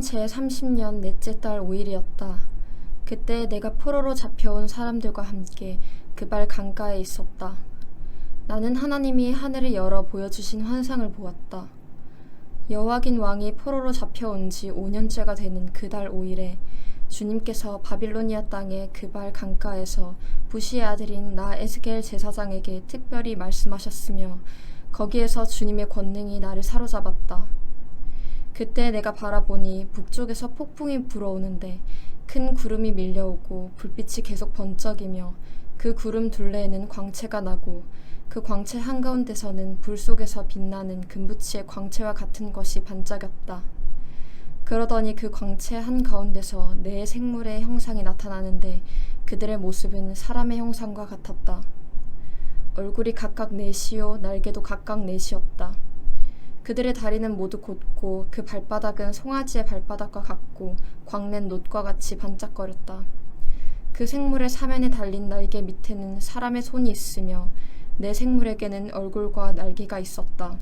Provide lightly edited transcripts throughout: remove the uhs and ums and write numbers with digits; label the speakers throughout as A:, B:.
A: 제30년 넷째 달 5일이었다. 그때 내가 포로로 잡혀온 사람들과 함께 그발 강가에 있었다. 나는 하나님이 하늘을 열어 보여주신 환상을 보았다. 여호와긴 왕이 포로로 잡혀온 지 5년째가 되는 그달 5일에 주님께서 바빌로니아 땅의 그발 강가에서 부시의 아들인 나 에스겔 제사장에게 특별히 말씀하셨으며 거기에서 주님의 권능이 나를 사로잡았다. 그때 내가 바라보니 북쪽에서 폭풍이 불어오는데 큰 구름이 밀려오고 불빛이 계속 번쩍이며 그 구름 둘레에는 광채가 나고 그 광채 한가운데서는 불 속에서 빛나는 금붙이의 광채와 같은 것이 반짝였다. 그러더니 그 광채 한가운데서 네 생물의 형상이 나타나는데 그들의 모습은 사람의 형상과 같았다. 얼굴이 각각 넷이요 날개도 각각 넷이었다. 그들의 다리는 모두 곧고 그 발바닥은 송아지의 발바닥과 같고 광낸 놋과 같이 반짝거렸다. 그 생물의 사면에 달린 날개 밑에는 사람의 손이 있으며 네 생물에게는 얼굴과 날개가 있었다.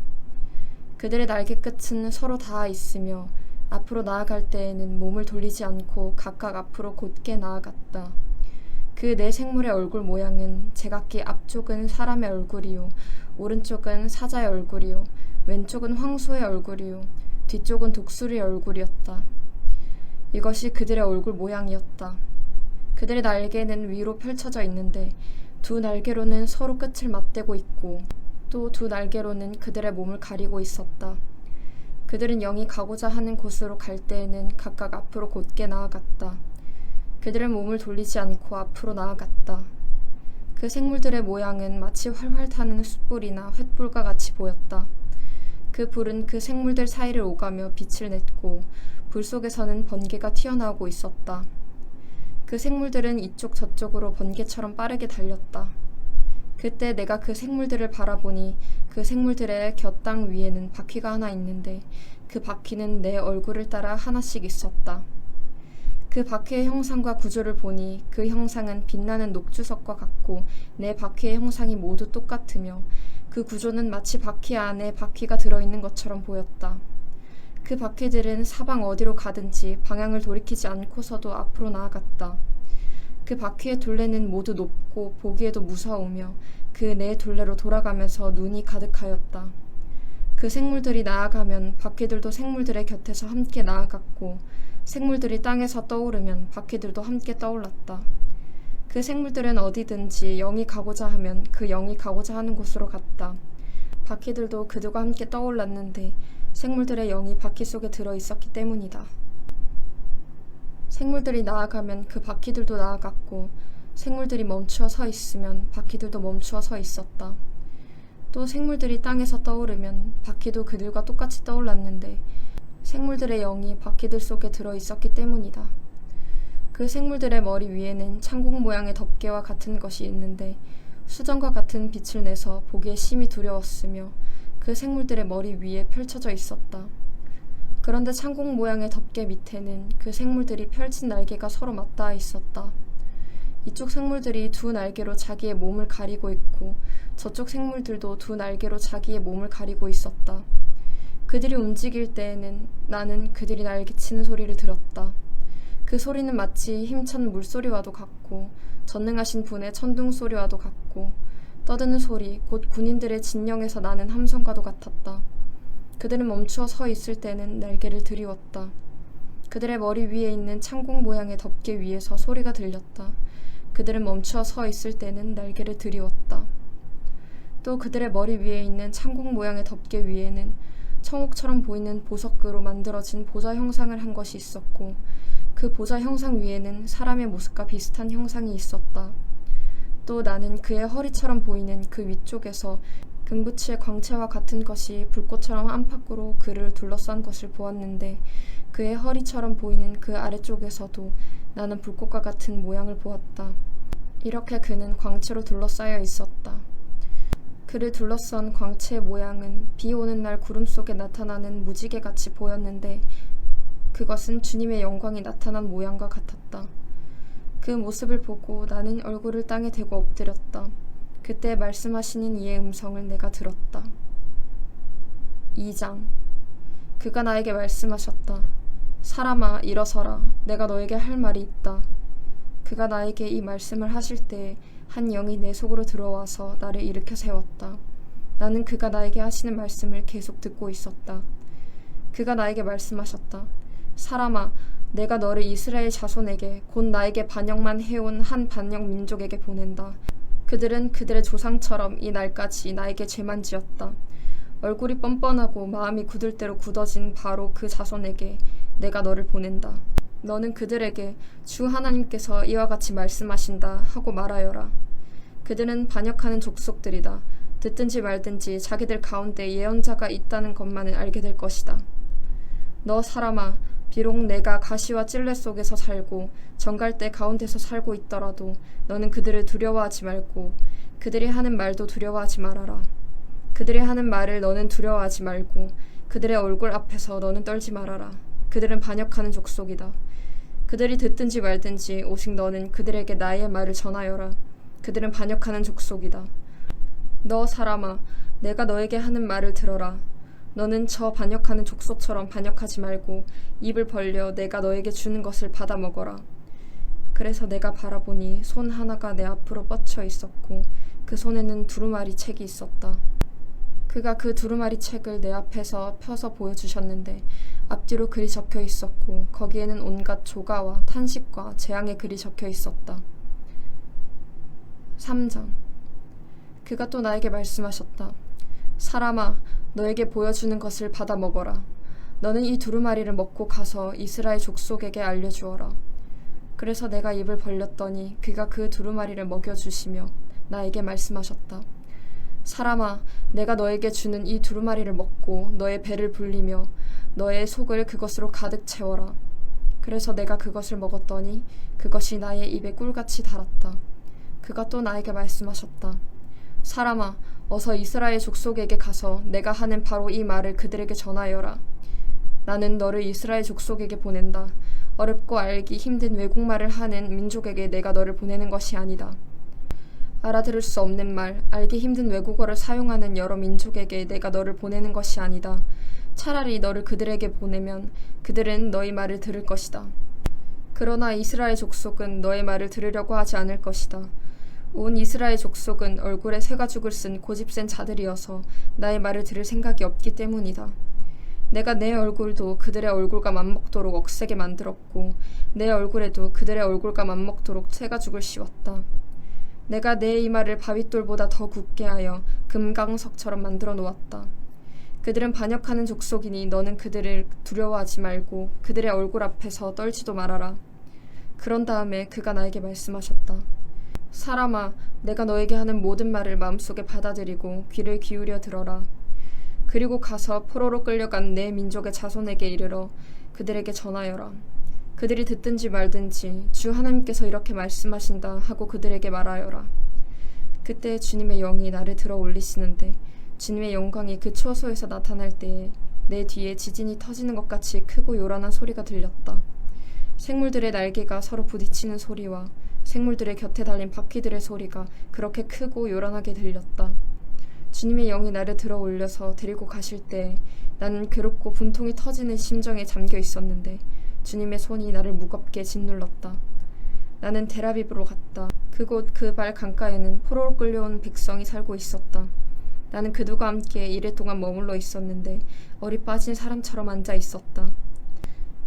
A: 그들의 날개 끝은 서로 닿아 있으며 앞으로 나아갈 때에는 몸을 돌리지 않고 각각 앞으로 곧게 나아갔다. 그 네 생물의 얼굴 모양은 제각기 앞쪽은 사람의 얼굴이요 오른쪽은 사자의 얼굴이요 왼쪽은 황소의 얼굴이요 뒤쪽은 독수리의 얼굴이었다. 이것이 그들의 얼굴 모양이었다. 그들의 날개는 위로 펼쳐져 있는데 두 날개로는 서로 끝을 맞대고 있고 또 두 날개로는 그들의 몸을 가리고 있었다. 그들은 영이 가고자 하는 곳으로 갈 때에는 각각 앞으로 곧게 나아갔다. 그들의 몸을 돌리지 않고 앞으로 나아갔다. 그 생물들의 모양은 마치 활활 타는 숯불이나 횃불과 같이 보였다. 그 불은 그 생물들 사이를 오가며 빛을 냈고 불 속에서는 번개가 튀어나오고 있었다. 그 생물들은 이쪽 저쪽으로 번개처럼 빠르게 달렸다. 그때 내가 그 생물들을 바라보니 그 생물들의 곁땅 위에는 바퀴가 하나 있는데 그 바퀴는 내 얼굴을 따라 하나씩 있었다. 그 바퀴의 형상과 구조를 보니 그 형상은 빛나는 녹주석과 같고 내 바퀴의 형상이 모두 똑같으며 그 구조는 마치 바퀴 안에 바퀴가 들어있는 것처럼 보였다. 그 바퀴들은 사방 어디로 가든지 방향을 돌이키지 않고서도 앞으로 나아갔다. 그 바퀴의 둘레는 모두 높고 보기에도 무서우며 그 네 둘레로 돌아가면서 눈이 가득하였다. 그 생물들이 나아가면 바퀴들도 생물들의 곁에서 함께 나아갔고 생물들이 땅에서 떠오르면 바퀴들도 함께 떠올랐다. 그 생물들은 어디든지 영이 가고자 하면 그 영이 가고자 하는 곳으로 갔다. 바퀴들도 그들과 함께 떠올랐는데 생물들의 영이 바퀴 속에 들어있었기 때문이다. 생물들이 나아가면 그 바퀴들도 나아갔고 생물들이 멈추어 서 있으면 바퀴들도 멈추어 서 있었다. 또 생물들이 땅에서 떠오르면 바퀴도 그들과 똑같이 떠올랐는데 생물들의 영이 바퀴들 속에 들어있었기 때문이다. 그 생물들의 머리 위에는 창공 모양의 덮개와 같은 것이 있는데 수정과 같은 빛을 내서 보기에 심히 두려웠으며 그 생물들의 머리 위에 펼쳐져 있었다. 그런데 창공 모양의 덮개 밑에는 그 생물들이 펼친 날개가 서로 맞닿아 있었다. 이쪽 생물들이 두 날개로 자기의 몸을 가리고 있고 저쪽 생물들도 두 날개로 자기의 몸을 가리고 있었다. 그들이 움직일 때에는 나는 그들이 날개치는 소리를 들었다. 그 소리는 마치 힘찬 물소리와도 같고 전능하신 분의 천둥 소리와도 같고 떠드는 소리 곧 군인들의 진영에서 나는 함성과도 같았다. 그들은 멈추어 서 있을 때는 날개를 들이웠다. 그들의 머리 위에 있는 창공 모양의 덮개 위에서 소리가 들렸다. 그들은 멈추어 서 있을 때는 날개를 들이웠다. 또 그들의 머리 위에 있는 창공 모양의 덮개 위에는 청옥처럼 보이는 보석으로 만들어진 보좌 형상을 한 것이 있었고 그 보좌 형상 위에는 사람의 모습과 비슷한 형상이 있었다. 또 나는 그의 허리처럼 보이는 그 위쪽에서 금붙이의 광채와 같은 것이 불꽃처럼 안팎으로 그를 둘러싼 것을 보았는데 그의 허리처럼 보이는 그 아래쪽에서도 나는 불꽃과 같은 모양을 보았다. 이렇게 그는 광채로 둘러싸여 있었다. 그를 둘러싼 광채의 모양은 비 오는 날 구름 속에 나타나는 무지개같이 보였는데 그것은 주님의 영광이 나타난 모양과 같았다. 그 모습을 보고 나는 얼굴을 땅에 대고 엎드렸다. 그때 말씀하시는 이의 음성을 내가 들었다. 2장. 그가 나에게 말씀하셨다. 사람아, 일어서라. 내가 너에게 할 말이 있다. 그가 나에게 이 말씀을 하실 때 한 영이 내 속으로 들어와서 나를 일으켜 세웠다. 나는 그가 나에게 하시는 말씀을 계속 듣고 있었다. 그가 나에게 말씀하셨다. 사람아, 내가 너를 이스라엘 자손에게 곧 나에게 반역만 해온 한 반역 민족에게 보낸다. 그들은 그들의 조상처럼 이 날까지 나에게 죄만 지었다. 얼굴이 뻔뻔하고 마음이 굳을 대로 굳어진 바로 그 자손에게 내가 너를 보낸다. 너는 그들에게 주 하나님께서 이와 같이 말씀하신다 하고 말하여라. 그들은 반역하는 족속들이다. 듣든지 말든지 자기들 가운데 예언자가 있다는 것만을 알게 될 것이다. 너 사람아, 비록 내가 가시와 찔레 속에서 살고 정갈대 가운데서 살고 있더라도 너는 그들을 두려워하지 말고 그들이 하는 말도 두려워하지 말아라. 그들이 하는 말을 너는 두려워하지 말고 그들의 얼굴 앞에서 너는 떨지 말아라. 그들은 반역하는 족속이다. 그들이 듣든지 말든지 오직 너는 그들에게 나의 말을 전하여라. 그들은 반역하는 족속이다. 너 사람아, 내가 너에게 하는 말을 들어라. 너는 저 반역하는 족속처럼 반역하지 말고 입을 벌려 내가 너에게 주는 것을 받아 먹어라. 그래서 내가 바라보니 손 하나가 내 앞으로 뻗쳐 있었고 그 손에는 두루마리 책이 있었다. 그가 그 두루마리 책을 내 앞에서 펴서 보여주셨는데 앞뒤로 글이 적혀 있었고 거기에는 온갖 조가와 탄식과 재앙의 글이 적혀 있었다. 3장. 그가 또 나에게 말씀하셨다. 사람아, 너에게 보여주는 것을 받아 먹어라. 너는 이 두루마리를 먹고 가서 이스라엘 족속에게 알려주어라. 그래서 내가 입을 벌렸더니 그가 그 두루마리를 먹여주시며 나에게 말씀하셨다. 사람아, 내가 너에게 주는 이 두루마리를 먹고 너의 배를 불리며 너의 속을 그것으로 가득 채워라. 그래서 내가 그것을 먹었더니 그것이 나의 입에 꿀같이 달았다. 그가 또 나에게 말씀하셨다. 사람아, 어서 이스라엘 족속에게 가서 내가 하는 바로 이 말을 그들에게 전하여라. 나는 너를 이스라엘 족속에게 보낸다. 어렵고 알기 힘든 외국말을 하는 민족에게 내가 너를 보내는 것이 아니다. 알아들을 수 없는 말, 알기 힘든 외국어를 사용하는 여러 민족에게 내가 너를 보내는 것이 아니다. 차라리 너를 그들에게 보내면 그들은 너희 말을 들을 것이다. 그러나 이스라엘 족속은 너의 말을 들으려고 하지 않을 것이다. 온 이스라엘 족속은 얼굴에 쇠가죽을 쓴 고집센 자들이어서 나의 말을 들을 생각이 없기 때문이다. 내가 내 얼굴도 그들의 얼굴과 맞먹도록 억세게 만들었고 내 얼굴에도 그들의 얼굴과 맞먹도록 쇠가죽을 씌웠다. 내가 내 이마를 바윗돌보다 더 굳게 하여 금강석처럼 만들어 놓았다. 그들은 반역하는 족속이니 너는 그들을 두려워하지 말고 그들의 얼굴 앞에서 떨지도 말아라. 그런 다음에 그가 나에게 말씀하셨다. 사람아, 내가 너에게 하는 모든 말을 마음속에 받아들이고 귀를 기울여 들어라. 그리고 가서 포로로 끌려간 내 민족의 자손에게 이르러 그들에게 전하여라. 그들이 듣든지 말든지 주 하나님께서 이렇게 말씀하신다 하고 그들에게 말하여라. 그때 주님의 영이 나를 들어 올리시는데 주님의 영광이 그 초소에서 나타날 때에 내 뒤에 지진이 터지는 것 같이 크고 요란한 소리가 들렸다. 생물들의 날개가 서로 부딪히는 소리와 생물들의 곁에 달린 바퀴들의 소리가 그렇게 크고 요란하게 들렸다. 주님의 영이 나를 들어 올려서 데리고 가실 때 나는 괴롭고 분통이 터지는 심정에 잠겨 있었는데 주님의 손이 나를 무겁게 짓눌렀다. 나는 델아비브로 갔다. 그곳 그 발 강가에는 포로로 끌려온 백성이 살고 있었다. 나는 그들과 함께 이래 동안 머물러 있었는데 얼이 빠진 사람처럼 앉아 있었다.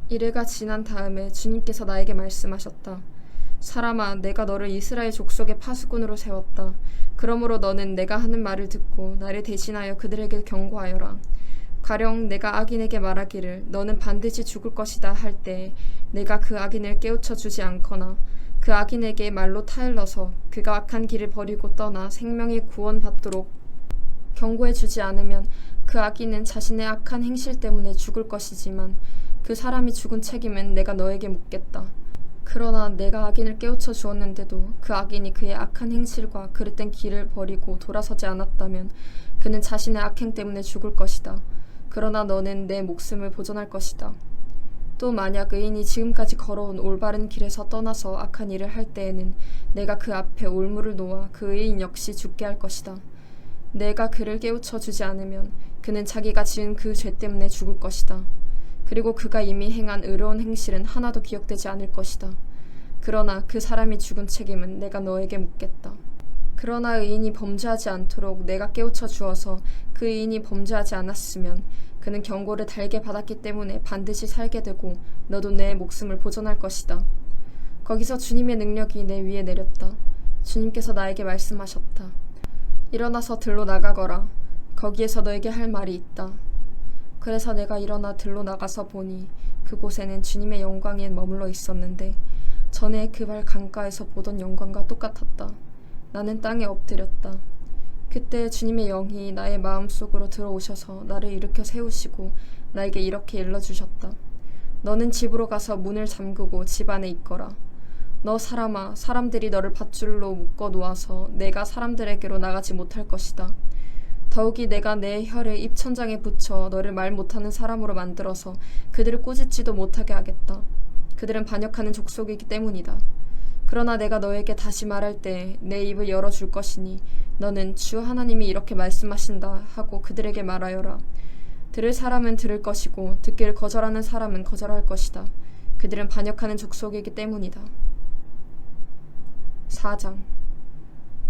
A: 이래가 지난 다음에 주님께서 나에게 말씀하셨다. 사람아, 내가 너를 이스라엘 족속의 파수꾼으로 세웠다. 그러므로 너는 내가 하는 말을 듣고 나를 대신하여 그들에게 경고하여라. 가령 내가 악인에게 말하기를 너는 반드시 죽을 것이다 할 때 내가 그 악인을 깨우쳐 주지 않거나 그 악인에게 말로 타일러서 그가 악한 길을 버리고 떠나 생명이 구원받도록 경고해 주지 않으면 그 악인은 자신의 악한 행실 때문에 죽을 것이지만 그 사람이 죽은 책임은 내가 너에게 묻겠다. 그러나 내가 악인을 깨우쳐 주었는데도 그 악인이 그의 악한 행실과 그릇된 길을 버리고 돌아서지 않았다면 그는 자신의 악행 때문에 죽을 것이다. 그러나 너는 내 목숨을 보존할 것이다. 또 만약 의인이 지금까지 걸어온 올바른 길에서 떠나서 악한 일을 할 때에는 내가 그 앞에 올무를 놓아 그 의인 역시 죽게 할 것이다. 내가 그를 깨우쳐 주지 않으면 그는 자기가 지은 그 죄 때문에 죽을 것이다. 그리고 그가 이미 행한 의로운 행실은 하나도 기억되지 않을 것이다. 그러나 그 사람이 죽은 책임은 내가 너에게 묻겠다. 그러나 의인이 범죄하지 않도록 내가 깨우쳐 주어서 그 의인이 범죄하지 않았으면 그는 경고를 달게 받았기 때문에 반드시 살게 되고 너도 내 목숨을 보존할 것이다. 거기서 주님의 능력이 내 위에 내렸다. 주님께서 나에게 말씀하셨다. 일어나서 들로 나가거라. 거기에서 너에게 할 말이 있다. 그래서 내가 일어나 들로 나가서 보니 그곳에는 주님의 영광이 머물러 있었는데 전에 그 발 강가에서 보던 영광과 똑같았다. 나는 땅에 엎드렸다. 그때 주님의 영이 나의 마음속으로 들어오셔서 나를 일으켜 세우시고 나에게 이렇게 일러주셨다. 너는 집으로 가서 문을 잠그고 집 안에 있거라. 너 사람아, 사람들이 너를 밧줄로 묶어 놓아서 내가 사람들에게로 나가지 못할 것이다. 더욱이 내가 내 혀를 입천장에 붙여 너를 말 못하는 사람으로 만들어서 그들을 꾸짖지도 못하게 하겠다. 그들은 반역하는 족속이기 때문이다. 그러나 내가 너에게 다시 말할 때 내 입을 열어줄 것이니 너는 주 하나님이 이렇게 말씀하신다 하고 그들에게 말하여라. 들을 사람은 들을 것이고 듣기를 거절하는 사람은 거절할 것이다. 그들은 반역하는 족속이기 때문이다. 4장.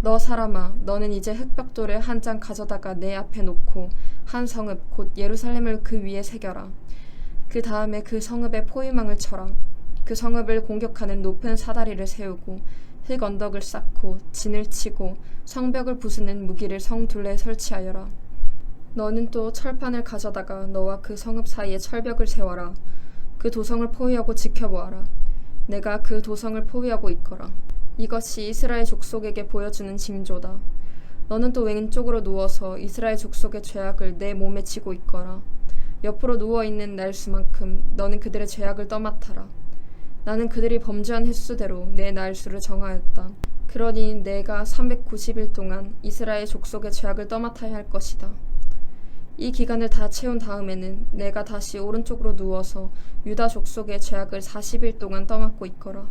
A: 너 사람아, 너는 이제 흙벽돌을 한 장 가져다가 내 앞에 놓고 한 성읍 곧 예루살렘을 그 위에 새겨라. 그 다음에 그 성읍에 포위망을 쳐라. 그 성읍을 공격하는 높은 사다리를 세우고 흙 언덕을 쌓고 진을 치고 성벽을 부수는 무기를 성 둘레에 설치하여라. 너는 또 철판을 가져다가 너와 그 성읍 사이에 철벽을 세워라. 그 도성을 포위하고 지켜보아라. 내가 그 도성을 포위하고 있거라. 이것이 이스라엘 족속에게 보여주는 징조다. 너는 또 왼쪽으로 누워서 이스라엘 족속의 죄악을 내 몸에 지고 있거라. 옆으로 누워있는 날수만큼 너는 그들의 죄악을 떠맡아라. 나는 그들이 범죄한 횟수대로 내 날수를 정하였다. 그러니 내가 390일 동안 이스라엘 족속의 죄악을 떠맡아야 할 것이다. 이 기간을 다 채운 다음에는 내가 다시 오른쪽으로 누워서 유다 족속의 죄악을 40일 동안 떠맡고 있거라.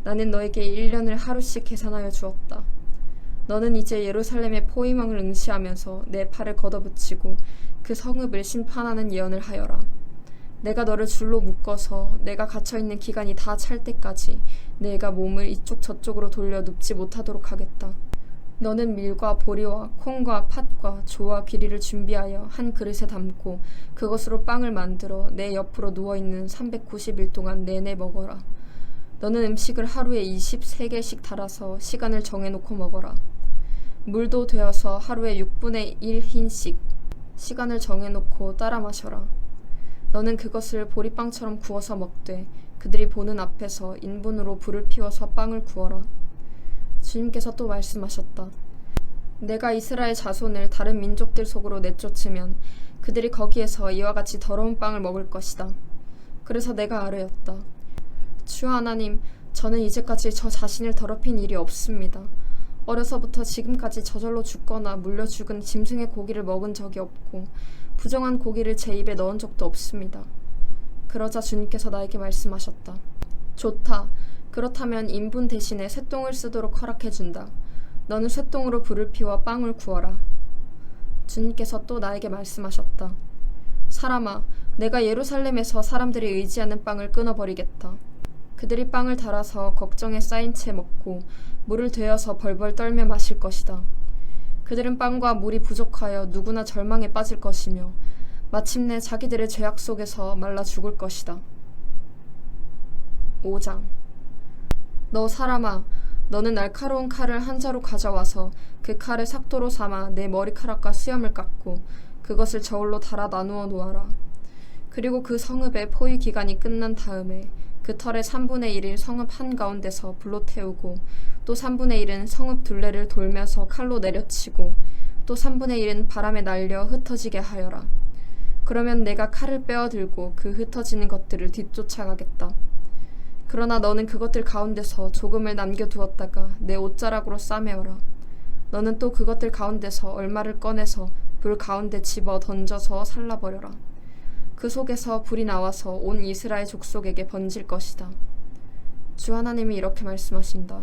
A: 나는 너에게 1년을 하루씩 계산하여 주었다. 너는 이제 예루살렘의 포위망을 응시하면서 내 팔을 걷어붙이고 그 성읍을 심판하는 예언을 하여라. 내가 너를 줄로 묶어서 내가 갇혀있는 기간이 다 찰 때까지 내가 몸을 이쪽 저쪽으로 돌려 눕지 못하도록 하겠다. 너는 밀과 보리와 콩과 팥과 조와 귀리를 준비하여 한 그릇에 담고 그것으로 빵을 만들어 내 옆으로 누워있는 390일 동안 내내 먹어라. 너는 음식을 하루에 23개씩 달아서 시간을 정해놓고 먹어라. 물도 되어서 하루에 6분의 1 흰씩 시간을 정해놓고 따라 마셔라. 너는 그것을 보리빵처럼 구워서 먹되 그들이 보는 앞에서 인분으로 불을 피워서 빵을 구워라. 주님께서 또 말씀하셨다. 내가 이스라엘 자손을 다른 민족들 속으로 내쫓으면 그들이 거기에서 이와 같이 더러운 빵을 먹을 것이다. 그래서 내가 아뢰었다. 주 하나님, 저는 이제까지 저 자신을 더럽힌 일이 없습니다. 어려서부터 지금까지 저절로 죽거나 물려 죽은 짐승의 고기를 먹은 적이 없고 부정한 고기를 제 입에 넣은 적도 없습니다. 그러자 주님께서 나에게 말씀하셨다. 좋다. 그렇다면 인분 대신에 쇠똥을 쓰도록 허락해준다. 너는 쇠똥으로 불을 피워 빵을 구워라. 주님께서 또 나에게 말씀하셨다. 사람아, 내가 예루살렘에서 사람들이 의지하는 빵을 끊어버리겠다. 그들이 빵을 달아서 걱정에 쌓인 채 먹고 물을 되어서 벌벌 떨며 마실 것이다. 그들은 빵과 물이 부족하여 누구나 절망에 빠질 것이며 마침내 자기들의 죄악 속에서 말라 죽을 것이다. 5장. 너 사람아, 너는 날카로운 칼을 한 자루 가져와서 그 칼을 삭도로 삼아 내 머리카락과 수염을 깎고 그것을 저울로 달아 나누어 놓아라. 그리고 그 성읍의 포위 기간이 끝난 다음에 그 털의 3분의 1을 성읍 한가운데서 불로 태우고 또 3분의 1은 성읍 둘레를 돌면서 칼로 내려치고 또 3분의 1은 바람에 날려 흩어지게 하여라. 그러면 내가 칼을 빼어들고 그 흩어지는 것들을 뒤쫓아가겠다. 그러나 너는 그것들 가운데서 조금을 남겨두었다가 내 옷자락으로 싸매어라. 너는 또 그것들 가운데서 얼마를 꺼내서 불 가운데 집어 던져서 살라버려라. 그 속에서 불이 나와서 온 이스라엘 족속에게 번질 것이다. 주 하나님이 이렇게 말씀하신다.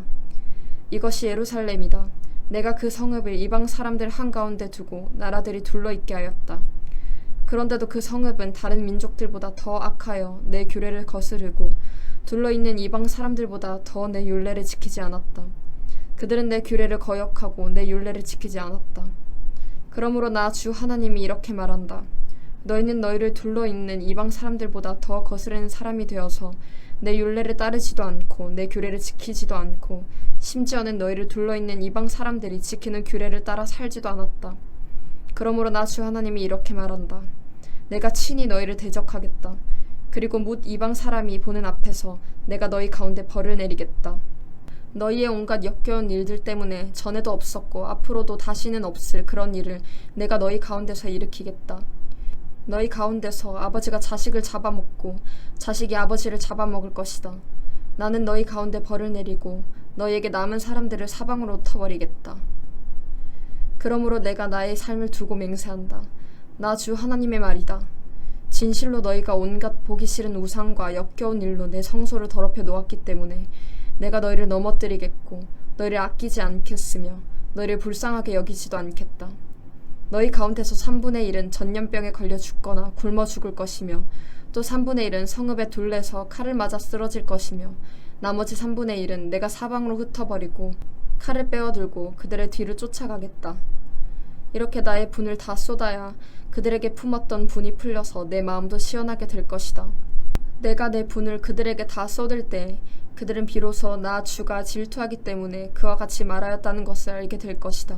A: 이것이 예루살렘이다. 내가 그 성읍을 이방 사람들 한가운데 두고 나라들이 둘러있게 하였다. 그런데도 그 성읍은 다른 민족들보다 더 악하여 내 규례를 거스르고 둘러있는 이방 사람들보다 더 내 율례를 지키지 않았다. 그들은 내 규례를 거역하고 내 율례를 지키지 않았다. 그러므로 나 주 하나님이 이렇게 말한다. 너희는 너희를 둘러있는 이방 사람들보다 더 거스르는 사람이 되어서 내 율례를 따르지도 않고 내 규례를 지키지도 않고 심지어는 너희를 둘러있는 이방 사람들이 지키는 규례를 따라 살지도 않았다. 그러므로 나 주 하나님이 이렇게 말한다. 내가 친히 너희를 대적하겠다. 그리고 뭇 이방 사람이 보는 앞에서 내가 너희 가운데 벌을 내리겠다. 너희의 온갖 역겨운 일들 때문에 전에도 없었고 앞으로도 다시는 없을 그런 일을 내가 너희 가운데서 일으키겠다. 너희 가운데서 아버지가 자식을 잡아먹고 자식이 아버지를 잡아먹을 것이다. 나는 너희 가운데 벌을 내리고 너희에게 남은 사람들을 사방으로 흩어버리겠다. 그러므로 내가 나의 삶을 두고 맹세한다. 나 주 하나님의 말이다. 진실로 너희가 온갖 보기 싫은 우상과 역겨운 일로 내 성소를 더럽혀 놓았기 때문에 내가 너희를 넘어뜨리겠고 너희를 아끼지 않겠으며 너희를 불쌍하게 여기지도 않겠다. 너희 가운데서 3분의 1은 전염병에 걸려 죽거나 굶어 죽을 것이며 또 3분의 1은 성읍에 둘레서 칼을 맞아 쓰러질 것이며 나머지 3분의 1은 내가 사방으로 흩어버리고 칼을 빼어들고 그들의 뒤를 쫓아가겠다. 이렇게 나의 분을 다 쏟아야 그들에게 품었던 분이 풀려서 내 마음도 시원하게 될 것이다. 내가 내 분을 그들에게 다 쏟을 때 그들은 비로소 나 주가 질투하기 때문에 그와 같이 말하였다는 것을 알게 될 것이다.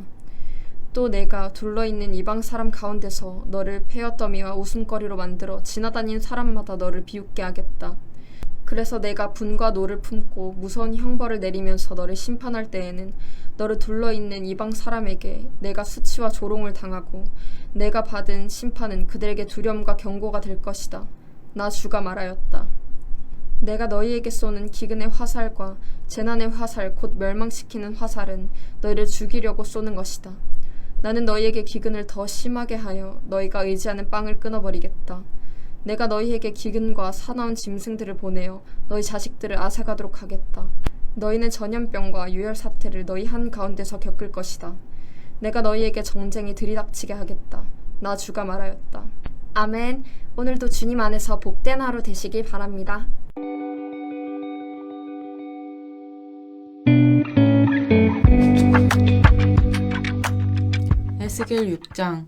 A: 또 내가 둘러있는 이방 사람 가운데서 너를 패였더미와 웃음거리로 만들어 지나다닌 사람마다 너를 비웃게 하겠다. 그래서 내가 분과 노를 품고 무서운 형벌을 내리면서 너를 심판할 때에는 너를 둘러있는 이방 사람에게 내가 수치와 조롱을 당하고 내가 받은 심판은 그들에게 두려움과 경고가 될 것이다. 나 주가 말하였다. 내가 너희에게 쏘는 기근의 화살과 재난의 화살 곧 멸망시키는 화살은 너희를 죽이려고 쏘는 것이다. 나는 너희에게 기근을 더 심하게 하여 너희가 의지하는 빵을 끊어버리겠다. 내가 너희에게 기근과 사나운 짐승들을 보내어 너희 자식들을 앗아가도록 하겠다. 너희는 전염병과 유혈 사태를 너희 한가운데서 겪을 것이다. 내가 너희에게 정쟁이 들이닥치게 하겠다. 나 주가 말하였다. 아멘. 오늘도 주님 안에서 복된 하루 되시길 바랍니다.
B: 에스겔 6장.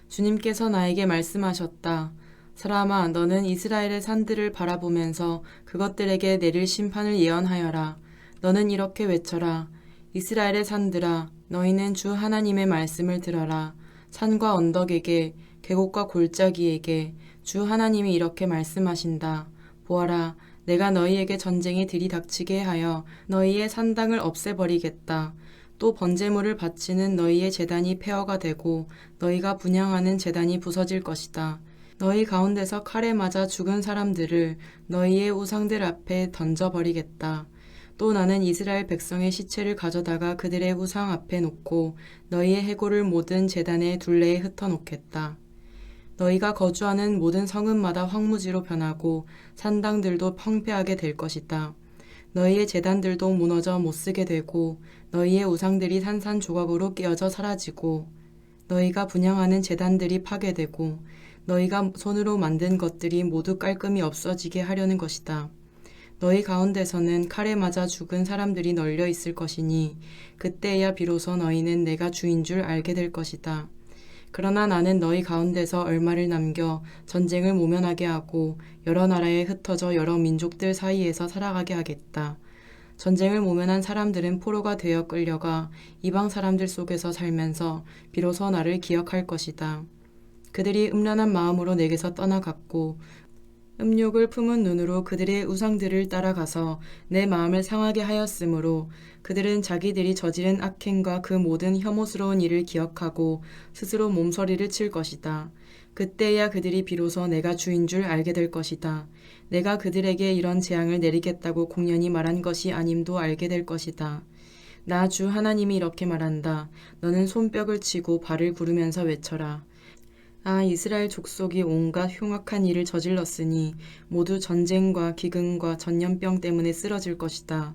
B: 주님께서 나에게 말씀하셨다. 사람아, 너는 이스라엘의 산들을 바라보면서 그것들에게 내릴 심판을 예언하여라. 너는 이렇게 외쳐라. 이스라엘의 산들아, 너희는 주 하나님의 말씀을 들어라. 산과 언덕에게, 계곡과 골짜기에게 주 하나님이 이렇게 말씀하신다. 보아라, 내가 너희에게 전쟁이 들이닥치게 하여 너희의 산당을 없애버리겠다. 또 번제물을 바치는 너희의 제단이 폐허가 되고 너희가 분향하는 제단이 부서질 것이다. 너희 가운데서 칼에 맞아 죽은 사람들을 너희의 우상들 앞에 던져버리겠다. 또 나는 이스라엘 백성의 시체를 가져다가 그들의 우상 앞에 놓고 너희의 해골을 모든 제단의 둘레에 흩어놓겠다. 너희가 거주하는 모든 성읍마다 황무지로 변하고 산당들도 황폐하게 될 것이다. 너희의 제단들도 무너져 못쓰게 되고 너희의 우상들이 산산조각으로 깨어져 사라지고 너희가 분향하는 제단들이 파괴되고 너희가 손으로 만든 것들이 모두 깔끔히 없어지게 하려는 것이다. 너희 가운데서는 칼에 맞아 죽은 사람들이 널려 있을 것이니 그때야 비로소 너희는 내가 주인 줄 알게 될 것이다. 그러나 나는 너희 가운데서 얼마를 남겨 전쟁을 모면하게 하고 여러 나라에 흩어져 여러 민족들 사이에서 살아가게 하겠다. 전쟁을 모면한 사람들은 포로가 되어 끌려가 이방 사람들 속에서 살면서 비로소 나를 기억할 것이다. 그들이 음란한 마음으로 내게서 떠나갔고 음욕을 품은 눈으로 그들의 우상들을 따라가서 내 마음을 상하게 하였으므로 그들은 자기들이 저지른 악행과 그 모든 혐오스러운 일을 기억하고 스스로 몸서리를 칠 것이다. 그때야 그들이 비로소 내가 주인 줄 알게 될 것이다. 내가 그들에게 이런 재앙을 내리겠다고 공연히 말한 것이 아님도 알게 될 것이다. 나 주 하나님이 이렇게 말한다. 너는 손뼉을 치고 발을 구르면서 외쳐라. 아, 이스라엘 족속이 온갖 흉악한 일을 저질렀으니 모두 전쟁과 기근과 전염병 때문에 쓰러질 것이다.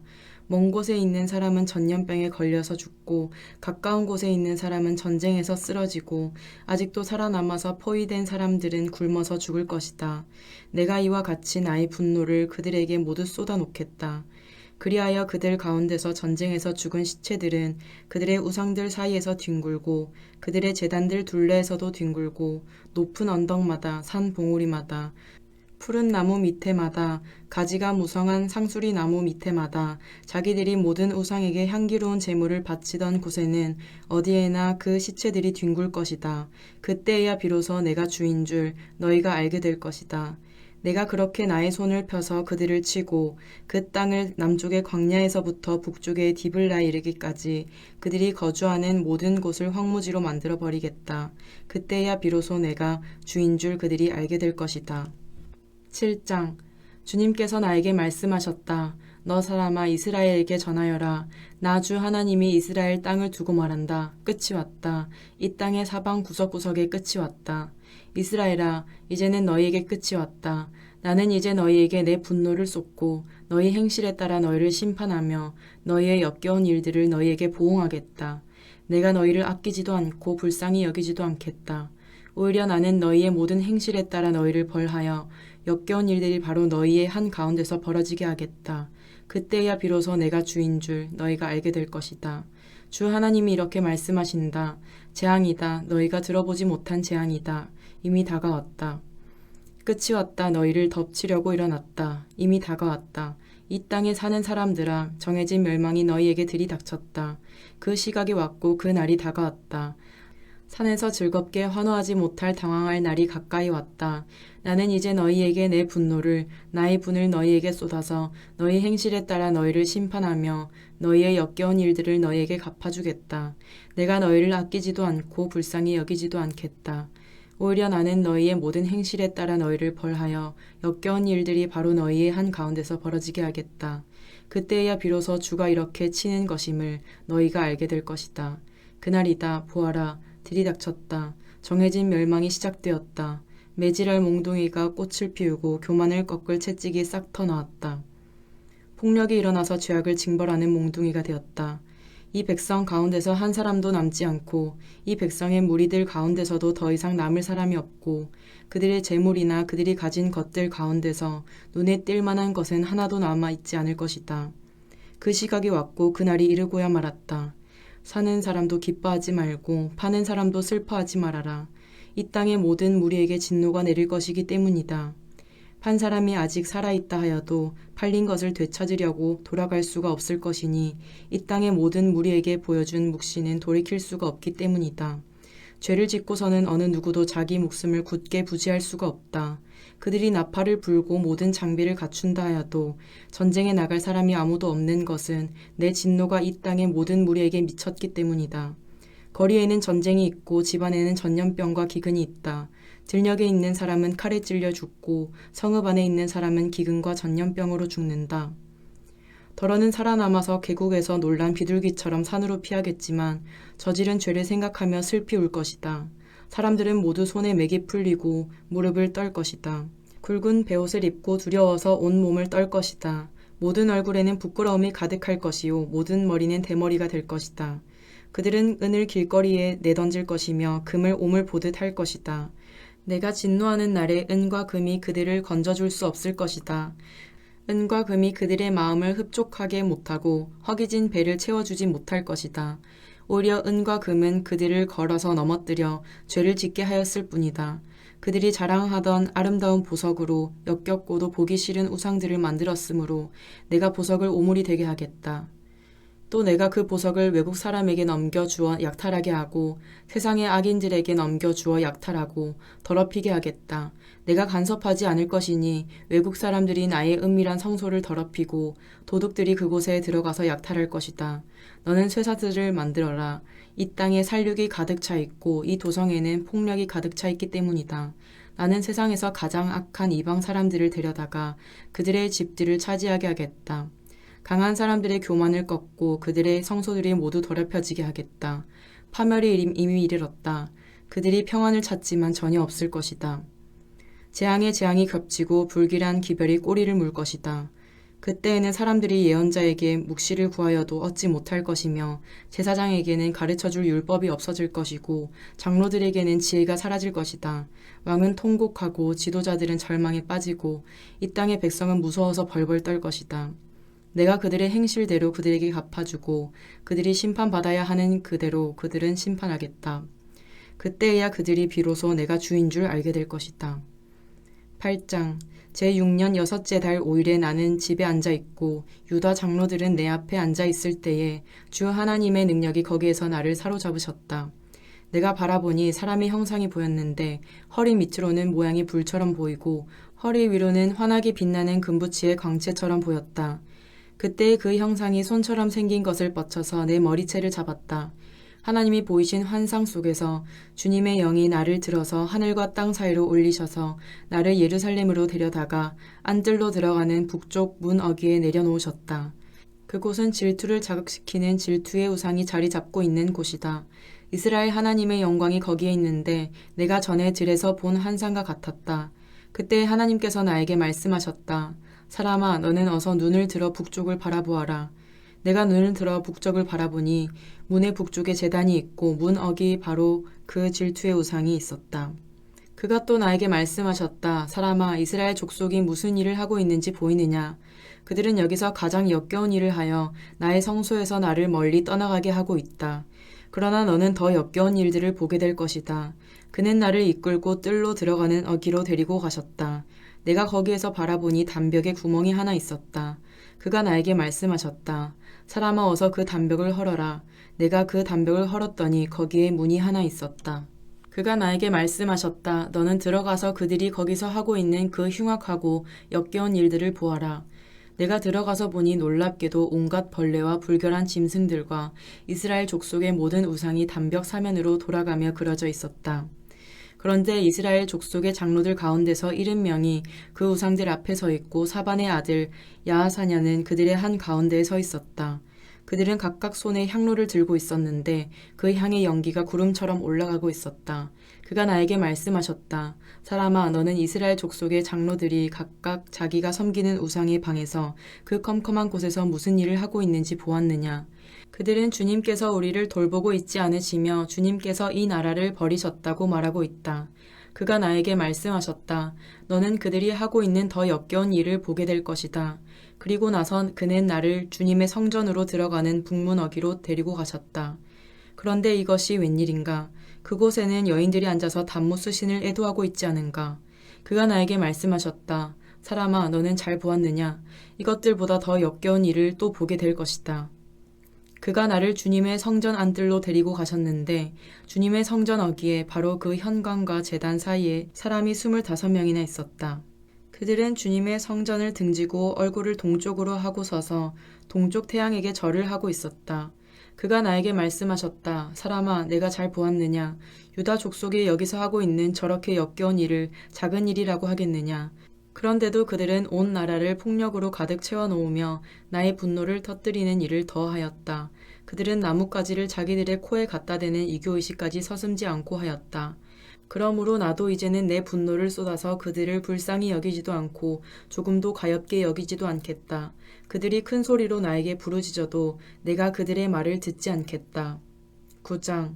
B: 먼 곳에 있는 사람은 전염병에 걸려서 죽고 가까운 곳에 있는 사람은 전쟁에서 쓰러지고 아직도 살아남아서 포위된 사람들은 굶어서 죽을 것이다. 내가 이와 같이 나의 분노를 그들에게 모두 쏟아놓겠다. 그리하여 그들 가운데서 전쟁에서 죽은 시체들은 그들의 우상들 사이에서 뒹굴고 그들의 제단들 둘레에서도 뒹굴고 높은 언덕마다 산 봉우리마다 푸른 나무 밑에마다 가지가 무성한 상수리 나무 밑에마다 자기들이 모든 우상에게 향기로운 제물을 바치던 곳에는 어디에나 그 시체들이 뒹굴 것이다. 그때야 비로소 내가 주인 줄 너희가 알게 될 것이다. 내가 그렇게 나의 손을 펴서 그들을 치고 그 땅을 남쪽의 광야에서부터 북쪽의 디블라에 이르기까지 그들이 거주하는 모든 곳을 황무지로 만들어 버리겠다. 그때야 비로소 내가 주인 줄 그들이 알게 될 것이다. 7장. 주님께서 나에게 말씀하셨다. 너 사람아 이스라엘에게 전하여라. 나 주 하나님이 이스라엘 땅을 두고 말한다. 끝이 왔다. 이 땅의 사방 구석구석에 끝이 왔다. 이스라엘아, 이제는 너희에게 끝이 왔다. 나는 이제 너희에게 내 분노를 쏟고 너희 행실에 따라 너희를 심판하며 너희의 역겨운 일들을 너희에게 보응하겠다. 내가 너희를 아끼지도 않고 불쌍히 여기지도 않겠다. 오히려 나는 너희의 모든 행실에 따라 너희를 벌하여 역겨운 일들이 바로 너희의 한 가운데서 벌어지게 하겠다. 그때야 비로소 내가 주인 줄 너희가 알게 될 것이다. 주 하나님이 이렇게 말씀하신다. 재앙이다. 너희가 들어보지 못한 재앙이다. 이미 다가왔다. 끝이 왔다. 너희를 덮치려고 일어났다. 이미 다가왔다. 이 땅에 사는 사람들아, 정해진 멸망이 너희에게 들이닥쳤다. 그 시각이 왔고 그 날이 다가왔다. 산에서 즐겁게 환호하지 못할 당황할 날이 가까이 왔다. 나는 이제 너희에게 내 분노를, 나의 분을 너희에게 쏟아서 너희 행실에 따라 너희를 심판하며 너희의 역겨운 일들을 너희에게 갚아주겠다. 내가 너희를 아끼지도 않고 불쌍히 여기지도 않겠다. 오히려 나는 너희의 모든 행실에 따라 너희를 벌하여 역겨운 일들이 바로 너희의 한 가운데서 벌어지게 하겠다. 그때야 비로소 주가 이렇게 치는 것임을 너희가 알게 될 것이다. 그날이다. 보아라. 들이닥쳤다. 정해진 멸망이 시작되었다. 매질할 몽둥이가 꽃을 피우고 교만을 꺾을 채찍이 싹 터나왔다. 폭력이 일어나서 죄악을 징벌하는 몽둥이가 되었다. 이 백성 가운데서 한 사람도 남지 않고 이 백성의 무리들 가운데서도 더 이상 남을 사람이 없고 그들의 재물이나 그들이 가진 것들 가운데서 눈에 띌 만한 것은 하나도 남아있지 않을 것이다. 그 시각이 왔고 그날이 이르고야 말았다. 사는 사람도 기뻐하지 말고 파는 사람도 슬퍼하지 말아라. 이 땅의 모든 무리에게 진노가 내릴 것이기 때문이다. 판 사람이 아직 살아있다 하여도 팔린 것을 되찾으려고 돌아갈 수가 없을 것이니 이 땅의 모든 무리에게 보여준 묵시는 돌이킬 수가 없기 때문이다. 죄를 짓고서는 어느 누구도 자기 목숨을 굳게 부지할 수가 없다. 그들이 나팔을 불고 모든 장비를 갖춘다 하여도 전쟁에 나갈 사람이 아무도 없는 것은 내 진노가 이 땅의 모든 무리에게 미쳤기 때문이다. 거리에는 전쟁이 있고 집안에는 전염병과 기근이 있다. 들녘에 있는 사람은 칼에 찔려 죽고 성읍 안에 있는 사람은 기근과 전염병으로 죽는다. 더러는 살아남아서 계곡에서 놀란 비둘기처럼 산으로 피하겠지만 저지른 죄를 생각하며 슬피 울 것이다. 사람들은 모두 손에 맥이 풀리고 무릎을 떨 것이다. 굵은 베옷을 입고 두려워서 온 몸을 떨 것이다. 모든 얼굴에는 부끄러움이 가득할 것이요 모든 머리는 대머리가 될 것이다. 그들은 은을 길거리에 내던질 것이며 금을 오물 보듯 할 것이다. 내가 진노하는 날에 은과 금이 그들을 건져줄 수 없을 것이다. 은과 금이 그들의 마음을 흡족하게 못하고 허기진 배를 채워주지 못할 것이다. 오히려 은과 금은 그들을 걸어서 넘어뜨려 죄를 짓게 하였을 뿐이다. 그들이 자랑하던 아름다운 보석으로 역겹고도 보기 싫은 우상들을 만들었으므로 내가 보석을 오물이 되게 하겠다. 또 내가 그 보석을 외국 사람에게 넘겨주어 약탈하게 하고 세상의 악인들에게 넘겨주어 약탈하고 더럽히게 하겠다. 내가 간섭하지 않을 것이니 외국 사람들이 나의 은밀한 성소를 더럽히고 도둑들이 그곳에 들어가서 약탈할 것이다. 너는 쇠사슬을 만들어라. 이 땅에 살육이 가득 차 있고 이 도성에는 폭력이 가득 차 있기 때문이다. 나는 세상에서 가장 악한 이방 사람들을 데려다가 그들의 집들을 차지하게 하겠다. 강한 사람들의 교만을 꺾고 그들의 성소들이 모두 더럽혀지게 하겠다. 파멸이 이미 이르렀다. 그들이 평안을 찾지만 전혀 없을 것이다. 재앙에 재앙이 겹치고 불길한 기별이 꼬리를 물 것이다. 그때에는 사람들이 예언자에게 묵시를 구하여도 얻지 못할 것이며 제사장에게는 가르쳐줄 율법이 없어질 것이고 장로들에게는 지혜가 사라질 것이다. 왕은 통곡하고 지도자들은 절망에 빠지고 이 땅의 백성은 무서워서 벌벌 떨 것이다. 내가 그들의 행실대로 그들에게 갚아주고 그들이 심판받아야 하는 그대로 그들은 심판하겠다. 그때에야 그들이 비로소 내가 주인 줄 알게 될 것이다. 8장 제6년 6째 달 5일에 나는 집에 앉아 있고 유다 장로들은 내 앞에 앉아 있을 때에 주 하나님의 능력이 거기에서 나를 사로잡으셨다. 내가 바라보니 사람의 형상이 보였는데 허리 밑으로는 모양이 불처럼 보이고 허리 위로는 환하게 빛나는 금붙이의 광채처럼 보였다. 그때 그 형상이 손처럼 생긴 것을 뻗쳐서 내 머리채를 잡았다. 하나님이 보이신 환상 속에서 주님의 영이 나를 들어서 하늘과 땅 사이로 올리셔서 나를 예루살렘으로 데려다가 안뜰로 들어가는 북쪽 문 어귀에 내려놓으셨다. 그곳은 질투를 자극시키는 질투의 우상이 자리 잡고 있는 곳이다. 이스라엘 하나님의 영광이 거기에 있는데 내가 전에 들에서 본 환상과 같았다. 그때 하나님께서 나에게 말씀하셨다. 사람아, 너는 어서 눈을 들어 북쪽을 바라보아라. 내가 눈을 들어 북쪽을 바라보니 문의 북쪽에 제단이 있고 문 어귀 바로 그 질투의 우상이 있었다. 그가 또 나에게 말씀하셨다. 사람아, 이스라엘 족속이 무슨 일을 하고 있는지 보이느냐? 그들은 여기서 가장 역겨운 일을 하여 나의 성소에서 나를 멀리 떠나가게 하고 있다. 그러나 너는 더 역겨운 일들을 보게 될 것이다. 그는 나를 이끌고 뜰로 들어가는 어귀로 데리고 가셨다. 내가 거기에서 바라보니 담벽에 구멍이 하나 있었다. 그가 나에게 말씀하셨다. 사람아, 어서 그 담벽을 헐어라. 내가 그 담벽을 헐었더니 거기에 문이 하나 있었다. 그가 나에게 말씀하셨다. 너는 들어가서 그들이 거기서 하고 있는 그 흉악하고 역겨운 일들을 보아라. 내가 들어가서 보니 놀랍게도 온갖 벌레와 불결한 짐승들과 이스라엘 족속의 모든 우상이 담벽 사면으로 돌아가며 그려져 있었다. 그런데 이스라엘 족속의 장로들 가운데서 70명이 그 우상들 앞에 서 있고 사반의 아들 야하사냐는 그들의 한 가운데에 서 있었다. 그들은 각각 손에 향로를 들고 있었는데 그 향의 연기가 구름처럼 올라가고 있었다. 그가 나에게 말씀하셨다. 사람아, 너는 이스라엘 족속의 장로들이 각각 자기가 섬기는 우상의 방에서 그 컴컴한 곳에서 무슨 일을 하고 있는지 보았느냐? 그들은 주님께서 우리를 돌보고 있지 않으시며 주님께서 이 나라를 버리셨다고 말하고 있다. 그가 나에게 말씀하셨다. 너는 그들이 하고 있는 더 역겨운 일을 보게 될 것이다. 그리고 나선 그는 나를 주님의 성전으로 들어가는 북문 어귀로 데리고 가셨다. 그런데 이것이 웬일인가? 그곳에는 여인들이 앉아서 단무스 신을 애도하고 있지 않은가? 그가 나에게 말씀하셨다. 사람아, 너는 잘 보았느냐? 이것들보다 더 역겨운 일을 또 보게 될 것이다. 그가 나를 주님의 성전 안뜰로 데리고 가셨는데 주님의 성전 어귀에 바로 그 현관과 제단 사이에 사람이 25명이나 있었다. 그들은 주님의 성전을 등지고 얼굴을 동쪽으로 하고 서서 동쪽 태양에게 절을 하고 있었다. 그가 나에게 말씀하셨다. 사람아, 내가 잘 보았느냐? 유다 족속이 여기서 하고 있는 저렇게 역겨운 일을 작은 일이라고 하겠느냐? 그런데도 그들은 온 나라를 폭력으로 가득 채워놓으며 나의 분노를 터뜨리는 일을 더하였다. 그들은 나뭇가지를 자기들의 코에 갖다 대는 이교의식까지 서슴지 않고 하였다. 그러므로 나도 이제는 내 분노를 쏟아서 그들을 불쌍히 여기지도 않고 조금도 가엾게 여기지도 않겠다. 그들이 큰 소리로 나에게 부르짖어도 내가 그들의 말을 듣지 않겠다. 9장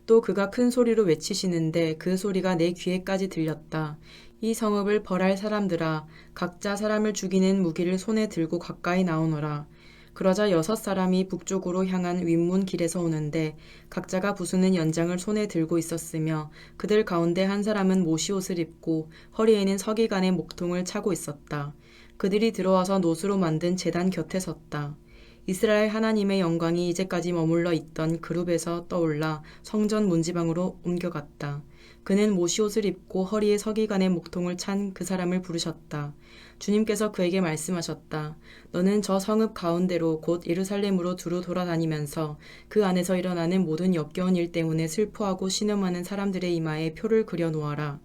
B: 또 그가 큰 소리로 외치시는데 그 소리가 내 귀에까지 들렸다. 이 성읍을 벌할 사람들아, 각자 사람을 죽이는 무기를 손에 들고 가까이 나오너라. 그러자 6사람이 북쪽으로 향한 윗문 길에서 오는데 각자가 부수는 연장을 손에 들고 있었으며 그들 가운데 한 사람은 모시옷을 입고 허리에는 서기관의 목통을 차고 있었다. 그들이 들어와서 노수로 만든 제단 곁에 섰다. 이스라엘 하나님의 영광이 이제까지 머물러 있던 그룹에서 떠올라 성전 문지방으로 옮겨갔다. 그는 모시옷을 입고 허리에 서기관의 목통을 찬 그 사람을 부르셨다. 주님께서 그에게 말씀하셨다. 너는 저 성읍 가운데로 곧 예루살렘으로 두루 돌아다니면서 그 안에서 일어나는 모든 역겨운 일 때문에 슬퍼하고 신음하는 사람들의 이마에 표를 그려 놓아라.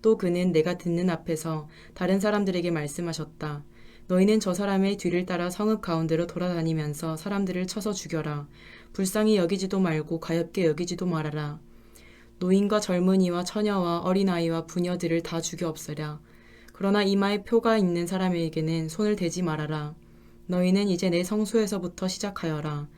B: 또 그는 내가 듣는 앞에서 다른 사람들에게 말씀하셨다. 너희는 저 사람의 뒤를 따라 성읍 가운데로 돌아다니면서 사람들을 쳐서 죽여라. 불쌍히 여기지도 말고 가엾게 여기지도 말아라. 노인과 젊은이와 처녀와 어린아이와 부녀들을 다 죽여 없애라. 그러나 이마에 표가 있는 사람에게는 손을 대지 말아라. 너희는 이제 내 성소에서부터 시작하여라.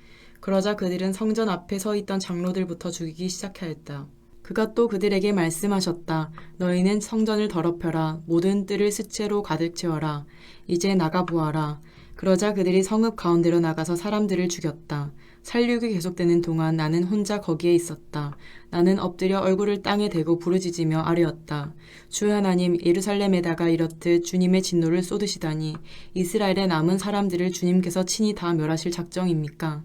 B: 그러자 그들은 성전 앞에 서 있던 장로들부터 죽이기 시작하였다. 그가 또 그들에게 말씀하셨다. 너희는 성전을 더럽혀라. 모든 뜰을 스채로 가득 채워라. 이제 나가보아라. 그러자 그들이 성읍 가운데로 나가서 사람들을 죽였다. 살육이 계속되는 동안 나는 혼자 거기에 있었다. 나는 엎드려 얼굴을 땅에 대고 부르짖으며 아뢰었다. 주 하나님, 예루살렘에다가 이렇듯 주님의 진노를 쏟으시다니 이스라엘의 남은 사람들을 주님께서 친히 다 멸하실 작정입니까?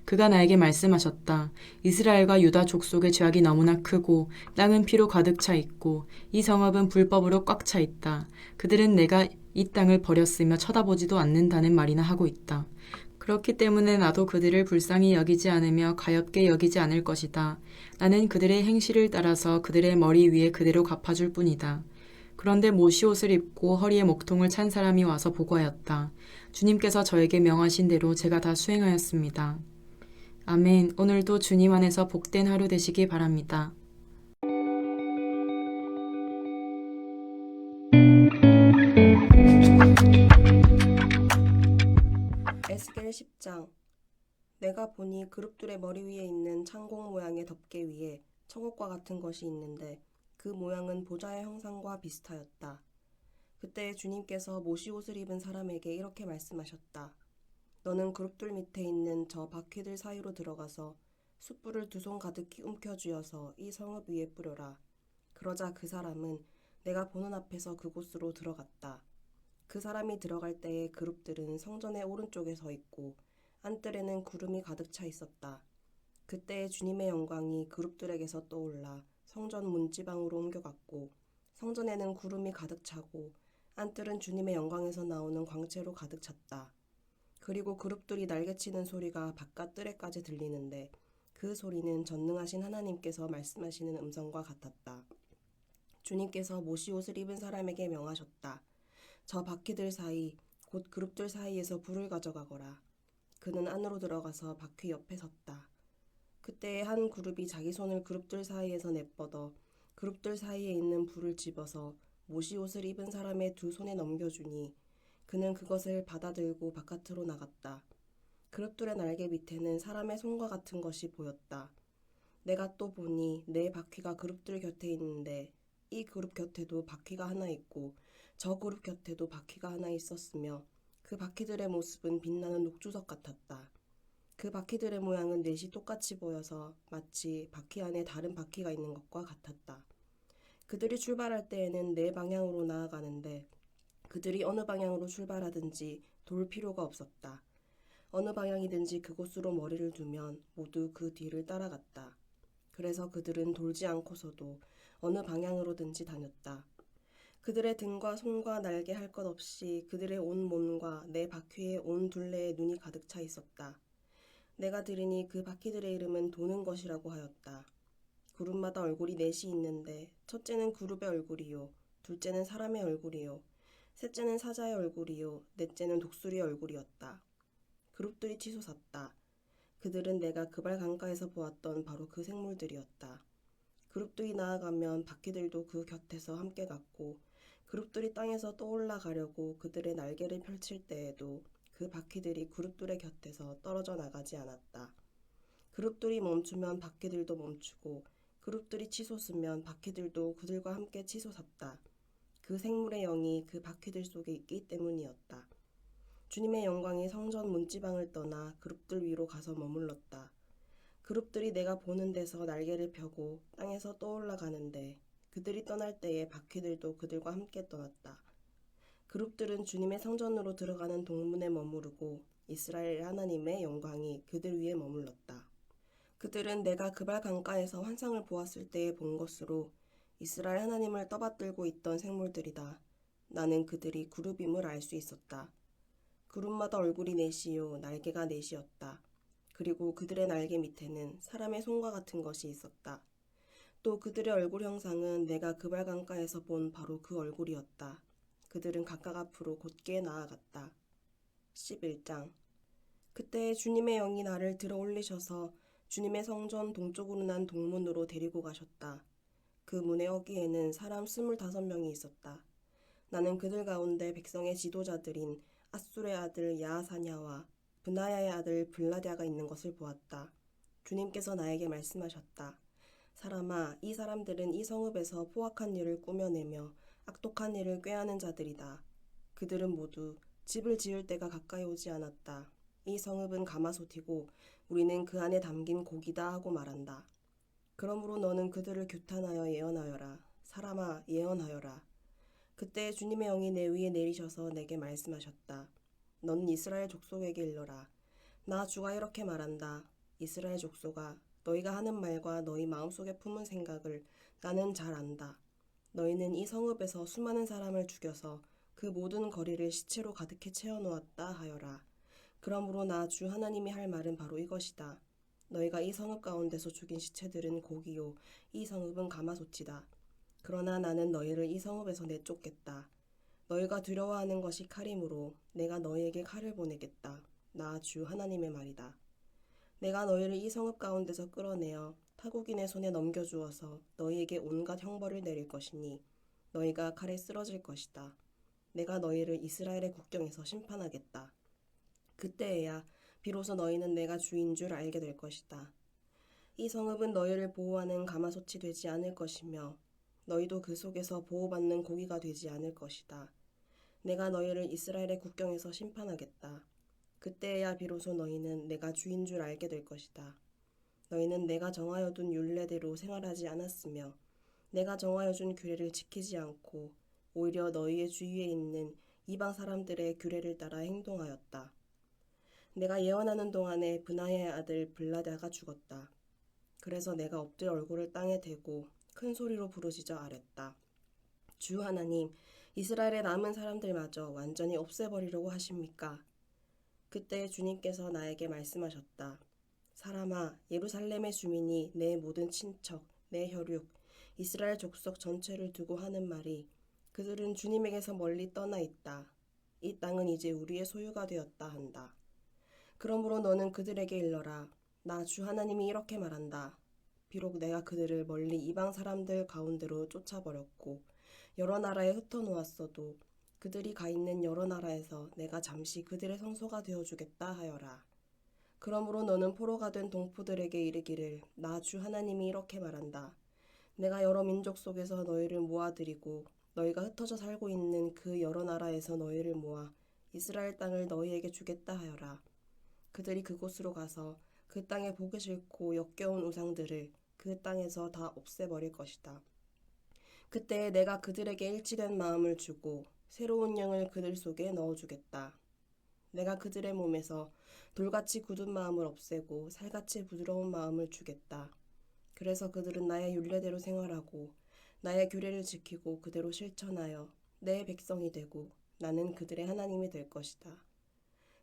B: 그가 나에게 말씀하셨다. 이스라엘과 유다 족속의 죄악이 너무나 크고 땅은 피로 가득 차 있고 이 성읍은 불법으로 꽉 차 있다. 그들은 내가 이 땅을 버렸으며 쳐다보지도 않는다는 말이나 하고 있다. 그렇기 때문에 나도 그들을 불쌍히 여기지 않으며 가엾게 여기지 않을 것이다. 나는 그들의 행실을 따라서 그들의 머리 위에 그대로 갚아줄 뿐이다. 그런데 모시옷을 입고 허리에 목통을 찬 사람이 와서 보고하였다. 주님께서 저에게 명하신 대로 제가 다 수행하였습니다. 아멘. 오늘도 주님 안에서 복된 하루 되시기 바랍니다.
C: 에스겔 10장. 내가 보니 그룹들의 머리 위에 있는 창공 모양의 덮개 위에 청옥과 같은 것이 있는데 그 모양은 보좌의 형상과 비슷하였다. 그때 주님께서 모시옷을 입은 사람에게 이렇게 말씀하셨다. 너는 그룹들 밑에 있는 저 바퀴들 사이로 들어가서 숯불을 2손 가득히 움켜쥐어서 이 성읍 위에 뿌려라. 그러자 그 사람은 내가 보는 앞에서 그곳으로 들어갔다. 그 사람이 들어갈 때에 그룹들은 성전의 오른쪽에 서 있고 안뜰에는 구름이 가득 차 있었다. 그때 주님의 영광이 그룹들에게서 떠올라 성전 문지방으로 옮겨갔고 성전에는 구름이 가득 차고 안뜰은 주님의 영광에서 나오는 광채로 가득 찼다. 그리고 그룹들이 날개치는 소리가 바깥 뜰에까지 들리는데 그 소리는 전능하신 하나님께서 말씀하시는 음성과 같았다. 주님께서 모시옷을 입은 사람에게 명하셨다. 저 바퀴들 사이, 곧 그룹들 사이에서 불을 가져가거라. 그는 안으로 들어가서 바퀴 옆에 섰다. 그때 한 그룹이 자기 손을 그룹들 사이에서 내뻗어 그룹들 사이에 있는 불을 집어서 모시옷을 입은 사람의 2손에 넘겨주니 그는 그것을 받아들고 바깥으로 나갔다. 그룹들의 날개 밑에는 사람의 손과 같은 것이 보였다. 내가 또 보니 네 바퀴가 그룹들 곁에 있는데 이 그룹 곁에도 바퀴가 하나 있고 저 그룹 곁에도 바퀴가 하나 있었으며 그 바퀴들의 모습은 빛나는 녹주석 같았다. 그 바퀴들의 모양은 넷이 똑같이 보여서 마치 바퀴 안에 다른 바퀴가 있는 것과 같았다. 그들이 출발할 때에는 네 방향으로 나아가는데 그들이 어느 방향으로 출발하든지 돌 필요가 없었다. 어느 방향이든지 그곳으로 머리를 두면 모두 그 뒤를 따라갔다. 그래서 그들은 돌지 않고서도 어느 방향으로든지 다녔다. 그들의 등과 손과 날개 할 것 없이 그들의 온 몸과 네 바퀴의 온 둘레에 눈이 가득 차 있었다. 내가 들으니 그 바퀴들의 이름은 도는 것이라고 하였다. 그룹마다 얼굴이 넷이 있는데 첫째는 그룹의 얼굴이요, 둘째는 사람의 얼굴이요, 셋째는 사자의 얼굴이요, 넷째는 독수리의 얼굴이었다. 그룹들이 치솟았다. 그들은 내가 그발 강가에서 보았던 바로 그 생물들이었다. 그룹들이 나아가면 바퀴들도 그 곁에서 함께 갔고 그룹들이 땅에서 떠올라 가려고 그들의 날개를 펼칠 때에도 그 바퀴들이 그룹들의 곁에서 떨어져 나가지 않았다. 그룹들이 멈추면 바퀴들도 멈추고 그룹들이 치솟으면 바퀴들도 그들과 함께 치솟았다. 그 생물의 영이 그 바퀴들 속에 있기 때문이었다. 주님의 영광이 성전 문지방을 떠나 그룹들 위로 가서 머물렀다. 그룹들이 내가 보는 데서 날개를 펴고 땅에서 떠올라 가는데 그들이 떠날 때에 바퀴들도 그들과 함께 떠났다. 그룹들은 주님의 성전으로 들어가는 동문에 머무르고 이스라엘 하나님의 영광이 그들 위에 머물렀다. 그들은 내가 그발 강가에서 환상을 보았을 때에 본 것으로 이스라엘 하나님을 떠받들고 있던 생물들이다. 나는 그들이 그룹임을 알 수 있었다. 그룹마다 얼굴이 넷이요 날개가 넷이었다. 그리고 그들의 날개 밑에는 사람의 손과 같은 것이 있었다. 또 그들의 얼굴 형상은 내가 그발 강가에서 본 바로 그 얼굴이었다. 그들은 각각 앞으로 곧게 나아갔다. 11장. 그때 주님의 영이 나를 들어 올리셔서 주님의 성전 동쪽으로 난 동문으로 데리고 가셨다. 그 문의 어귀에는 사람 25명이 있었다. 나는 그들 가운데 백성의 지도자들인 앗술의 아들 야하사냐와 브나야의 아들 블라랴가 있는 것을 보았다. 주님께서 나에게 말씀하셨다. 사람아, 이 사람들은 이 성읍에서 포악한 일을 꾸며내며 악독한 일을 꾀하는 자들이다. 그들은 모두 집을 지을 때가 가까이 오지 않았다. 이 성읍은 가마솥이고 우리는 그 안에 담긴 고기다 하고 말한다. 그러므로 너는 그들을 규탄하여 예언하여라. 사람아, 예언하여라. 그때 주님의 영이 내 위에 내리셔서 내게 말씀하셨다. 너는 이스라엘 족속에게 일러라. 나 주가 이렇게 말한다. 이스라엘 족속아, 너희가 하는 말과 너희 마음속에 품은 생각을 나는 잘 안다. 너희는 이 성읍에서 수많은 사람을 죽여서 그 모든 거리를 시체로 가득히 채워놓았다 하여라. 그러므로 나 주 하나님이 할 말은 바로 이것이다. 너희가 이 성읍 가운데서 죽인 시체들은 고기요, 이 성읍은 가마솥이다. 그러나 나는 너희를 이 성읍에서 내쫓겠다. 너희가 두려워하는 것이 칼이므로 내가 너희에게 칼을 보내겠다. 나 주 하나님의 말이다. 내가 너희를 이 성읍 가운데서 끌어내어 타국인의 손에 넘겨주어서 너희에게 온갖 형벌을 내릴 것이니 너희가 칼에 쓰러질 것이다. 내가 너희를 이스라엘의 국경에서 심판하겠다. 그때에야 비로소 너희는 내가 주인 줄 알게 될 것이다. 이 성읍은 너희를 보호하는 가마솥이 되지 않을 것이며 너희도 그 속에서 보호받는 고기가 되지 않을 것이다. 내가 너희를 이스라엘의 국경에서 심판하겠다. 그때에야 비로소 너희는 내가 주인 줄 알게 될 것이다. 너희는 내가 정하여 둔 율례대로 생활하지 않았으며 내가 정하여 준 규례를 지키지 않고 오히려 너희의 주위에 있는 이방 사람들의 규례를 따라 행동하였다. 내가 예언하는 동안에 브나야의 아들 블라랴가 죽었다. 그래서 내가 엎드려 얼굴을 땅에 대고 큰 소리로 부르짖어 아랬다. 주 하나님, 이스라엘의 남은 사람들마저 완전히 없애버리려고 하십니까? 그때 주님께서 나에게 말씀하셨다. 사람아, 예루살렘의 주민이 내 모든 친척, 내 혈육, 이스라엘 족속 전체를 두고 하는 말이 그들은 주님에게서 멀리 떠나 있다. 이 땅은 이제 우리의 소유가 되었다 한다. 그러므로 너는 그들에게 일러라. 나 주 하나님이 이렇게 말한다. 비록 내가 그들을 멀리 이방 사람들 가운데로 쫓아버렸고 여러 나라에 흩어놓았어도 그들이 가 있는 여러 나라에서 내가 잠시 그들의 성소가 되어주겠다 하여라. 그러므로 너는 포로가 된 동포들에게 이르기를 나 주 하나님이 이렇게 말한다. 내가 여러 민족 속에서 너희를 모아들이고 너희가 흩어져 살고 있는 그 여러 나라에서 너희를 모아 이스라엘 땅을 너희에게 주겠다 하여라. 그들이 그곳으로 가서 그 땅에 보기 싫고 역겨운 우상들을 그 땅에서 다 없애버릴 것이다. 그때 내가 그들에게 일치된 마음을 주고 새로운 영을 그들 속에 넣어주겠다. 내가 그들의 몸에서 돌같이 굳은 마음을 없애고 살같이 부드러운 마음을 주겠다. 그래서 그들은 나의 율례대로 생활하고 나의 규례를 지키고 그대로 실천하여 내 백성이 되고 나는 그들의 하나님이 될 것이다.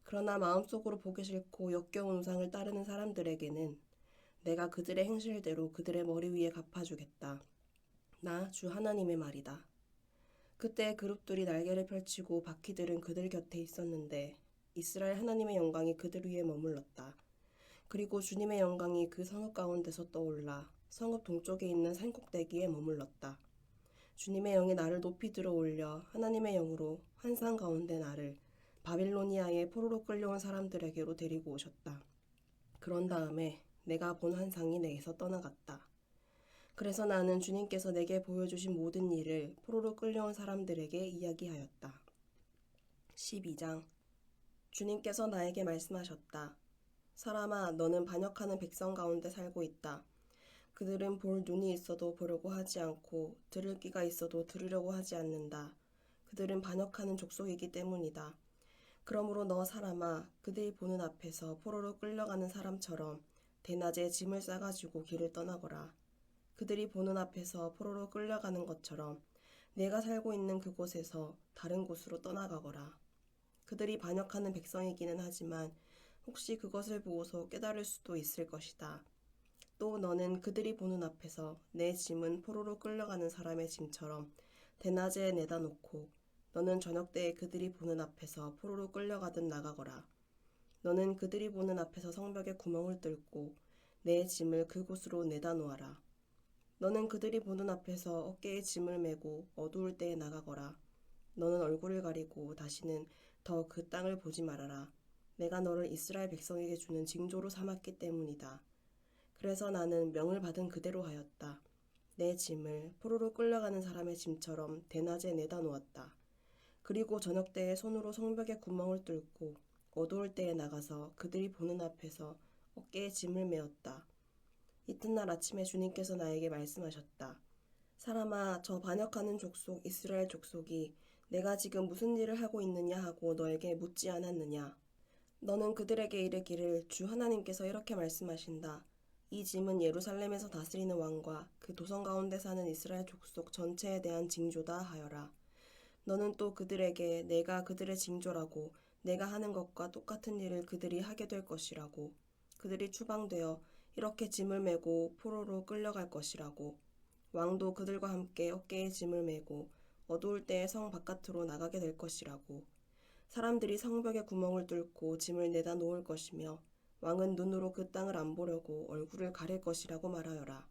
C: 그러나 마음속으로 보기 싫고 역겨운 우상을 따르는 사람들에게는 내가 그들의 행실대로 그들의 머리 위에 갚아주겠다. 나 주 하나님의 말이다. 그때 그룹들이 날개를 펼치고 바퀴들은 그들 곁에 있었는데 이스라엘 하나님의 영광이 그들 위에 머물렀다. 그리고 주님의 영광이 그 성읍 가운데서 떠올라 성읍 동쪽에 있는 산꼭대기에 머물렀다. 주님의 영이 나를 높이 들어올려 하나님의 영으로 환상 가운데 나를 바빌로니아의 포로로 끌려온 사람들에게로 데리고 오셨다. 그런 다음에 내가 본 환상이 내게서 떠나갔다. 그래서 나는 주님께서 내게 보여주신 모든 일을 포로로 끌려온 사람들에게 이야기하였다. 12장. 주님께서 나에게 말씀하셨다. 사람아, 너는 반역하는 백성 가운데 살고 있다. 그들은 볼 눈이 있어도 보려고 하지 않고 들을 귀가 있어도 들으려고 하지 않는다. 그들은 반역하는 족속이기 때문이다. 그러므로 너 사람아, 그들이 보는 앞에서 포로로 끌려가는 사람처럼 대낮에 짐을 싸가지고 길을 떠나거라. 그들이 보는 앞에서 포로로 끌려가는 것처럼 내가 살고 있는 그곳에서 다른 곳으로 떠나가거라. 그들이 반역하는 백성이기는 하지만 혹시 그것을 보고서 깨달을 수도 있을 것이다. 또 너는 그들이 보는 앞에서 내 짐은 포로로 끌려가는 사람의 짐처럼 대낮에 내다 놓고 너는 저녁 때에 그들이 보는 앞에서 포로로 끌려가듯 나가거라. 너는 그들이 보는 앞에서 성벽에 구멍을 뚫고 내 짐을 그곳으로 내다 놓아라. 너는 그들이 보는 앞에서 어깨에 짐을 메고 어두울 때에 나가거라. 너는 얼굴을 가리고 다시는 더 그 땅을 보지 말아라. 내가 너를 이스라엘 백성에게 주는 징조로 삼았기 때문이다. 그래서 나는 명을 받은 그대로 하였다. 내 짐을 포로로 끌려가는 사람의 짐처럼 대낮에 내다 놓았다. 그리고 저녁 때에 손으로 성벽에 구멍을 뚫고 어두울 때에 나가서 그들이 보는 앞에서 어깨에 짐을 메었다. 이튿날 아침에 주님께서 나에게 말씀하셨다. 사람아, 저 반역하는 족속 이스라엘 족속이 내가 지금 무슨 일을 하고 있느냐 하고 너에게 묻지 않았느냐? 너는 그들에게 이르기를 주 하나님께서 이렇게 말씀하신다. 이 짐은 예루살렘에서 다스리는 왕과 그 도성 가운데 사는 이스라엘 족속 전체에 대한 징조다 하여라. 너는 또 그들에게 내가 그들의 징조라고 내가 하는 것과 똑같은 일을 그들이 하게 될 것이라고 그들이 추방되어 이렇게 짐을 메고 포로로 끌려갈 것이라고 왕도 그들과 함께 어깨에 짐을 메고 어두울 때에 성 바깥으로 나가게 될 것이라고 사람들이 성벽에 구멍을 뚫고 짐을 내다 놓을 것이며 왕은 눈으로 그 땅을 안 보려고 얼굴을 가릴 것이라고 말하여라.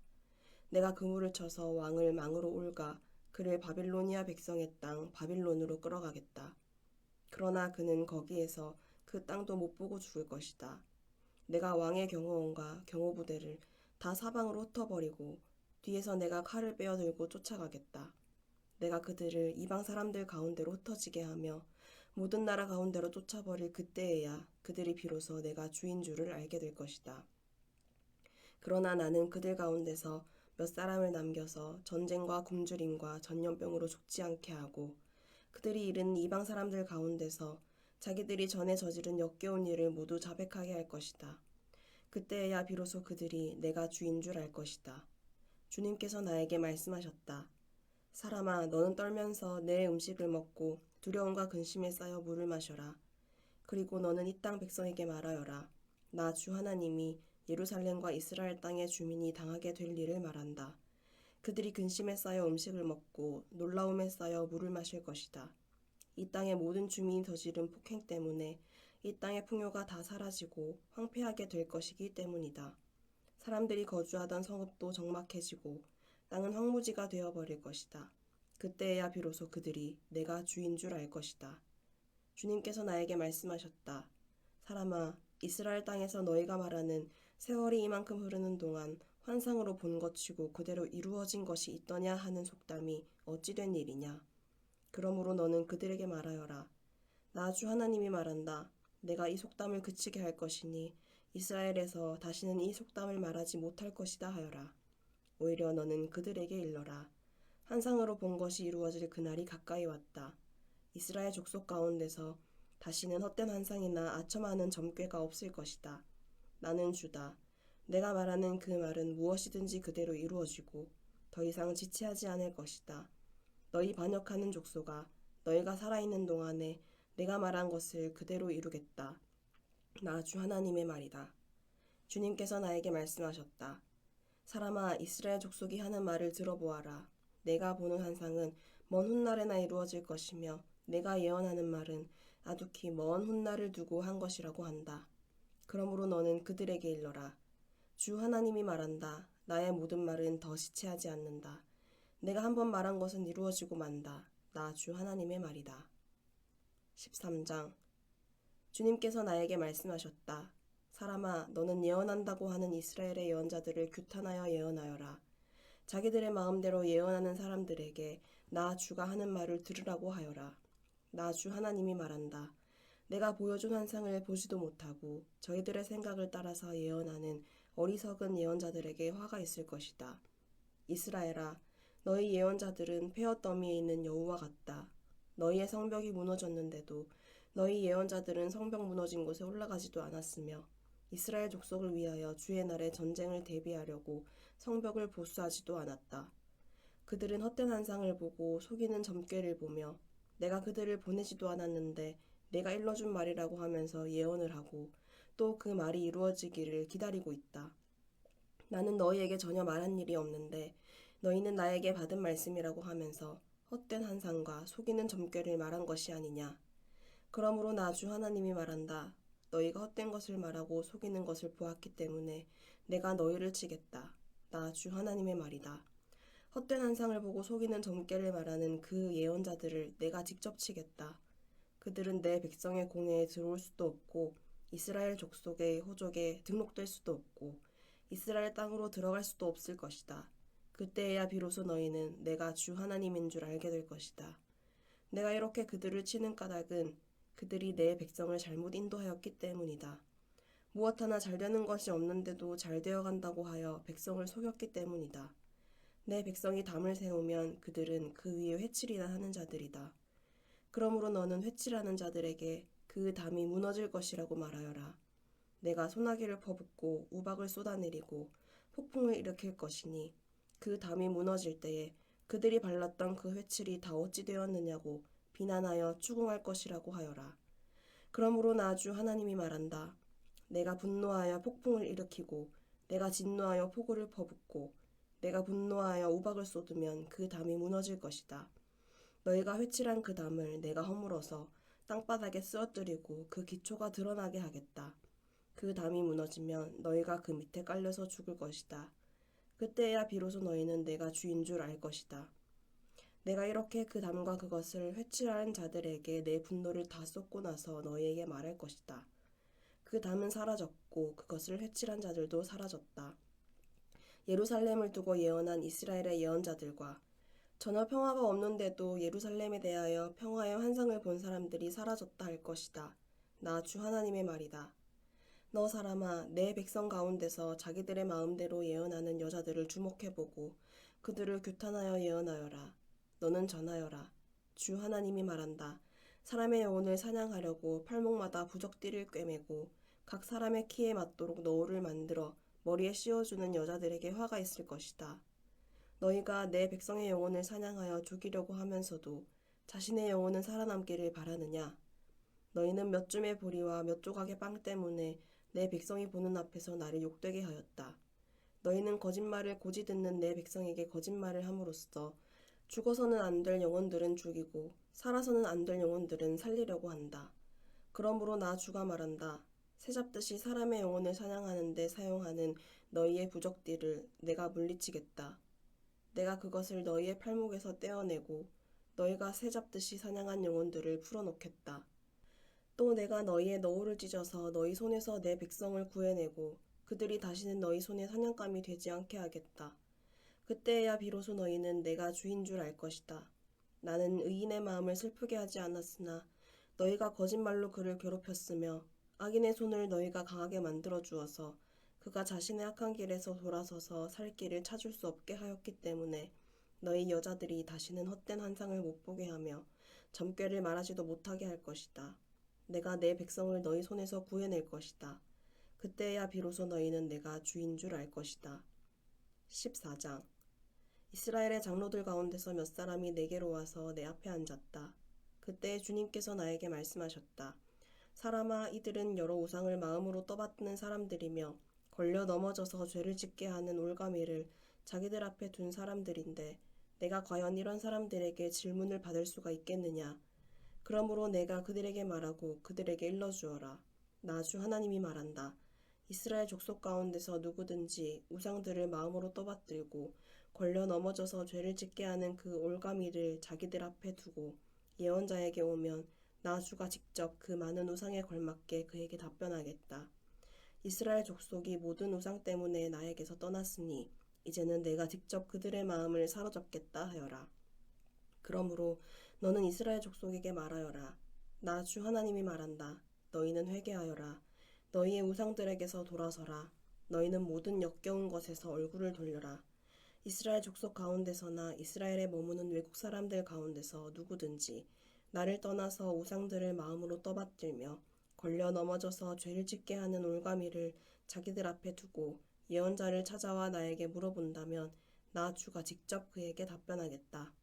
C: 내가 그물을 쳐서 왕을 망으로 옮가 그를 바빌로니아 백성의 땅 바빌론으로 끌어가겠다. 그러나 그는 거기에서 그 땅도 못 보고 죽을 것이다. 내가 왕의 경호원과 경호부대를 다 사방으로 흩어버리고 뒤에서 내가 칼을 빼어들고 쫓아가겠다. 내가 그들을 이방 사람들 가운데로 흩어지게 하며 모든 나라 가운데로 쫓아버릴 그때에야 그들이 비로소 내가 주인 줄을 알게 될 것이다. 그러나 나는 그들 가운데서 몇 사람을 남겨서 전쟁과 굶주림과 전염병으로 죽지 않게 하고 그들이 이른 이방 사람들 가운데서 자기들이 전에 저지른 역겨운 일을 모두 자백하게 할 것이다. 그때에야 비로소 그들이 내가 주인 줄 알 것이다. 주님께서 나에게 말씀하셨다. 사람아, 너는 떨면서 내 음식을 먹고 두려움과 근심에 쌓여 물을 마셔라. 그리고 너는 이 땅 백성에게 말하여라. 나 주 하나님이 예루살렘과 이스라엘 땅의 주민이 당하게 될 일을 말한다. 그들이 근심에 쌓여 음식을 먹고 놀라움에 쌓여 물을 마실 것이다. 이 땅의 모든 주민이 저지른 폭행 때문에 이 땅의 풍요가 다 사라지고 황폐하게 될 것이기 때문이다. 사람들이 거주하던 성읍도 적막해지고 땅은 황무지가 되어버릴 것이다. 그때에야 비로소 그들이 내가 주인 줄 알 것이다. 주님께서 나에게 말씀하셨다. 사람아, 이스라엘 땅에서 너희가 말하는 세월이 이만큼 흐르는 동안 환상으로 본 것치고 그대로 이루어진 것이 있더냐 하는 속담이 어찌 된 일이냐. 그러므로 너는 그들에게 말하여라. 나 주 하나님이 말한다. 내가 이 속담을 그치게 할 것이니 이스라엘에서 다시는 이 속담을 말하지 못할 것이다 하여라. 오히려 너는 그들에게 일러라. 환상으로 본 것이 이루어질 그날이 가까이 왔다. 이스라엘 족속 가운데서 다시는 헛된 환상이나 아첨하는 점괘가 없을 것이다. 나는 주다. 내가 말하는 그 말은 무엇이든지 그대로 이루어지고 더 이상 지체하지 않을 것이다. 너희 반역하는 족속아, 너희가 살아있는 동안에 내가 말한 것을 그대로 이루겠다. 나 주 하나님의 말이다. 주님께서 나에게 말씀하셨다. 사람아, 이스라엘 족속이 하는 말을 들어보아라. 내가 보는 환상은 먼 훗날에나 이루어질 것이며 내가 예언하는 말은 아두히 먼 훗날을 두고 한 것이라고 한다. 그러므로 너는 그들에게 일러라. 주 하나님이 말한다. 나의 모든 말은 더 지체하지 않는다. 내가 한번 말한 것은 이루어지고 만다. 나 주 하나님의 말이다. 13장. 주님께서 나에게 말씀하셨다. 사람아, 너는 예언한다고 하는 이스라엘의 예언자들을 규탄하여 예언하여라. 자기들의 마음대로 예언하는 사람들에게 나 주가 하는 말을 들으라고 하여라. 나 주 하나님이 말한다. 내가 보여준 환상을 보지도 못하고 저희들의 생각을 따라서 예언하는 어리석은 예언자들에게 화가 있을 것이다. 이스라엘아, 너희 예언자들은 폐허 더미에 있는 여우와 같다. 너희의 성벽이 무너졌는데도 너희 예언자들은 성벽 무너진 곳에 올라가지도 않았으며 이스라엘 족속을 위하여 주의 날에 전쟁을 대비하려고 성벽을 보수하지도 않았다. 그들은 헛된 환상을 보고 속이는 점괘를 보며 내가 그들을 보내지도 않았는데 내가 일러준 말이라고 하면서 예언을 하고 또 그 말이 이루어지기를 기다리고 있다. 나는 너희에게 전혀 말한 일이 없는데 너희는 나에게 받은 말씀이라고 하면서 헛된 환상과 속이는 점괘를 말한 것이 아니냐. 그러므로 나 주 하나님이 말한다. 너희가 헛된 것을 말하고 속이는 것을 보았기 때문에 내가 너희를 치겠다. 나 주 하나님의 말이다. 헛된 환상을 보고 속이는 점괘를 말하는 그 예언자들을 내가 직접 치겠다. 그들은 내 백성의 공회에 들어올 수도 없고 이스라엘 족속의 호족에 등록될 수도 없고 이스라엘 땅으로 들어갈 수도 없을 것이다. 그때에야 비로소 너희는 내가 주 하나님인 줄 알게 될 것이다. 내가 이렇게 그들을 치는 까닭은 그들이 내 백성을 잘못 인도하였기 때문이다. 무엇 하나 잘 되는 것이 없는데도 잘 되어 간다고 하여 백성을 속였기 때문이다. 내 백성이 담을 세우면 그들은 그 위에 회칠이나 하는 자들이다. 그러므로 너는 회칠하는 자들에게 그 담이 무너질 것이라고 말하여라. 내가 소나기를 퍼붓고 우박을 쏟아내리고 폭풍을 일으킬 것이니 그 담이 무너질 때에 그들이 발랐던 그 회칠이 다 어찌 되었느냐고 비난하여 추궁할 것이라고 하여라. 그러므로 나 주 하나님이 말한다. 내가 분노하여 폭풍을 일으키고 내가 진노하여 폭우를 퍼붓고 내가 분노하여 우박을 쏟으면 그 담이 무너질 것이다. 너희가 회칠한 그 담을 내가 허물어서 땅바닥에 쓰러뜨리고 그 기초가 드러나게 하겠다. 그 담이 무너지면 너희가 그 밑에 깔려서 죽을 것이다. 그때야 비로소 너희는 내가 주인 줄 알 것이다. 내가 이렇게 그 담과 그것을 회칠하는 자들에게 내 분노를 다 쏟고 나서 너희에게 말할 것이다. 그 담은 사라졌고 그것을 회칠한 자들도 사라졌다. 예루살렘을 두고 예언한 이스라엘의 예언자들과 전혀 평화가 없는데도 예루살렘에 대하여 평화의 환상을 본 사람들이 사라졌다 할 것이다. 나 주 하나님의 말이다. 너 사람아, 내 백성 가운데서 자기들의 마음대로 예언하는 여자들을 주목해보고 그들을 규탄하여 예언하여라. 너는 전하여라. 주 하나님이 말한다. 사람의 영혼을 사냥하려고 팔목마다 부적띠를 꿰매고 각 사람의 키에 맞도록 너울을 만들어 머리에 씌워주는 여자들에게 화가 있을 것이다. 너희가 내 백성의 영혼을 사냥하여 죽이려고 하면서도 자신의 영혼은 살아남기를 바라느냐? 너희는 몇 줌의 보리와 몇 조각의 빵 때문에 내 백성이 보는 앞에서 나를 욕되게 하였다. 너희는 거짓말을 고지 듣는 내 백성에게 거짓말을 함으로써 죽어서는 안 될 영혼들은 죽이고 살아서는 안 될 영혼들은 살리려고 한다. 그러므로 나 주가 말한다. 새잡듯이 사람의 영혼을 사냥하는 데 사용하는 너희의 부적띠를 내가 물리치겠다. 내가 그것을 너희의 팔목에서 떼어내고 너희가 새잡듯이 사냥한 영혼들을 풀어놓겠다. 또 내가 너희의 너울을 찢어서 너희 손에서 내 백성을 구해내고 그들이 다시는 너희 손에 사냥감이 되지 않게 하겠다. 그때야 비로소 너희는 내가 주인 줄 알 것이다. 나는 의인의 마음을 슬프게 하지 않았으나 너희가 거짓말로 그를 괴롭혔으며 악인의 손을 너희가 강하게 만들어 주어서 그가 자신의 악한 길에서 돌아서서 살 길을 찾을 수 없게 하였기 때문에 너희 여자들이 다시는 헛된 환상을 못 보게 하며 점괘를 말하지도 못하게 할 것이다. 내가 내 백성을 너희 손에서 구해낼 것이다. 그때야 비로소 너희는 내가 주인 줄 알 것이다. 14장. 이스라엘의 장로들 가운데서 몇 사람이 내게로 와서 내 앞에 앉았다. 그때 주님께서 나에게 말씀하셨다. 사람아, 이들은 여러 우상을 마음으로 떠받드는 사람들이며 걸려 넘어져서 죄를 짓게 하는 올가미를 자기들 앞에 둔 사람들인데 내가 과연 이런 사람들에게 질문을 받을 수가 있겠느냐. 그러므로 내가 그들에게 말하고 그들에게 일러주어라. 나 주 하나님이 말한다. 이스라엘 족속 가운데서 누구든지 우상들을 마음으로 떠받들고 걸려 넘어져서 죄를 짓게 하는 그 올가미를 자기들 앞에 두고 예언자에게 오면 나 주가 직접 그 많은 우상에 걸맞게 그에게 답변하겠다. 이스라엘 족속이 모든 우상 때문에 나에게서 떠났으니 이제는 내가 직접 그들의 마음을 사로잡겠다 하여라. 그러므로 너는 이스라엘 족속에게 말하여라. 나 주 하나님이 말한다. 너희는 회개하여라. 너희의 우상들에게서 돌아서라. 너희는 모든 역겨운 것에서 얼굴을 돌려라. 이스라엘 족속 가운데서나 이스라엘에 머무는 외국 사람들 가운데서 누구든지 나를 떠나서 우상들을 마음으로 떠받들며 걸려 넘어져서 죄를 짓게 하는 올가미를 자기들 앞에 두고 예언자를 찾아와 나에게 물어본다면 나 주가 직접 그에게 답변하겠다.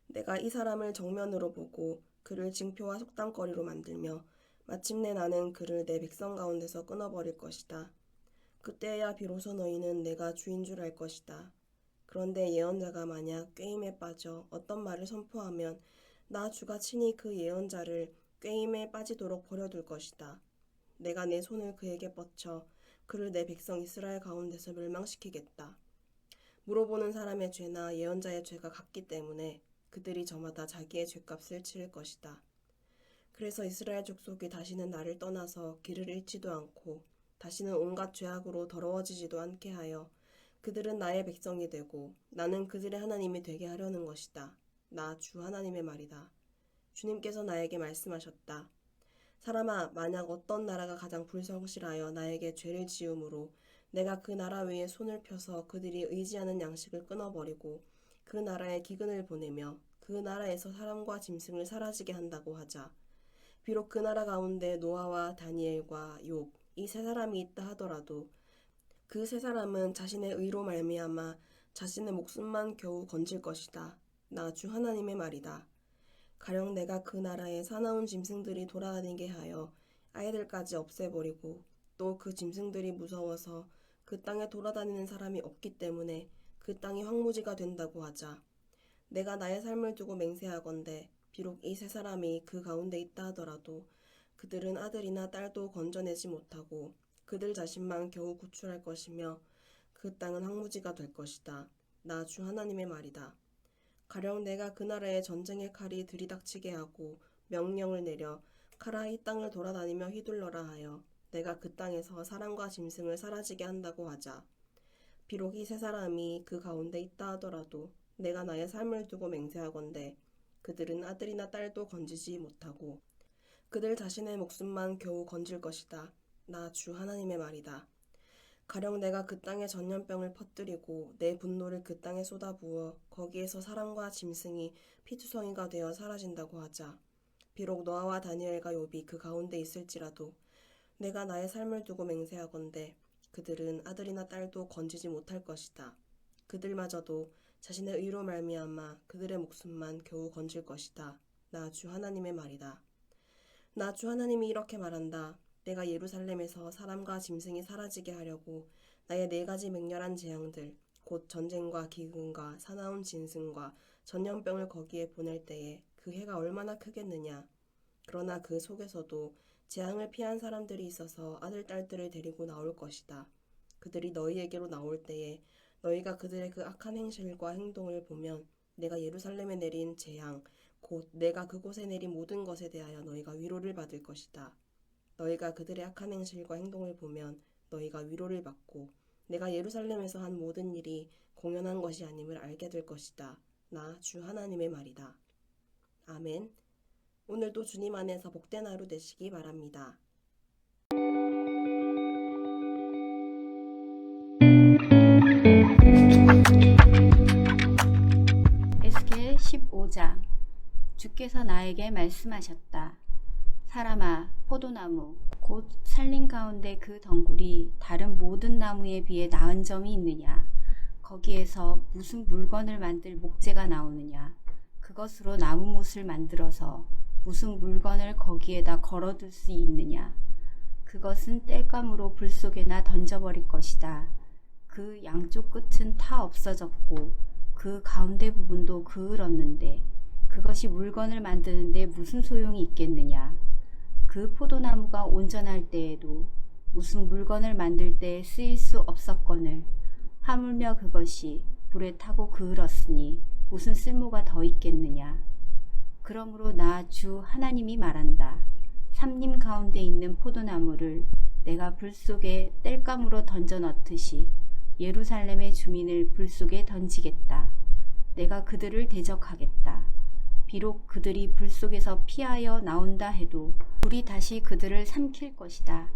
C: 내가 이 사람을 정면으로 보고 그를 징표와 속담거리로 만들며 마침내 나는 그를 내 백성 가운데서 끊어버릴 것이다. 그때야 비로소 너희는 내가 주인 줄 알 것이다. 그런데 예언자가 만약 꾀임에 빠져 어떤 말을 선포하면 나 주가 친히 그 예언자를 꾀임에 빠지도록 버려둘 것이다. 내가 내 손을 그에게 뻗쳐 그를 내 백성 이스라엘 가운데서 멸망시키겠다. 물어보는 사람의 죄나 예언자의 죄가 같기 때문에 그들이 저마다 자기의 죄값을 치를 것이다. 그래서 이스라엘 족속이 다시는 나를 떠나서 길을 잃지도 않고 다시는 온갖 죄악으로 더러워지지도 않게 하여 그들은 나의 백성이 되고 나는 그들의 하나님이 되게 하려는 것이다. 나 주 하나님의 말이다. 주님께서 나에게 말씀하셨다. 사람아, 만약 어떤 나라가 가장 불성실하여 나에게 죄를 지음으로 내가 그 나라 위에 손을 펴서 그들이 의지하는 양식을 끊어버리고 그 나라에 기근을 보내며 그 나라에서 사람과 짐승을 사라지게 한다고 하자. 비록 그 나라 가운데 노아와 다니엘과 욥 이 세 사람이 있다 하더라도 그 세 사람은 자신의 의로 말미암아 자신의 목숨만 겨우 건질 것이다. 나 주 하나님의 말이다. 가령 내가 그 나라에 사나운 짐승들이 돌아다니게 하여 아이들까지 없애버리고 또 그 짐승들이 무서워서 그 땅에 돌아다니는 사람이 없기 때문에 그 땅이 황무지가 된다고 하자. 내가 나의 삶을 두고 맹세하건대 비록 이 세 사람이 그 가운데 있다 하더라도 그들은 아들이나 딸도 건져내지 못하고 그들 자신만 겨우 구출할 것이며 그 땅은 황무지가 될 것이다. 나 주 하나님의 말이다. 가령 내가 그 나라에 전쟁의 칼이 들이닥치게 하고 명령을 내려 칼아 이 땅을 돌아다니며 휘둘러라 하여 내가 그 땅에서 사람과 짐승을 사라지게 한다고 하자. 비록 이 세 사람이 그 가운데 있다 하더라도 내가 나의 삶을 두고 맹세하건대 그들은 아들이나 딸도 건지지 못하고 그들 자신의 목숨만 겨우 건질 것이다. 나 주 하나님의 말이다. 가령 내가 그 땅에 전염병을 퍼뜨리고 내 분노를 그 땅에 쏟아부어 거기에서 사람과 짐승이 피투성이가 되어 사라진다고 하자. 비록 노아와 다니엘과 욥이 그 가운데 있을지라도 내가 나의 삶을 두고 맹세하건대 그들은 아들이나 딸도 건지지 못할 것이다. 그들마저도 자신의 의로 말미암아 그들의 목숨만 겨우 건질 것이다. 나 주 하나님의 말이다. 나 주 하나님이 이렇게 말한다. 내가 예루살렘에서 사람과 짐승이 사라지게 하려고 나의 4가지 맹렬한 재앙들 곧 전쟁과 기근과 사나운 짐승과 전염병을 거기에 보낼 때에 그 해가 얼마나 크겠느냐. 그러나 그 속에서도 재앙을 피한 사람들이 있어서 아들 딸들을 데리고 나올 것이다. 그들이 너희에게로 나올 때에 너희가 그들의 그 악한 행실과 행동을 보면 내가 예루살렘에 내린 재앙 곧 내가 그곳에 내린 모든 것에 대하여 너희가 위로를 받을 것이다. 너희가 그들의 악한 행실과 행동을 보면 너희가 위로를 받고 내가 예루살렘에서 한 모든 일이 공연한 것이 아님을 알게 될 것이다. 나 주 하나님의 말이다. 아멘. 오늘도 주님 안에서 복된 하루 되시기 바랍니다.
D: 에스겔 15장. 주께서 나에게 말씀하셨다. 사람아, 포도나무 곧 산림 가운데 그 덩굴이 다른 모든 나무에 비해 나은 점이 있느냐? 거기에서 무슨 물건을 만들 목재가 나오느냐? 그것으로 나무못을 만들어서 무슨 물건을 거기에다 걸어둘 수 있느냐? 그것은 땔감으로 불 속에나 던져버릴 것이다. 그 양쪽 끝은 타 없어졌고 그 가운데 부분도 그을었는데 그것이 물건을 만드는데 무슨 소용이 있겠느냐? 그 포도나무가 온전할 때에도 무슨 물건을 만들 때에 쓰일 수 없었거늘 하물며 그것이 불에 타고 그을었으니 무슨 쓸모가 더 있겠느냐? 그러므로 나 주 하나님이 말한다. 삼림 가운데 있는 포도나무를 내가 불 속에 땔감으로 던져 넣듯이 예루살렘의 주민을 불 속에 던지겠다. 내가 그들을 대적하겠다. 비록 그들이 불 속에서 피하여 나온다 해도 불이 다시 그들을 삼킬 것이다.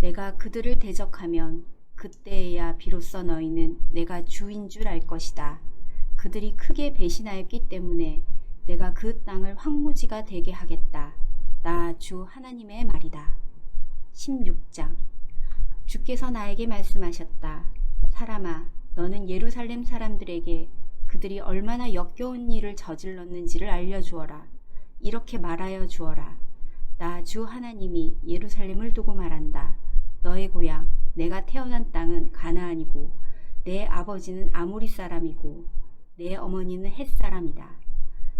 D: 내가 그들을 대적하면 그때에야 비로소 너희는 내가 주인 줄 알 것이다. 그들이 크게 배신하였기 때문에 내가 그 땅을 황무지가 되게 하겠다. 나 주 하나님의 말이다. 16장. 주께서 나에게 말씀하셨다. 사람아, 너는 예루살렘 사람들에게 그들이 얼마나 역겨운 일을 저질렀는지를 알려주어라. 이렇게 말하여 주어라. 나 주 하나님이 예루살렘을 두고 말한다. 너의 고향, 내가 태어난 땅은 가나안이고 내 아버지는 아모리 사람이고 내 어머니는 헷 사람이다.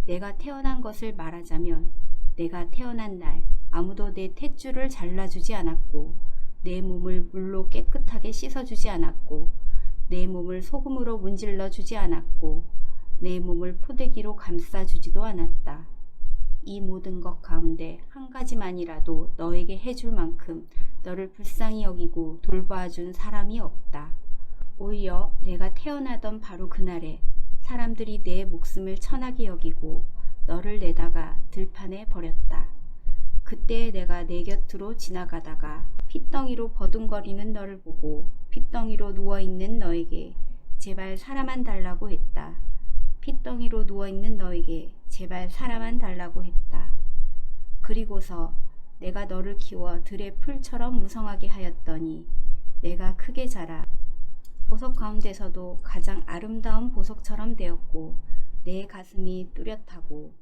D: 내가 태어난 것을 말하자면 내가 태어난 날 아무도 내 탯줄을 잘라주지 않았고 내 몸을 물로 깨끗하게 씻어주지 않았고 내 몸을 소금으로 문질러 주지 않았고 내 몸을 포대기로 감싸주지도 않았다. 이 모든 것 가운데 한 가지만이라도 너에게 해줄 만큼 너를 불쌍히 여기고 돌봐준 사람이 없다. 오히려 내가 태어나던 바로 그날에 사람들이 내 목숨을 천하게 여기고 너를 내다가 들판에 버렸다. 그때 내가 내 곁으로 지나가다가 핏덩이로 버둥거리는 너를 보고 핏덩이로 누워있는 너에게 제발 사람만 달라고 했다. 핏덩이로 누워있는 너에게 제발 사람만 달라고 했다. 그리고서 내가 너를 키워 들의 풀처럼 무성하게 하였더니 내가 크게 자라 보석 가운데서도 가장 아름다운 보석처럼 되었고 내 가슴이 뚜렷하고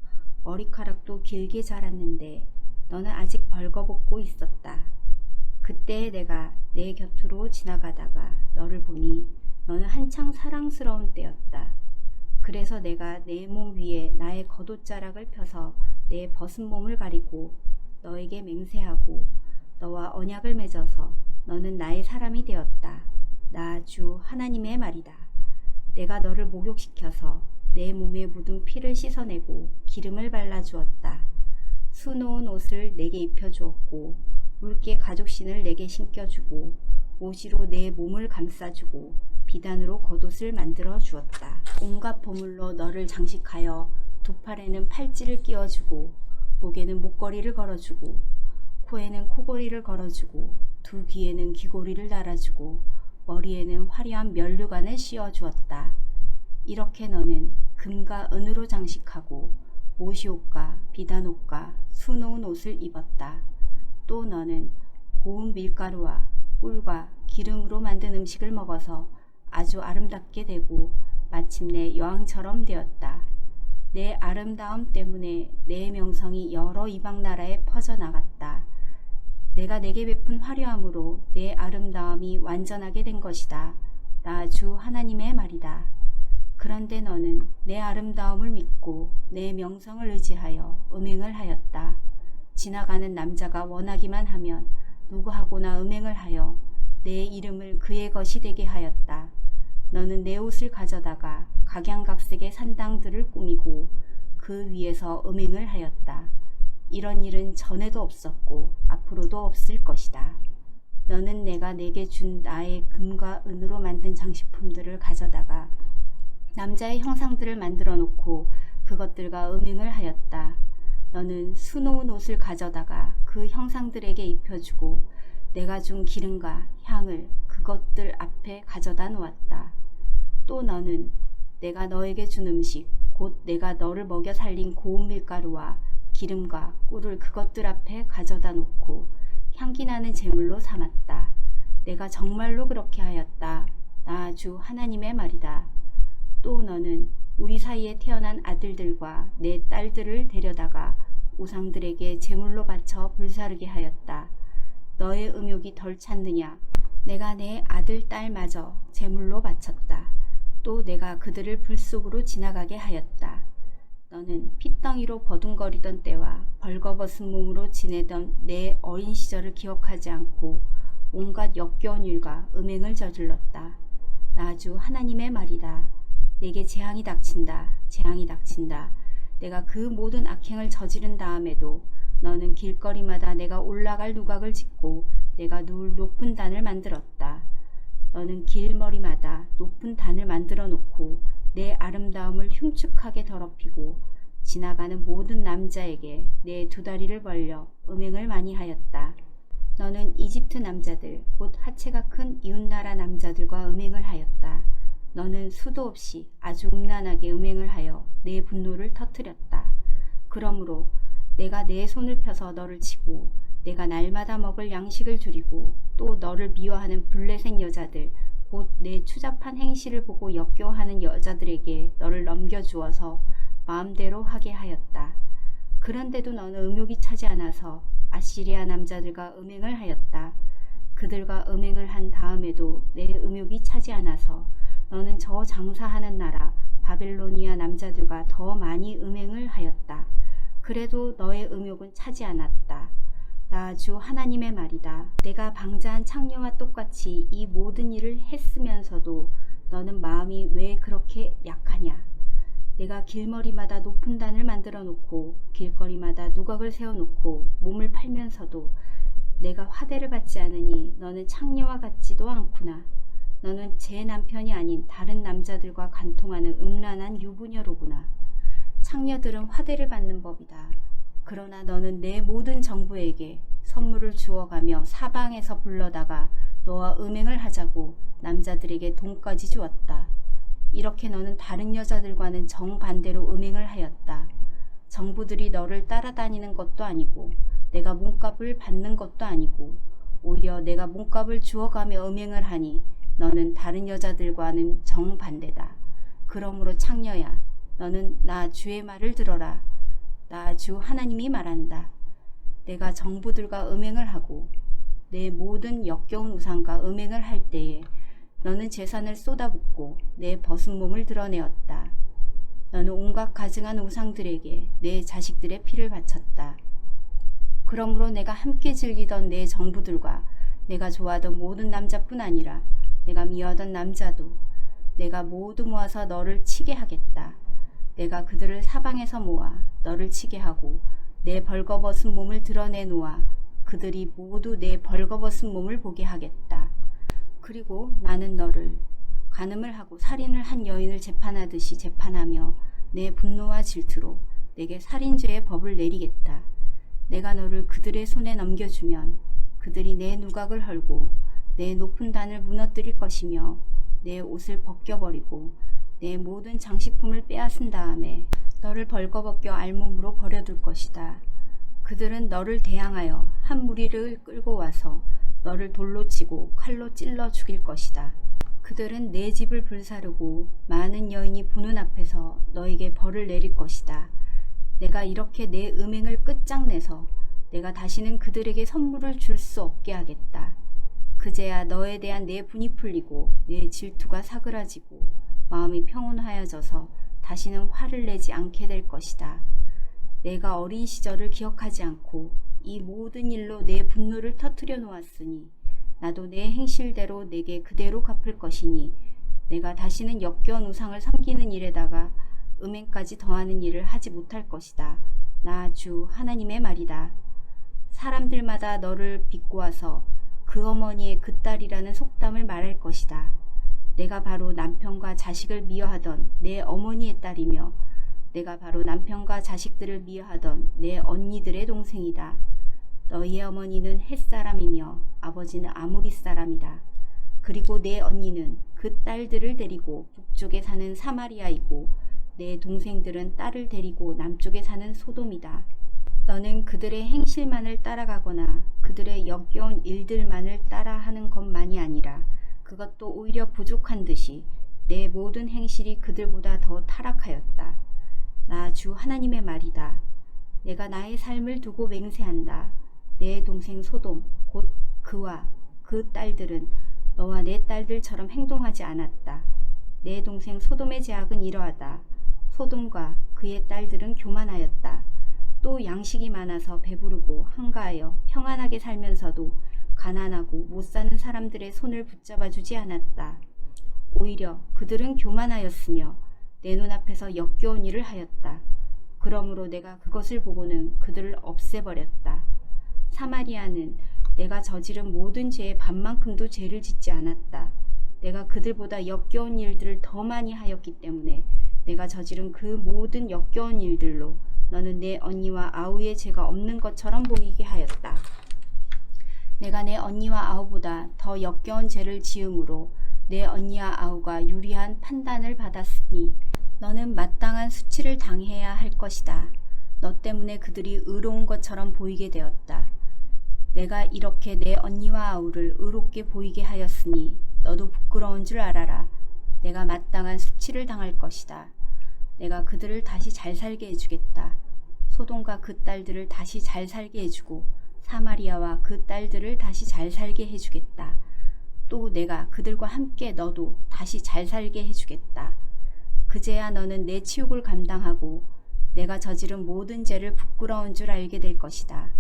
D: 머리카락도 길게 자랐는데 너는 아직 벌거벗고 있었다. 그때 내가 내 곁으로 지나가다가 너를 보니 너는 한창 사랑스러운 때였다. 그래서 내가 내 몸 위에 나의 겉옷자락을 펴서 내 벗은 몸을 가리고 너에게 맹세하고 너와 언약을 맺어서 너는 나의 사람이 되었다. 나 주 하나님의 말이다. 내가 너를 목욕시켜서 내 몸에 묻은 피를 씻어내고 기름을 발라주었다. 수놓은 옷을 내게 입혀주었고 묽게 가죽신을 내게 신겨주고 모시로 내 몸을 감싸주고 비단으로 겉옷을 만들어 주었다. 온갖 보물로 너를 장식하여 두 팔에는 팔찌를 끼워주고 목에는 목걸이를 걸어주고 코에는 코걸이를 걸어주고 두 귀에는 귀고리를 달아주고 머리에는 화려한 면류관을 씌워주었다. 이렇게 너는 금과 은으로 장식하고 모시옷과 비단옷과 수놓은 옷을 입었다. 또 너는 고운 밀가루와 꿀과 기름으로 만든 음식을 먹어서 아주 아름답게 되고 마침내 여왕처럼 되었다. 내 아름다움 때문에 내 명성이 여러 이방 나라에 퍼져나갔다. 내가 내게 베푼 화려함으로 내 아름다움이 완전하게 된 것이다. 나 주 하나님의 말이다. 그런데 너는 내 아름다움을 믿고 내 명성을 의지하여 음행을 하였다. 지나가는 남자가 원하기만 하면 누구하고나 음행을 하여 내 이름을 그의 것이 되게 하였다. 너는 내 옷을 가져다가 각양각색의 산당들을 꾸미고 그 위에서 음행을 하였다. 이런 일은 전에도 없었고 앞으로도 없을 것이다. 너는 내가 내게 준 나의 금과 은으로 만든 장식품들을 가져다가 남자의 형상들을 만들어 놓고 그것들과 음행을 하였다. 너는 수놓은 옷을 가져다가 그 형상들에게 입혀주고 내가 준 기름과 향을 그것들 앞에 가져다 놓았다. 또 너는 내가 너에게 준 음식 곧 내가 너를 먹여 살린 고운 밀가루와 기름과 꿀을 그것들 앞에 가져다 놓고 향기나는 제물로 삼았다. 내가 정말로 그렇게 하였다. 나 주 하나님의 말이다. 또 너는 우리 사이에 태어난 아들들과 내 딸들을 데려다가 우상들에게 제물로 바쳐 불사르게 하였다. 너의 음욕이 덜 찼느냐? 내가 내 아들 딸마저 제물로 바쳤다. 또 내가 그들을 불 속으로 지나가게 하였다. 너는 핏덩이로 버둥거리던 때와 벌거벗은 몸으로 지내던 내 어린 시절을 기억하지 않고 온갖 역겨운 일과 음행을 저질렀다. 나 주 하나님의 말이다. 내게 재앙이 닥친다. 재앙이 닥친다. 내가 그 모든 악행을 저지른 다음에도 너는 길거리마다 내가 올라갈 누각을 짓고 내가 누울 높은 단을 만들었다. 너는 길머리마다 높은 단을 만들어 놓고 내 아름다움을 흉측하게 더럽히고 지나가는 모든 남자에게 내 두 다리를 벌려 음행을 많이 하였다. 너는 이집트 남자들 곧 하체가 큰 이웃나라 남자들과 음행을 하였다. 너는 수도 없이 아주 음란하게 음행을 하여 내 분노를 터뜨렸다. 그러므로 내가 내 손을 펴서 너를 치고 내가 날마다 먹을 양식을 줄이고 또 너를 미워하는 블레셋 여자들 곧 내 추잡한 행실을 보고 역겨워하는 여자들에게 너를 넘겨주어서 마음대로 하게 하였다. 그런데도 너는 음욕이 차지 않아서 아시리아 남자들과 음행을 하였다. 그들과 음행을 한 다음에도 내 음욕이 차지 않아서 너는 저 장사하는 나라 바벨로니아 남자들과 더 많이 음행을 하였다. 그래도 너의 음욕은 차지 않았다. 나 주 하나님의 말이다. 내가 방자한 창녀와 똑같이 이 모든 일을 했으면서도 너는 마음이 왜 그렇게 약하냐? 내가 길머리마다 높은 단을 만들어 놓고 길거리마다 누각을 세워놓고 몸을 팔면서도 내가 화대를 받지 않으니 너는 창녀와 같지도 않구나. 너는 제 남편이 아닌 다른 남자들과 간통하는 음란한 유부녀로구나. 창녀들은 화대를 받는 법이다. 그러나 너는 내 모든 정부에게 선물을 주어가며 사방에서 불러다가 너와 음행을 하자고 남자들에게 돈까지 주었다. 이렇게 너는 다른 여자들과는 정반대로 음행을 하였다. 정부들이 너를 따라다니는 것도 아니고 내가 몸값을 받는 것도 아니고 오히려 내가 몸값을 주어가며 음행을 하니 너는 다른 여자들과는 정반대다. 그러므로 창녀야, 너는 나 주의 말을 들어라. 나 주 하나님이 말한다. 내가 정부들과 음행을 하고 내 모든 역겨운 우상과 음행을 할 때에 너는 재산을 쏟아붓고 내 벗은 몸을 드러내었다. 너는 온갖 가증한 우상들에게 내 자식들의 피를 바쳤다. 그러므로 내가 함께 즐기던 내 정부들과 내가 좋아하던 모든 남자뿐 아니라 내가 미워하던 남자도 내가 모두 모아서 너를 치게 하겠다. 내가 그들을 사방에서 모아 너를 치게 하고 내 벌거벗은 몸을 드러내 놓아 그들이 모두 내 벌거벗은 몸을 보게 하겠다. 그리고 나는 너를 간음을 하고 살인을 한 여인을 재판하듯이 재판하며 내 분노와 질투로 내게 살인죄의 법을 내리겠다. 내가 너를 그들의 손에 넘겨주면 그들이 내 누각을 헐고 내 높은 단을 무너뜨릴 것이며 내 옷을 벗겨버리고 내 모든 장식품을 빼앗은 다음에 너를 벌거벗겨 알몸으로 버려둘 것이다. 그들은 너를 대항하여 한 무리를 끌고 와서 너를 돌로 치고 칼로 찔러 죽일 것이다. 그들은 내 집을 불사르고 많은 여인이 보는 앞에서 너에게 벌을 내릴 것이다. 내가 이렇게 내 음행을 끝장내서 내가 다시는 그들에게 선물을 줄 수 없게 하겠다. 그제야 너에 대한 내 분이 풀리고 내 질투가 사그라지고 마음이 평온하여져서 다시는 화를 내지 않게 될 것이다. 내가 어린 시절을 기억하지 않고 이 모든 일로 내 분노를 터뜨려 놓았으니 나도 내 행실대로 내게 그대로 갚을 것이니 내가 다시는 역겨운 우상을 섬기는 일에다가 음행까지 더하는 일을 하지 못할 것이다. 나 주 하나님의 말이다. 사람들마다 너를 비꼬아서 그 어머니의 그 딸이라는 속담을 말할 것이다. 내가 바로 남편과 자식을 미워하던 내 어머니의 딸이며 내가 바로 남편과 자식들을 미워하던 내 언니들의 동생이다. 너희의 어머니는 햇사람이며 아버지는 아모리 사람이다. 그리고 내 언니는 그 딸들을 데리고 북쪽에 사는 사마리아이고 내 동생들은 딸을 데리고 남쪽에 사는 소돔이다. 너는 그들의 행실만을 따라가거나 그들의 역겨운 일들만을 따라하는 것만이 아니라 그것도 오히려 부족한 듯이 내 모든 행실이 그들보다 더 타락하였다. 나 주 하나님의 말이다. 내가 나의 삶을 두고 맹세한다. 내 동생 소돔 곧 그와 그 딸들은 너와 내 딸들처럼 행동하지 않았다. 내 동생 소돔의 제약은 이러하다. 소돔과 그의 딸들은 교만하였다. 또 양식이 많아서 배부르고 한가하여 평안하게 살면서도 가난하고 못 사는 사람들의 손을 붙잡아 주지 않았다. 오히려 그들은 교만하였으며 내 눈앞에서 역겨운 일을 하였다. 그러므로 내가 그것을 보고는 그들을 없애버렸다. 사마리아는 내가 저지른 모든 죄의 반만큼도 죄를 짓지 않았다. 내가 그들보다 역겨운 일들을 더 많이 하였기 때문에 내가 저지른 그 모든 역겨운 일들로 너는 내 언니와 아우의 죄가 없는 것처럼 보이게 하였다. 내가 내 언니와 아우보다 더 역겨운 죄를 지음으로 내 언니와 아우가 유리한 판단을 받았으니 너는 마땅한 수치를 당해야 할 것이다. 너 때문에 그들이 의로운 것처럼 보이게 되었다. 내가 이렇게 내 언니와 아우를 의롭게 보이게 하였으니 너도 부끄러운 줄 알아라. 내가 마땅한 수치를 당할 것이다. 내가 그들을 다시 잘 살게 해주겠다. 소돔과 그 딸들을 다시 잘 살게 해주고 사마리아와 그 딸들을 다시 잘 살게 해주겠다. 또 내가 그들과 함께 너도 다시 잘 살게 해주겠다. 그제야 너는 내 치욕을 감당하고 내가 저지른 모든 죄를 부끄러운 줄 알게 될 것이다.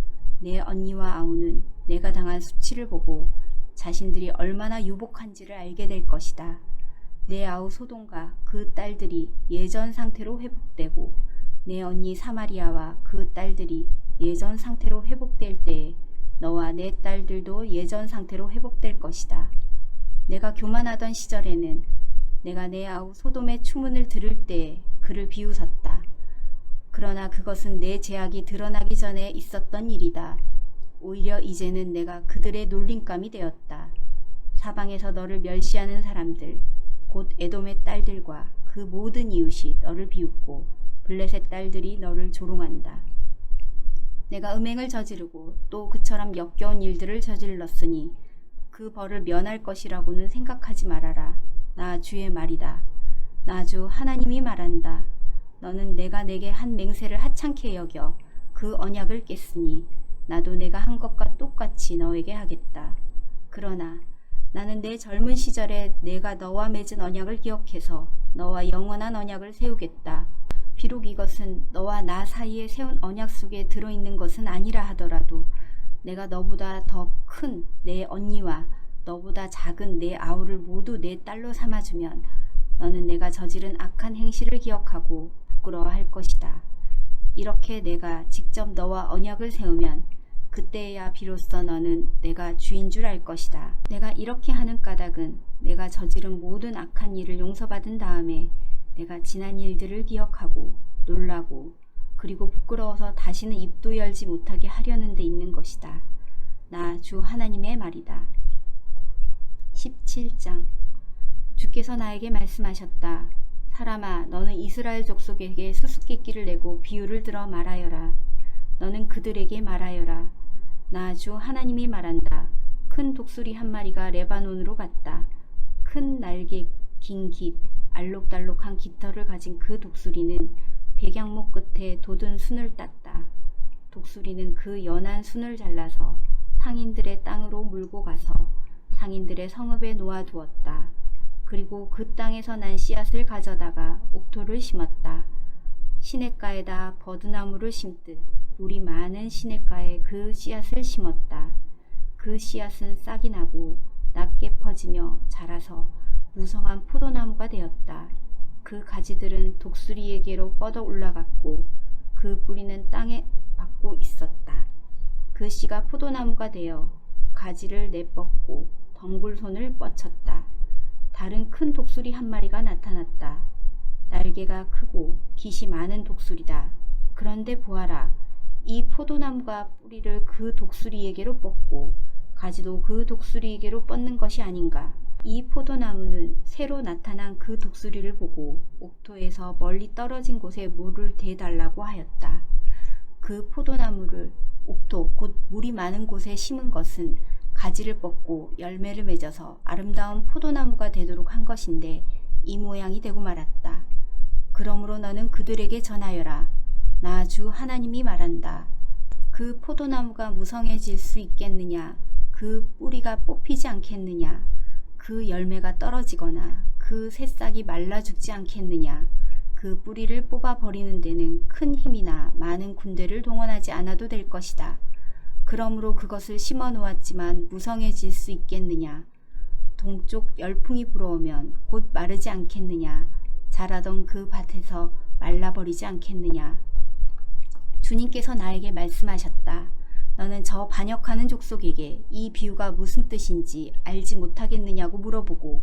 D: 내 언니와 아우는 내가 당한 수치를 보고 자신들이 얼마나 유복한지를 알게 될 것이다. 내 아우 소돔과 그 딸들이 예전 상태로 회복되고 내 언니 사마리아와 그 딸들이 예전 상태로 회복될 때에 너와 내 딸들도 예전 상태로 회복될 것이다. 내가 교만하던 시절에는 내가 내 아우 소돔의 추문을 들을 때에 그를 비웃었다. 그러나 그것은 내 죄악이 드러나기 전에 있었던 일이다. 오히려 이제는 내가 그들의 놀림감이 되었다. 사방에서 너를 멸시하는 사람들, 곧 에돔의 딸들과 그 모든 이웃이 너를 비웃고 블레셋 딸들이 너를 조롱한다. 내가 음행을 저지르고 또 그처럼 역겨운 일들을 저질렀으니 그 벌을 면할 것이라고는 생각하지 말아라. 나 주의 말이다. 나 주 하나님이 말한다. 너는 내가 내게 한 맹세를 하찮게 여겨 그 언약을 깼으니 나도 내가 한 것과 똑같이 너에게 하겠다. 그러나 나는 내 젊은 시절에 내가 너와 맺은 언약을 기억해서 너와 영원한 언약을 세우겠다. 비록 이것은 너와 나 사이에 세운 언약 속에 들어있는 것은 아니라 하더라도 내가 너보다 더 큰 내 언니와 너보다 작은 내 아우를 모두 내 딸로 삼아주면 너는 내가 저지른 악한 행실을 기억하고 부끄러워할 것이다. 이렇게 내가 직접 너와 언약을 세우면 그때야 비로소 너는 내가 주인 줄 알 것이다. 내가 이렇게 하는 까닭은 내가 저지른 모든 악한 일을 용서받은 다음에 내가 지난 일들을 기억하고 놀라고 그리고 부끄러워서 다시는 입도 열지 못하게 하려는 데 있는 것이다. 나 주 하나님의 말이다. 17장. 주께서 나에게 말씀하셨다. 사람아, 너는 이스라엘 족속에게 수수께끼를 내고 비유를 들어 말하여라. 너는 그들에게 말하여라. 나 주 하나님이 말한다. 큰 독수리 한 마리가 레바논으로 갔다. 큰 날개, 긴 깃, 알록달록한 깃털을 가진 그 독수리는 백양목 끝에 돋은 순을 땄다. 독수리는 그 연한 순을 잘라서 상인들의 땅으로 물고 가서 상인들의 성읍에 놓아두었다. 그리고 그 땅에서 난 씨앗을 가져다가 옥토를 심었다. 시냇가에다 버드나무를 심듯 물이 많은 시냇가에 그 씨앗을 심었다. 그 씨앗은 싹이 나고 낮게 퍼지며 자라서 무성한 포도나무가 되었다. 그 가지들은 독수리에게로 뻗어 올라갔고 그 뿌리는 땅에 박고 있었다. 그 씨가 포도나무가 되어 가지를 내뻗고 덩굴손을 뻗쳤다. 다른 큰 독수리 한 마리가 나타났다. 날개가 크고 깃이 많은 독수리다. 그런데 보아라. 이 포도나무가 뿌리를 그 독수리에게로 뻗고 가지도 그 독수리에게로 뻗는 것이 아닌가. 이 포도나무는 새로 나타난 그 독수리를 보고 옥토에서 멀리 떨어진 곳에 물을 대달라고 하였다. 그 포도나무를 옥토 곧 물이 많은 곳에 심은 것은 가지를 뻗고 열매를 맺어서 아름다운 포도나무가 되도록 한 것인데 이 모양이 되고 말았다. 그러므로 너는 그들에게 전하여라. 나 주 하나님이 말한다. 그 포도나무가 무성해질 수 있겠느냐? 그 뿌리가 뽑히지 않겠느냐? 그 열매가 떨어지거나 그 새싹이 말라 죽지 않겠느냐? 그 뿌리를 뽑아 버리는 데는 큰 힘이나 많은 군대를 동원하지 않아도 될 것이다. 그러므로 그것을 심어 놓았지만 무성해질 수 있겠느냐? 동쪽 열풍이 불어오면 곧 마르지 않겠느냐? 자라던 그 밭에서 말라버리지 않겠느냐? 주님께서 나에게 말씀하셨다. 너는 저 반역하는 족속에게 이 비유가 무슨 뜻인지 알지 못하겠느냐고 물어보고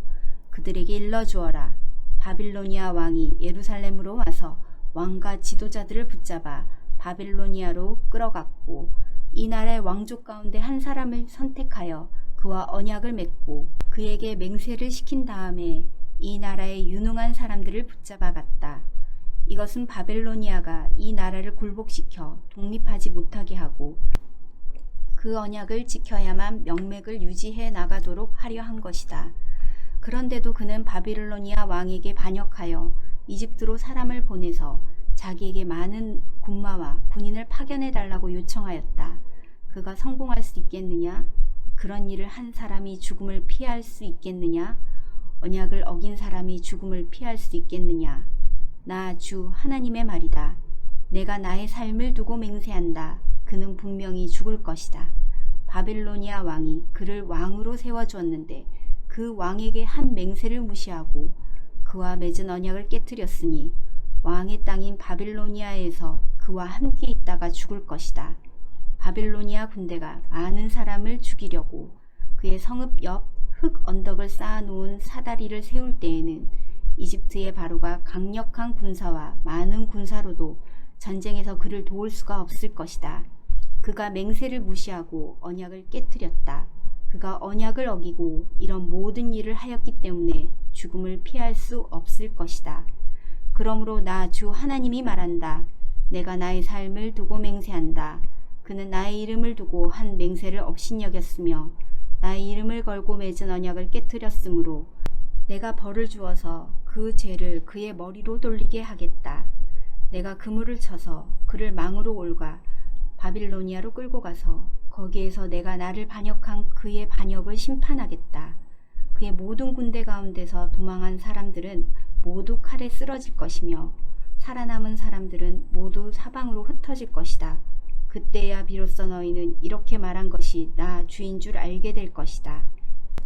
D: 그들에게 일러주어라. 바빌로니아 왕이 예루살렘으로 와서 왕과 지도자들을 붙잡아 바빌로니아로 끌어갔고 이 나라의 왕족 가운데 한 사람을 선택하여 그와 언약을 맺고 그에게 맹세를 시킨 다음에 이 나라의 유능한 사람들을 붙잡아 갔다. 이것은 바벨로니아가 이 나라를 굴복시켜 독립하지 못하게 하고 그 언약을 지켜야만 명맥을 유지해 나가도록 하려 한 것이다. 그런데도 그는 바빌로니아 왕에게 반역하여 이집트로 사람을 보내서 자기에게 많은 군마와 군인을 파견해 달라고 요청하였다. 그가 성공할 수 있겠느냐? 그런 일을 한 사람이 죽음을 피할 수 있겠느냐? 언약을 어긴 사람이 죽음을 피할 수 있겠느냐? 나 주 하나님의 말이다. 내가 나의 삶을 두고 맹세한다. 그는 분명히 죽을 것이다. 바빌로니아 왕이 그를 왕으로 세워주었는데 그 왕에게 한 맹세를 무시하고 그와 맺은 언약을 깨뜨렸으니 왕의 땅인 바빌로니아에서 그와 함께 있다가 죽을 것이다. 바빌로니아 군대가 많은 사람을 죽이려고 그의 성읍 옆 흙 언덕을 쌓아놓은 사다리를 세울 때에는 이집트의 바로가 강력한 군사와 많은 군사로도 전쟁에서 그를 도울 수가 없을 것이다. 그가 맹세를 무시하고 언약을 깨뜨렸다. 그가 언약을 어기고 이런 모든 일을 하였기 때문에 죽음을 피할 수 없을 것이다. 그러므로 나 주 하나님이 말한다. 내가 나의 삶을 두고 맹세한다. 그는 나의 이름을 두고 한 맹세를 업신여겼으며 나의 이름을 걸고 맺은 언약을 깨뜨렸으므로 내가 벌을 주어서 그 죄를 그의 머리로 돌리게 하겠다. 내가 그물을 쳐서 그를 망으로 올가 바빌로니아로 끌고 가서 거기에서 내가 나를 반역한 그의 반역을 심판하겠다. 그의 모든 군대 가운데서 도망한 사람들은 모두 칼에 쓰러질 것이며 살아남은 사람들은 모두 사방으로 흩어질 것이다. 그때야 비로소 너희는 이렇게 말한 것이 나 주인 줄 알게 될 것이다.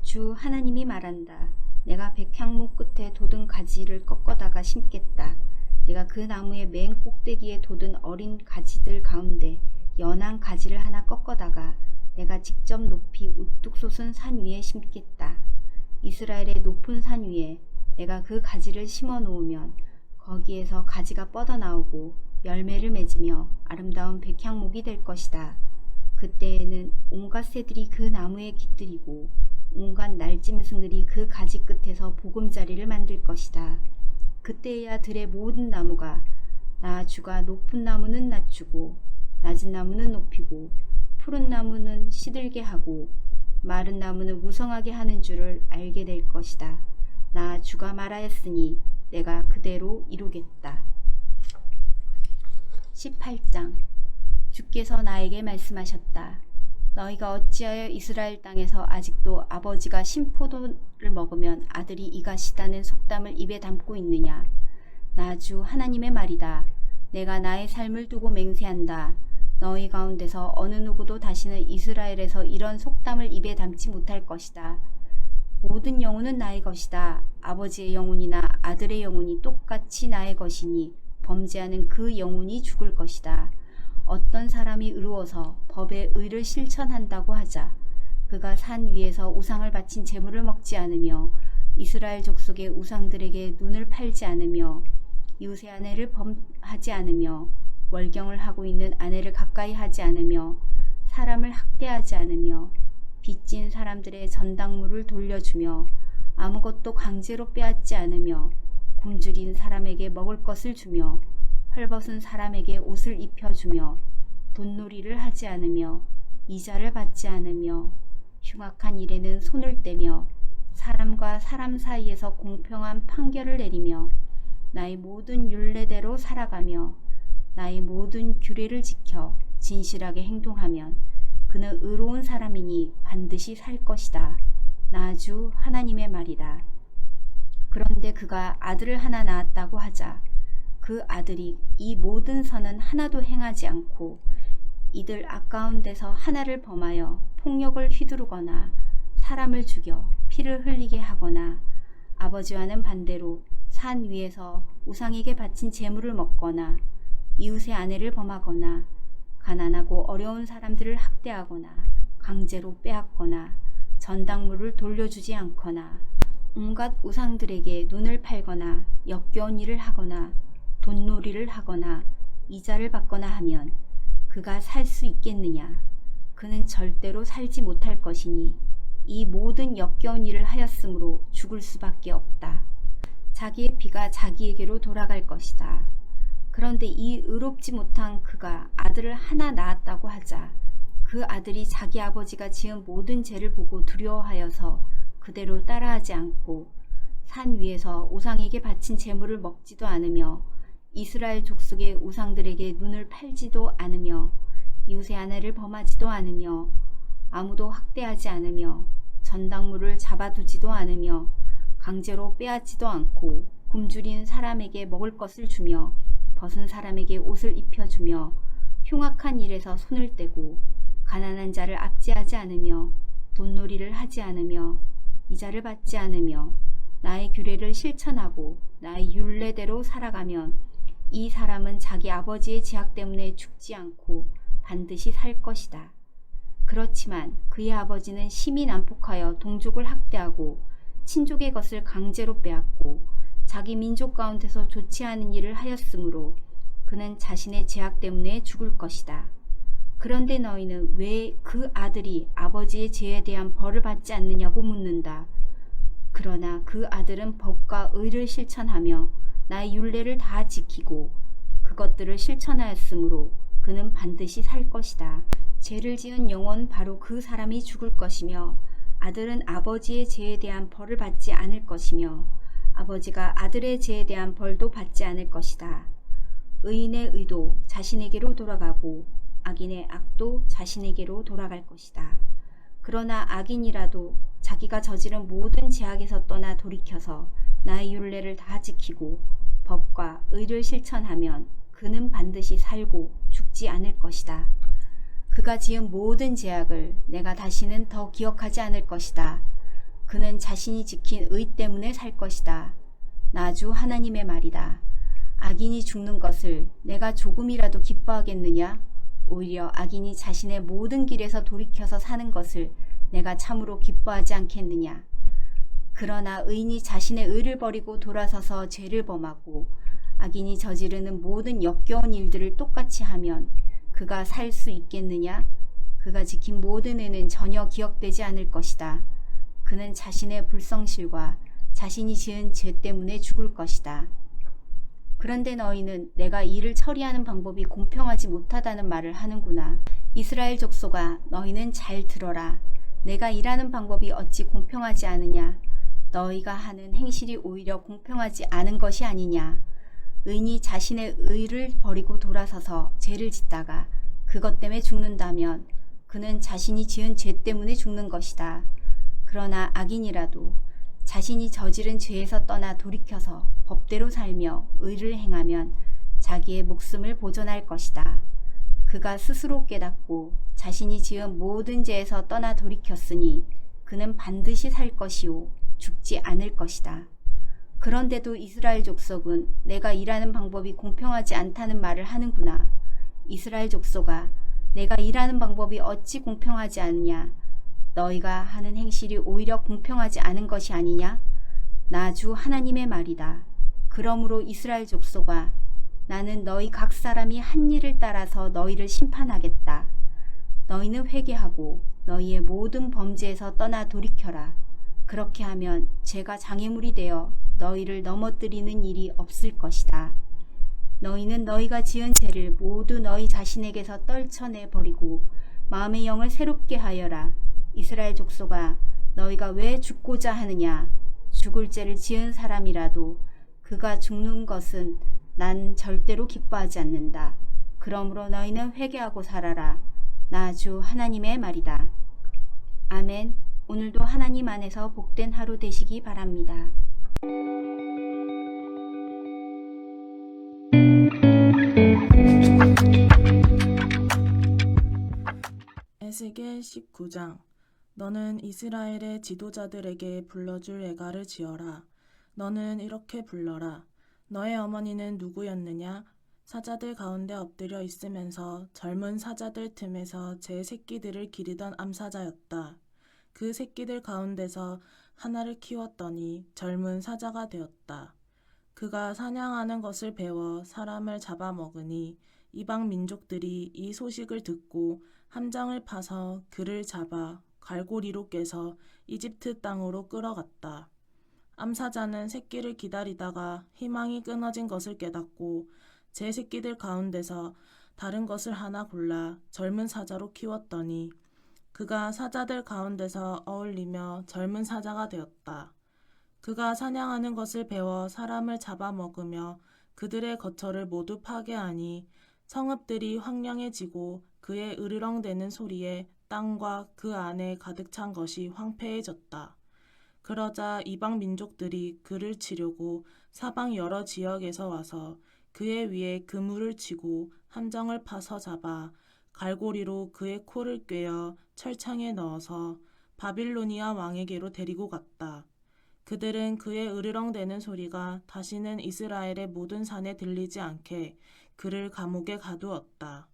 D: 주 하나님이 말한다. 내가 백향목 끝에 돋은 가지를 꺾어다가 심겠다. 내가 그 나무의 맨 꼭대기에 돋은 어린 가지들 가운데 연한 가지를 하나 꺾어다가 내가 직접 높이 우뚝 솟은 산 위에 심겠다. 이스라엘의 높은 산 위에 내가 그 가지를 심어 놓으면 거기에서 가지가 뻗어나오고 열매를 맺으며 아름다운 백향목이 될 것이다. 그때에는 온갖 새들이 그 나무에 깃들이고 온갖 날짐승들이 그 가지 끝에서 보금자리를 만들 것이다. 그때야 들의 모든 나무가 나 주가 높은 나무는 낮추고 낮은 나무는 높이고 푸른 나무는 시들게 하고 마른 나무는 무성하게 하는 줄을 알게 될 것이다. 나 주가 말하였으니 내가 그대로 이루겠다. 18장. 주께서 나에게 말씀하셨다. 너희가 어찌하여 이스라엘 땅에서 아직도 아버지가 신포도를 먹으면 아들이 이가시다는 속담을 입에 담고 있느냐. 나 주 하나님의 말이다. 내가 나의 삶을 두고 맹세한다. 너희 가운데서 어느 누구도 다시는 이스라엘에서 이런 속담을 입에 담지 못할 것이다. 모든 영혼은 나의 것이다. 아버지의 영혼이나 아들의 영혼이 똑같이 나의 것이니 범죄하는 그 영혼이 죽을 것이다. 어떤 사람이 의로워서 법의 의를 실천한다고 하자. 그가 산 위에서 우상을 바친 제물을 먹지 않으며 이스라엘 족속의 우상들에게 눈을 팔지 않으며 이웃의 아내를 범하지 않으며 월경을 하고 있는 아내를 가까이 하지 않으며 사람을 학대하지 않으며 빚진 사람들의 전당물을 돌려주며 아무것도 강제로 빼앗지 않으며 굶주린 사람에게 먹을 것을 주며 헐벗은 사람에게 옷을 입혀주며 돈놀이를 하지 않으며 이자를 받지 않으며 흉악한 일에는 손을 떼며 사람과 사람 사이에서 공평한 판결을 내리며 나의 모든 율례대로 살아가며 나의 모든 규례를 지켜 진실하게 행동하면 그는 의로운 사람이니 반드시 살 것이다. 나 주 하나님의 말이다. 그런데 그가 아들을 하나 낳았다고 하자. 그 아들이 이 모든 선은 하나도 행하지 않고 이들 아까운 데서 하나를 범하여 폭력을 휘두르거나 사람을 죽여 피를 흘리게 하거나 아버지와는 반대로 산 위에서 우상에게 바친 제물을 먹거나 이웃의 아내를 범하거나 가난하고 어려운 사람들을 학대하거나 강제로 빼앗거나 전당물을 돌려주지 않거나 온갖 우상들에게 눈을 팔거나 역겨운 일을 하거나 돈놀이를 하거나 이자를 받거나 하면 그가 살 수 있겠느냐? 그는 절대로 살지 못할 것이니 이 모든 역겨운 일을 하였으므로 죽을 수밖에 없다. 자기의 피가 자기에게로 돌아갈 것이다. 그런데 이 의롭지 못한 그가 아들을 하나 낳았다고 하자. 그 아들이 자기 아버지가 지은 모든 죄를 보고 두려워하여서 그대로 따라하지 않고 산 위에서 우상에게 바친 제물을 먹지도 않으며 이스라엘 족속의 우상들에게 눈을 팔지도 않으며 이웃의 아내를 범하지도 않으며 아무도 학대하지 않으며 전당물을 잡아두지도 않으며 강제로 빼앗지도 않고 굶주린 사람에게 먹을 것을 주며 벗은 사람에게 옷을 입혀주며 흉악한 일에서 손을 떼고 가난한 자를 압제하지 않으며 돈놀이를 하지 않으며 이자를 받지 않으며 나의 규례를 실천하고 나의 율례대로 살아가면 이 사람은 자기 아버지의 제약 때문에 죽지 않고 반드시 살 것이다. 그렇지만 그의 아버지는 심히 난폭하여 동족을 학대하고 친족의 것을 강제로 빼앗고 자기 민족 가운데서 좋지 않은 일을 하였으므로 그는 자신의 제약 때문에 죽을 것이다. 그런데 너희는 왜 그 아들이 아버지의 죄에 대한 벌을 받지 않느냐고 묻는다. 그러나 그 아들은 법과 의를 실천하며 나의 율례를 다 지키고 그것들을 실천하였으므로 그는 반드시 살 것이다. 죄를 지은 영혼 바로 그 사람이 죽을 것이며 아들은 아버지의 죄에 대한 벌을 받지 않을 것이며 아버지가 아들의 죄에 대한 벌도 받지 않을 것이다. 의인의 의도 자신에게로 돌아가고 악인의 악도 자신에게로 돌아갈 것이다. 그러나 악인이라도 자기가 저지른 모든 죄악에서 떠나 돌이켜서 나의 율례를 다 지키고 법과 의를 실천하면 그는 반드시 살고 죽지 않을 것이다. 그가 지은 모든 죄악을 내가 다시는 더 기억하지 않을 것이다. 그는 자신이 지킨 의 때문에 살 것이다. 나 주 하나님의 말이다. 악인이 죽는 것을 내가 조금이라도 기뻐하겠느냐? 오히려 악인이 자신의 모든 길에서 돌이켜서 사는 것을 내가 참으로 기뻐하지 않겠느냐? 그러나 의인이 자신의 의를 버리고 돌아서서 죄를 범하고 악인이 저지르는 모든 역겨운 일들을 똑같이 하면 그가 살 수 있겠느냐? 그가 지킨 모든 의는 전혀 기억되지 않을 것이다. 그는 자신의 불성실과 자신이 지은 죄 때문에 죽을 것이다. 그런데 너희는 내가 일을 처리하는 방법이 공평하지 못하다는 말을 하는구나. 이스라엘 족속아, 너희는 잘 들어라. 내가 일하는 방법이 어찌 공평하지 않으냐? 너희가 하는 행실이 오히려 공평하지 않은 것이 아니냐? 의인이 자신의 의를 버리고 돌아서서 죄를 짓다가 그것 때문에 죽는다면 그는 자신이 지은 죄 때문에 죽는 것이다. 그러나 악인이라도 자신이 저지른 죄에서 떠나 돌이켜서 법대로 살며 의를 행하면 자기의 목숨을 보존할 것이다. 그가 스스로 깨닫고 자신이 지은 모든 죄에서 떠나 돌이켰으니 그는 반드시 살 것이요 죽지 않을 것이다. 그런데도 이스라엘 족속은 내가 일하는 방법이 공평하지 않다는 말을 하는구나. 이스라엘 족속아, 내가 일하는 방법이 어찌 공평하지 않느냐? 너희가 하는 행실이 오히려 공평하지 않은 것이 아니냐? 나 주 하나님의 말이다. 그러므로 이스라엘 족속아, 나는 너희 각 사람이 한 일을 따라서 너희를 심판하겠다. 너희는 회개하고 너희의 모든 범죄에서 떠나 돌이켜라. 그렇게 하면 죄가 장애물이 되어 너희를 넘어뜨리는 일이 없을 것이다. 너희는 너희가 지은 죄를 모두 너희 자신에게서 떨쳐내 버리고 마음의 영을 새롭게 하여라. 이스라엘 족속아, 너희가 왜 죽고자 하느냐? 죽을 죄를 지은 사람이라도 그가 죽는 것은 난 절대로 기뻐하지 않는다. 그러므로 너희는 회개하고 살아라. 나 주 하나님의 말이다. 아멘. 오늘도 하나님 안에서 복된 하루 되시기 바랍니다.
B: 에스겔 19장. 너는 이스라엘의 지도자들에게 불러줄 애가를 지어라. 너는 이렇게 불러라. 너의 어머니는 누구였느냐? 사자들 가운데 엎드려 있으면서 젊은 사자들 틈에서 제 새끼들을 기르던 암사자였다. 그 새끼들 가운데서 하나를 키웠더니 젊은 사자가 되었다. 그가 사냥하는 것을 배워 사람을 잡아먹으니 이방 민족들이 이 소식을 듣고 함장을 파서 그를 잡아 갈고리로 꿰서 이집트 땅으로 끌어갔다. 암사자는 새끼를 기다리다가 희망이 끊어진 것을 깨닫고 제 새끼들 가운데서 다른 것을 하나 골라 젊은 사자로 키웠더니 그가 사자들 가운데서 어울리며 젊은 사자가 되었다. 그가 사냥하는 것을 배워 사람을 잡아먹으며 그들의 거처를 모두 파괴하니 성읍들이 황량해지고 그의 으르렁대는 소리에 땅과 그 안에 가득 찬 것이 황폐해졌다. 그러자 이방 민족들이 그를 치려고 사방 여러 지역에서 와서 그의 위에 그물을 치고 함정을 파서 잡아 갈고리로 그의 코를 꿰어 철창에 넣어서 바빌로니아 왕에게로 데리고 갔다.
E: 그들은 그의 으르렁대는 소리가 다시는 이스라엘의 모든 산에 들리지 않게 그를 감옥에 가두었다.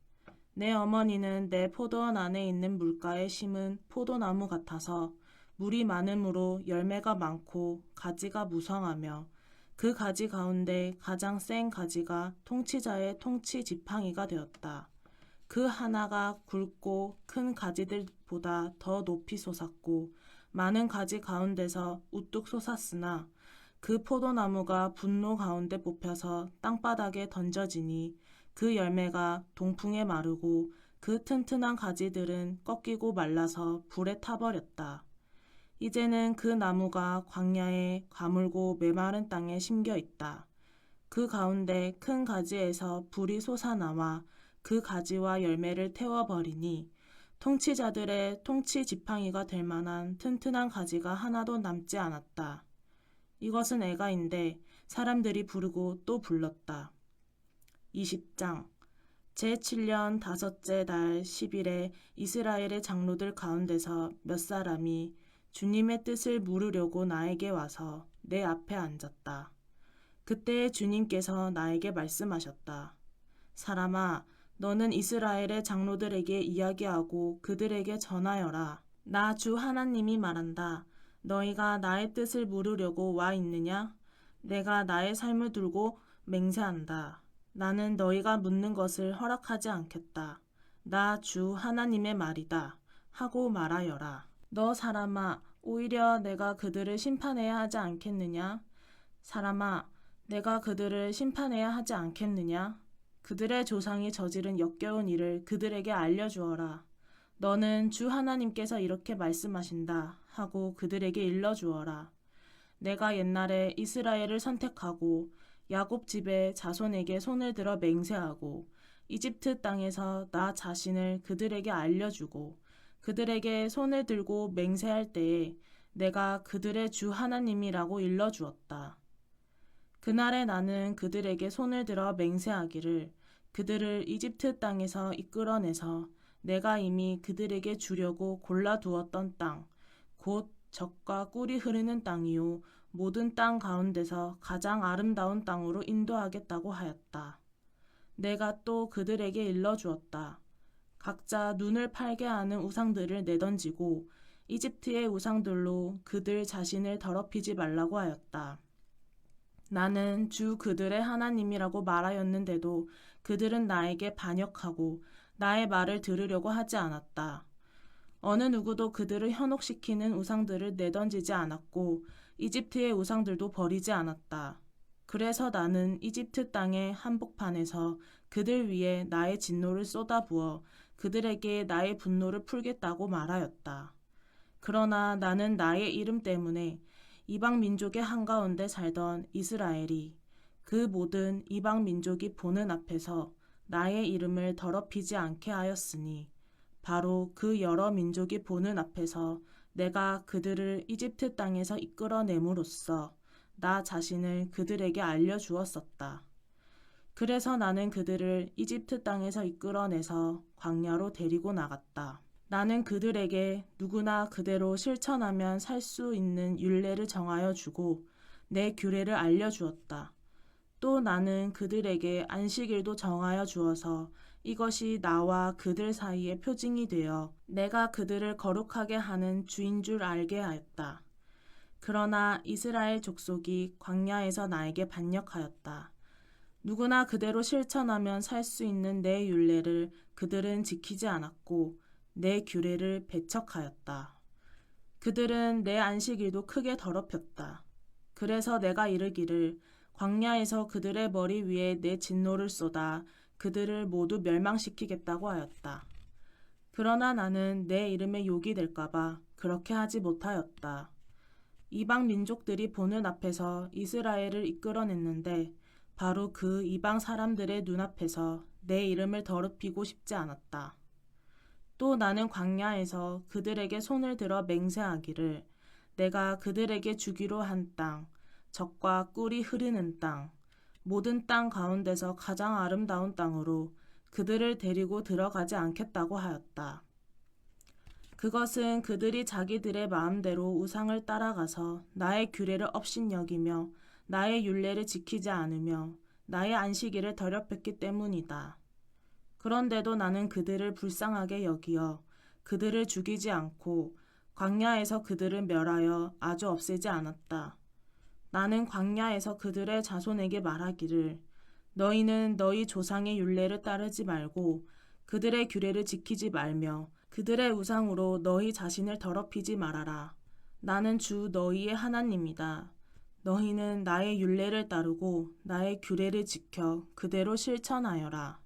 E: 내 어머니는 내 포도원 안에 있는 물가에 심은 포도나무 같아서 물이 많으므로 열매가 많고 가지가 무성하며 그 가지 가운데 가장 센 가지가 통치자의 통치 지팡이가 되었다. 그 하나가 굵고 큰 가지들보다 더 높이 솟았고 많은 가지 가운데서 우뚝 솟았으나 그 포도나무가 분노 가운데 뽑혀서 땅바닥에 던져지니 그 열매가 동풍에 마르고 그 튼튼한 가지들은 꺾이고 말라서 불에 타버렸다. 이제는 그 나무가 광야에 가물고 메마른 땅에 심겨 있다. 그 가운데 큰 가지에서 불이 솟아나와 그 가지와 열매를 태워버리니 통치자들의 통치 지팡이가 될 만한 튼튼한 가지가 하나도 남지 않았다. 이것은 애가인데 사람들이 부르고 또 불렀다. 20장 제7년 다섯째 달 10일에 이스라엘의 장로들 가운데서 몇 사람이 주님의 뜻을 물으려고 나에게 와서 내 앞에 앉았다. 그때 주님께서 나에게 말씀하셨다. 사람아, 너는 이스라엘의 장로들에게 이야기하고 그들에게 전하여라. 나 주 하나님이 말한다. 너희가 나의 뜻을 물으려고 와 있느냐? 내가 나의 삶을 두고 맹세한다. 나는 너희가 묻는 것을 허락하지 않겠다. 나 주 하나님의 말이다. 하고 말하여라. 너 사람아, 오히려 내가 그들을 심판해야 하지 않겠느냐? 사람아, 내가 그들을 심판해야 하지 않겠느냐? 그들의 조상이 저지른 역겨운 일을 그들에게 알려주어라. 너는 주 하나님께서 이렇게 말씀하신다 하고 그들에게 일러주어라. 내가 옛날에 이스라엘을 선택하고 야곱 집의 자손에게 손을 들어 맹세하고 이집트 땅에서 나 자신을 그들에게 알려주고 그들에게 손을 들고 맹세할 때에 내가 그들의 주 하나님이라고 일러주었다. 그날에 나는 그들에게 손을 들어 맹세하기를 그들을 이집트 땅에서 이끌어내서 내가 이미 그들에게 주려고 골라두었던 땅, 곧 젖과 꿀이 흐르는 땅이요 모든 땅 가운데서 가장 아름다운 땅으로 인도하겠다고 하였다. 내가 또 그들에게 일러주었다. 각자 눈을 팔게 하는 우상들을 내던지고 이집트의 우상들로 그들 자신을 더럽히지 말라고 하였다. 나는 주 그들의 하나님이라고 말하였는데도 그들은 나에게 반역하고 나의 말을 들으려고 하지 않았다. 어느 누구도 그들을 현혹시키는 우상들을 내던지지 않았고 이집트의 우상들도 버리지 않았다. 그래서 나는 이집트 땅의 한복판에서 그들 위에 나의 진노를 쏟아부어 그들에게 나의 분노를 풀겠다고 말하였다. 그러나 나는 나의 이름 때문에 이방 민족의 한가운데 살던 이스라엘이 그 모든 이방 민족이 보는 앞에서 나의 이름을 더럽히지 않게 하였으니 바로 그 여러 민족이 보는 앞에서 내가 그들을 이집트 땅에서 이끌어냄으로써 나 자신을 그들에게 알려주었었다. 그래서 나는 그들을 이집트 땅에서 이끌어내서 광야로 데리고 나갔다. 나는 그들에게 누구나 그대로 실천하면 살 수 있는 율례를 정하여 주고 내 규례를 알려주었다. 또 나는 그들에게 안식일도 정하여 주어서 이것이 나와 그들 사이의 표징이 되어 내가 그들을 거룩하게 하는 주인 줄 알게 하였다. 그러나 이스라엘 족속이 광야에서 나에게 반역하였다. 누구나 그대로 실천하면 살 수 있는 내 율례를 그들은 지키지 않았고 내 규례를 배척하였다. 그들은 내 안식일도 크게 더럽혔다. 그래서 내가 이르기를 광야에서 그들의 머리 위에 내 진노를 쏟아 그들을 모두 멸망시키겠다고 하였다. 그러나 나는 내 이름에 욕이 될까봐 그렇게 하지 못하였다. 이방 민족들이 보는 앞에서 이스라엘을 이끌어냈는데 바로 그 이방 사람들의 눈앞에서 내 이름을 더럽히고 싶지 않았다. 또 나는 광야에서 그들에게 손을 들어 맹세하기를 내가 그들에게 주기로 한 땅, 젖과 꿀이 흐르는 땅, 모든 땅 가운데서 가장 아름다운 땅으로 그들을 데리고 들어가지 않겠다고 하였다. 그것은 그들이 자기들의 마음대로 우상을 따라가서 나의 규례를 업신여기며 나의 율례를 지키지 않으며 나의 안식일을 더럽혔기 때문이다. 그런데도 나는 그들을 불쌍하게 여기어 그들을 죽이지 않고 광야에서 그들을 멸하여 아주 없애지 않았다. 나는 광야에서 그들의 자손에게 말하기를 너희는 너희 조상의 율례를 따르지 말고 그들의 규례를 지키지 말며 그들의 우상으로 너희 자신을 더럽히지 말아라. 나는 주 너희의 하나님이다. 너희는 나의 율례를 따르고 나의 규례를 지켜 그대로 실천하여라.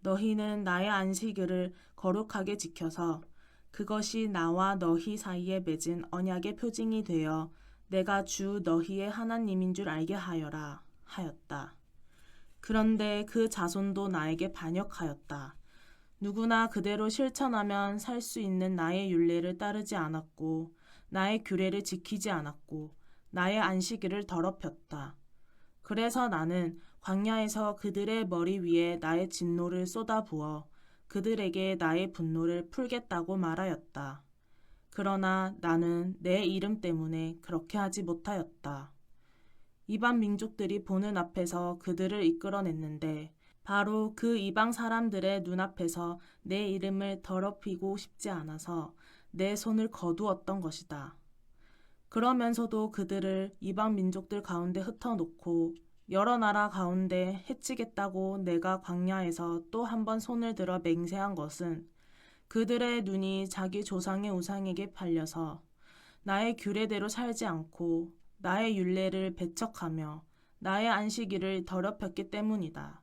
E: 너희는 나의 안식일을 거룩하게 지켜서 그것이 나와 너희 사이에 맺은 언약의 표징이 되어 내가 주 너희의 하나님인 줄 알게 하여라 하였다. 그런데 그 자손도 나에게 반역하였다. 누구나 그대로 실천하면 살 수 있는 나의 율례를 따르지 않았고 나의 규례를 지키지 않았고 나의 안식일을 더럽혔다. 그래서 나는 광야에서 그들의 머리 위에 나의 진노를 쏟아부어 그들에게 나의 분노를 풀겠다고 말하였다. 그러나 나는 내 이름 때문에 그렇게 하지 못하였다. 이방 민족들이 보는 앞에서 그들을 이끌어냈는데 바로 그 이방 사람들의 눈앞에서 내 이름을 더럽히고 싶지 않아서 내 손을 거두었던 것이다. 그러면서도 그들을 이방 민족들 가운데 흩어놓고 여러 나라 가운데 해치겠다고 내가 광야에서 또 한 번 손을 들어 맹세한 것은 그들의 눈이 자기 조상의 우상에게 팔려서 나의 규례대로 살지 않고 나의 율례를 배척하며 나의 안식일을 더럽혔기 때문이다.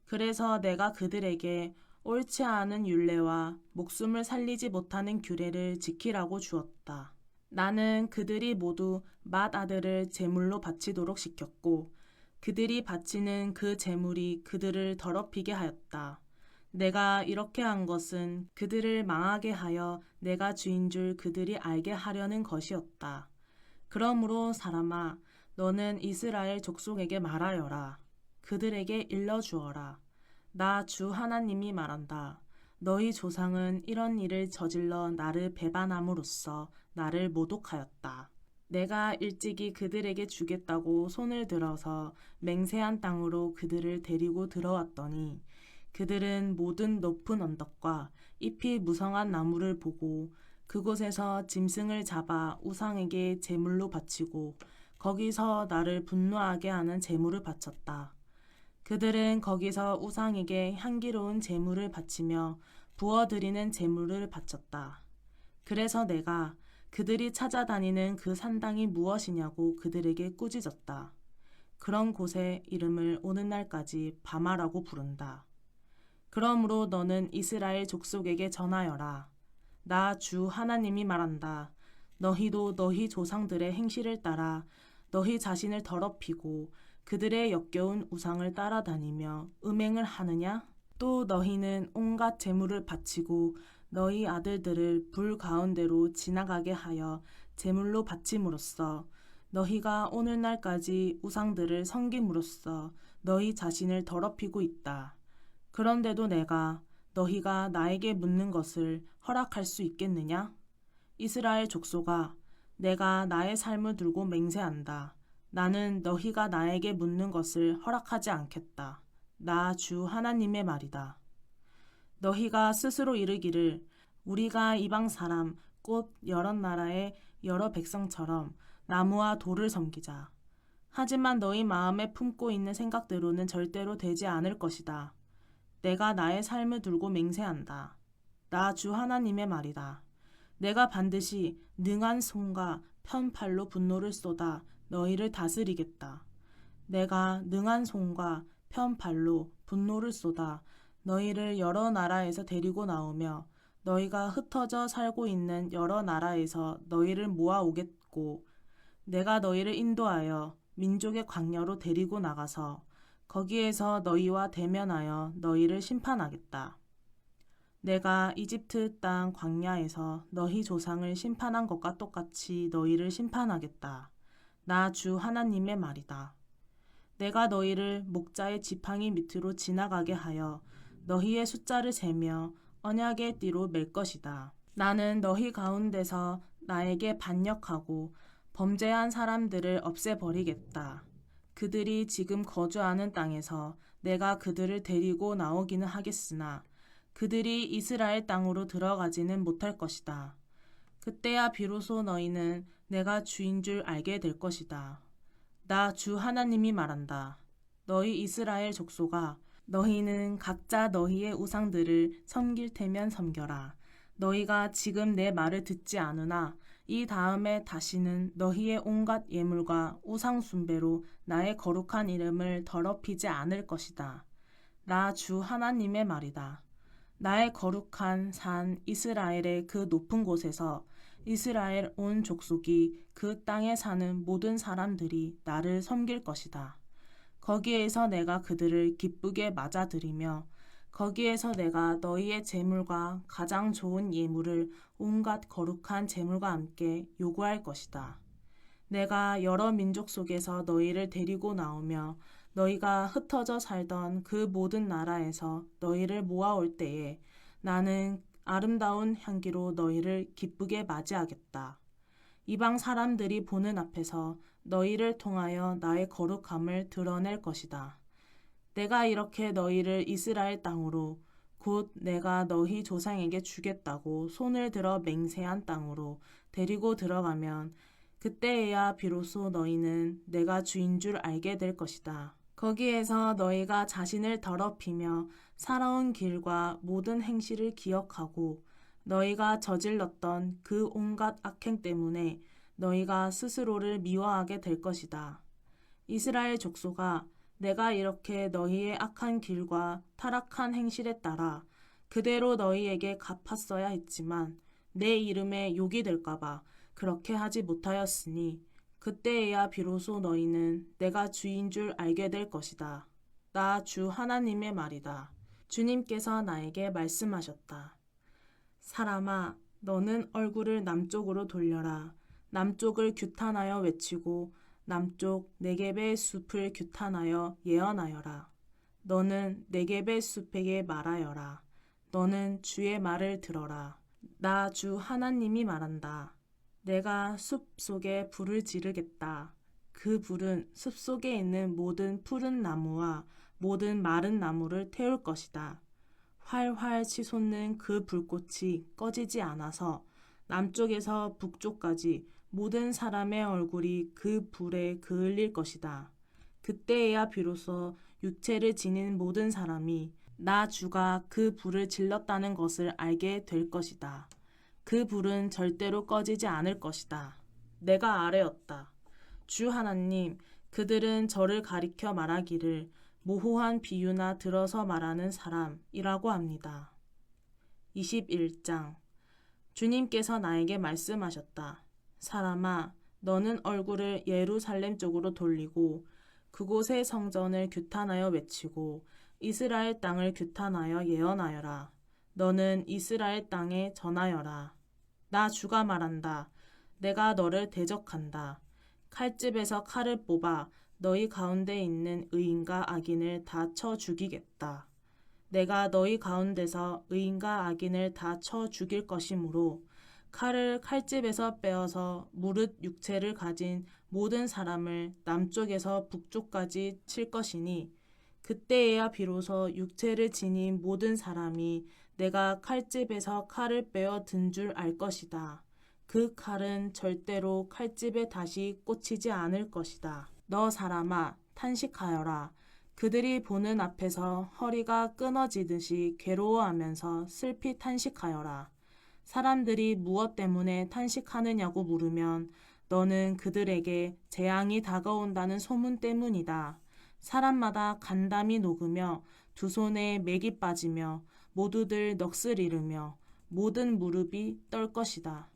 E: 그래서 내가 그들에게 옳지 않은 율례와 목숨을 살리지 못하는 규례를 지키라고 주었다. 나는 그들이 모두 맏아들을 제물로 바치도록 시켰고 그들이 바치는 그 제물이 그들을 더럽히게 하였다. 내가 이렇게 한 것은 그들을 망하게 하여 내가 주인 줄 그들이 알게 하려는 것이었다. 그러므로 사람아, 너는 이스라엘 족속에게 말하여라. 그들에게 일러주어라. 나 주 하나님이 말한다. 너희 조상은 이런 일을 저질러 나를 배반함으로써 나를 모독하였다. 내가 일찍이 그들에게 주겠다고 손을 들어서 맹세한 땅으로 그들을 데리고 들어왔더니 그들은 모든 높은 언덕과 잎이 무성한 나무를 보고 그곳에서 짐승을 잡아 우상에게 제물로 바치고 거기서 나를 분노하게 하는 제물을 바쳤다. 그들은 거기서 우상에게 향기로운 제물을 바치며 부어드리는 제물을 바쳤다. 그래서 내가 그들이 찾아다니는 그 산당이 무엇이냐고 그들에게 꾸짖었다. 그런 곳의 이름을 오늘날까지 바마라고 부른다. 그러므로 너는 이스라엘 족속에게 전하여라. 나 주 하나님이 말한다. 너희도 너희 조상들의 행실을 따라 너희 자신을 더럽히고 그들의 역겨운 우상을 따라다니며 음행을 하느냐? 또 너희는 온갖 제물을 바치고 너희 아들들을 불 가운데로 지나가게 하여 제물로 바침으로써 너희가 오늘날까지 우상들을 섬김으로써 너희 자신을 더럽히고 있다. 그런데도 내가 너희가 나에게 묻는 것을 허락할 수 있겠느냐? 이스라엘 족속아, 내가 나의 삶을 들고 맹세한다. 나는 너희가 나에게 묻는 것을 허락하지 않겠다. 나 주 하나님의 말이다. 너희가 스스로 이르기를 우리가 이방 사람 곧 여러 나라의 여러 백성처럼 나무와 돌을 섬기자. 하지만 너희 마음에 품고 있는 생각대로는 절대로 되지 않을 것이다. 내가 나의 삶을 들고 맹세한다. 나 주 하나님의 말이다. 내가 반드시 능한 손과 편팔로 분노를 쏟아 너희를 다스리겠다. 내가 능한 손과 편팔로 분노를 쏟아 너희를 여러 나라에서 데리고 나오며 너희가 흩어져 살고 있는 여러 나라에서 너희를 모아오겠고 내가 너희를 인도하여 민족의 광야로 데리고 나가서 거기에서 너희와 대면하여 너희를 심판하겠다. 내가 이집트 땅 광야에서 너희 조상을 심판한 것과 똑같이 너희를 심판하겠다. 나 주 하나님의 말이다. 내가 너희를 목자의 지팡이 밑으로 지나가게 하여 너희의 숫자를 세며 언약의 띠로 맬 것이다. 나는 너희 가운데서 나에게 반역하고 범죄한 사람들을 없애버리겠다. 그들이 지금 거주하는 땅에서 내가 그들을 데리고 나오기는 하겠으나 그들이 이스라엘 땅으로 들어가지는 못할 것이다. 그때야 비로소 너희는 내가 주인 줄 알게 될 것이다. 나 주 하나님이 말한다. 너희 이스라엘 족속아, 너희는 각자 너희의 우상들을 섬길 테면 섬겨라. 너희가 지금 내 말을 듣지 않으나 이 다음에 다시는 너희의 온갖 예물과 우상 숭배로 나의 거룩한 이름을 더럽히지 않을 것이다. 나 주 하나님의 말이다. 나의 거룩한 산 이스라엘의 그 높은 곳에서 이스라엘 온 족속이 그 땅에 사는 모든 사람들이 나를 섬길 것이다. 거기에서 내가 그들을 기쁘게 맞아들이며 거기에서 내가 너희의 제물과 가장 좋은 예물을 온갖 거룩한 제물과 함께 요구할 것이다. 내가 여러 민족 속에서 너희를 데리고 나오며 너희가 흩어져 살던 그 모든 나라에서 너희를 모아올 때에 나는 아름다운 향기로 너희를 기쁘게 맞이하겠다. 이방 사람들이 보는 앞에서 너희를 통하여 나의 거룩함을 드러낼 것이다. 내가 이렇게 너희를 이스라엘 땅으로 곧 내가 너희 조상에게 주겠다고 손을 들어 맹세한 땅으로 데리고 들어가면 그때에야 비로소 너희는 내가 주인 줄 알게 될 것이다. 거기에서 너희가 자신을 더럽히며 살아온 길과 모든 행실을 기억하고 너희가 저질렀던 그 온갖 악행 때문에 너희가 스스로를 미워하게 될 것이다. 이스라엘 족속아, 내가 이렇게 너희의 악한 길과 타락한 행실에 따라 그대로 너희에게 갚았어야 했지만 내 이름에 욕이 될까봐 그렇게 하지 못하였으니 그때에야 비로소 너희는 내가 주인 줄 알게 될 것이다. 나 주 하나님의 말이다. 주님께서 나에게 말씀하셨다. 사람아, 너는 얼굴을 남쪽으로 돌려라. 남쪽을 규탄하여 외치고 남쪽 네겝의 숲을 규탄하여 예언하여라. 너는 네겝의 숲에게 말하여라. 너는 주의 말을 들어라. 나 주 하나님이 말한다. 내가 숲 속에 불을 지르겠다. 그 불은 숲 속에 있는 모든 푸른 나무와 모든 마른 나무를 태울 것이다. 활활 치솟는 그 불꽃이 꺼지지 않아서 남쪽에서 북쪽까지 모든 사람의 얼굴이 그 불에 그을릴 것이다. 그때에야 비로소 육체를 지닌 모든 사람이 나 주가 그 불을 질렀다는 것을 알게 될 것이다. 그 불은 절대로 꺼지지 않을 것이다. 내가 아뢰었다. 주 하나님, 그들은 저를 가리켜 말하기를 모호한 비유나 들어서 말하는 사람이라고 합니다. 21장. 주님께서 나에게 말씀하셨다. 사람아, 너는 얼굴을 예루살렘 쪽으로 돌리고 그곳의 성전을 규탄하여 외치고 이스라엘 땅을 규탄하여 예언하여라. 너는 이스라엘 땅에 전하여라. 나 주가 말한다. 내가 너를 대적한다. 칼집에서 칼을 뽑아 너희 가운데 있는 의인과 악인을 다 쳐 죽이겠다. 내가 너희 가운데서 의인과 악인을 다 쳐 죽일 것이므로 칼을 칼집에서 빼어서 무릇 육체를 가진 모든 사람을 남쪽에서 북쪽까지 칠 것이니 그때에야 비로소 육체를 지닌 모든 사람이 내가 칼집에서 칼을 빼어 든 줄 알 것이다. 그 칼은 절대로 칼집에 다시 꽂히지 않을 것이다. 너 사람아, 탄식하여라. 그들이 보는 앞에서 허리가 끊어지듯이 괴로워하면서 슬피 탄식하여라. 사람들이 무엇 때문에 탄식하느냐고 물으면 너는 그들에게 재앙이 다가온다는 소문 때문이다. 사람마다 간담이 녹으며 두 손에 맥이 빠지며 모두들 넋을 잃으며 모든 무릎이 떨 것이다.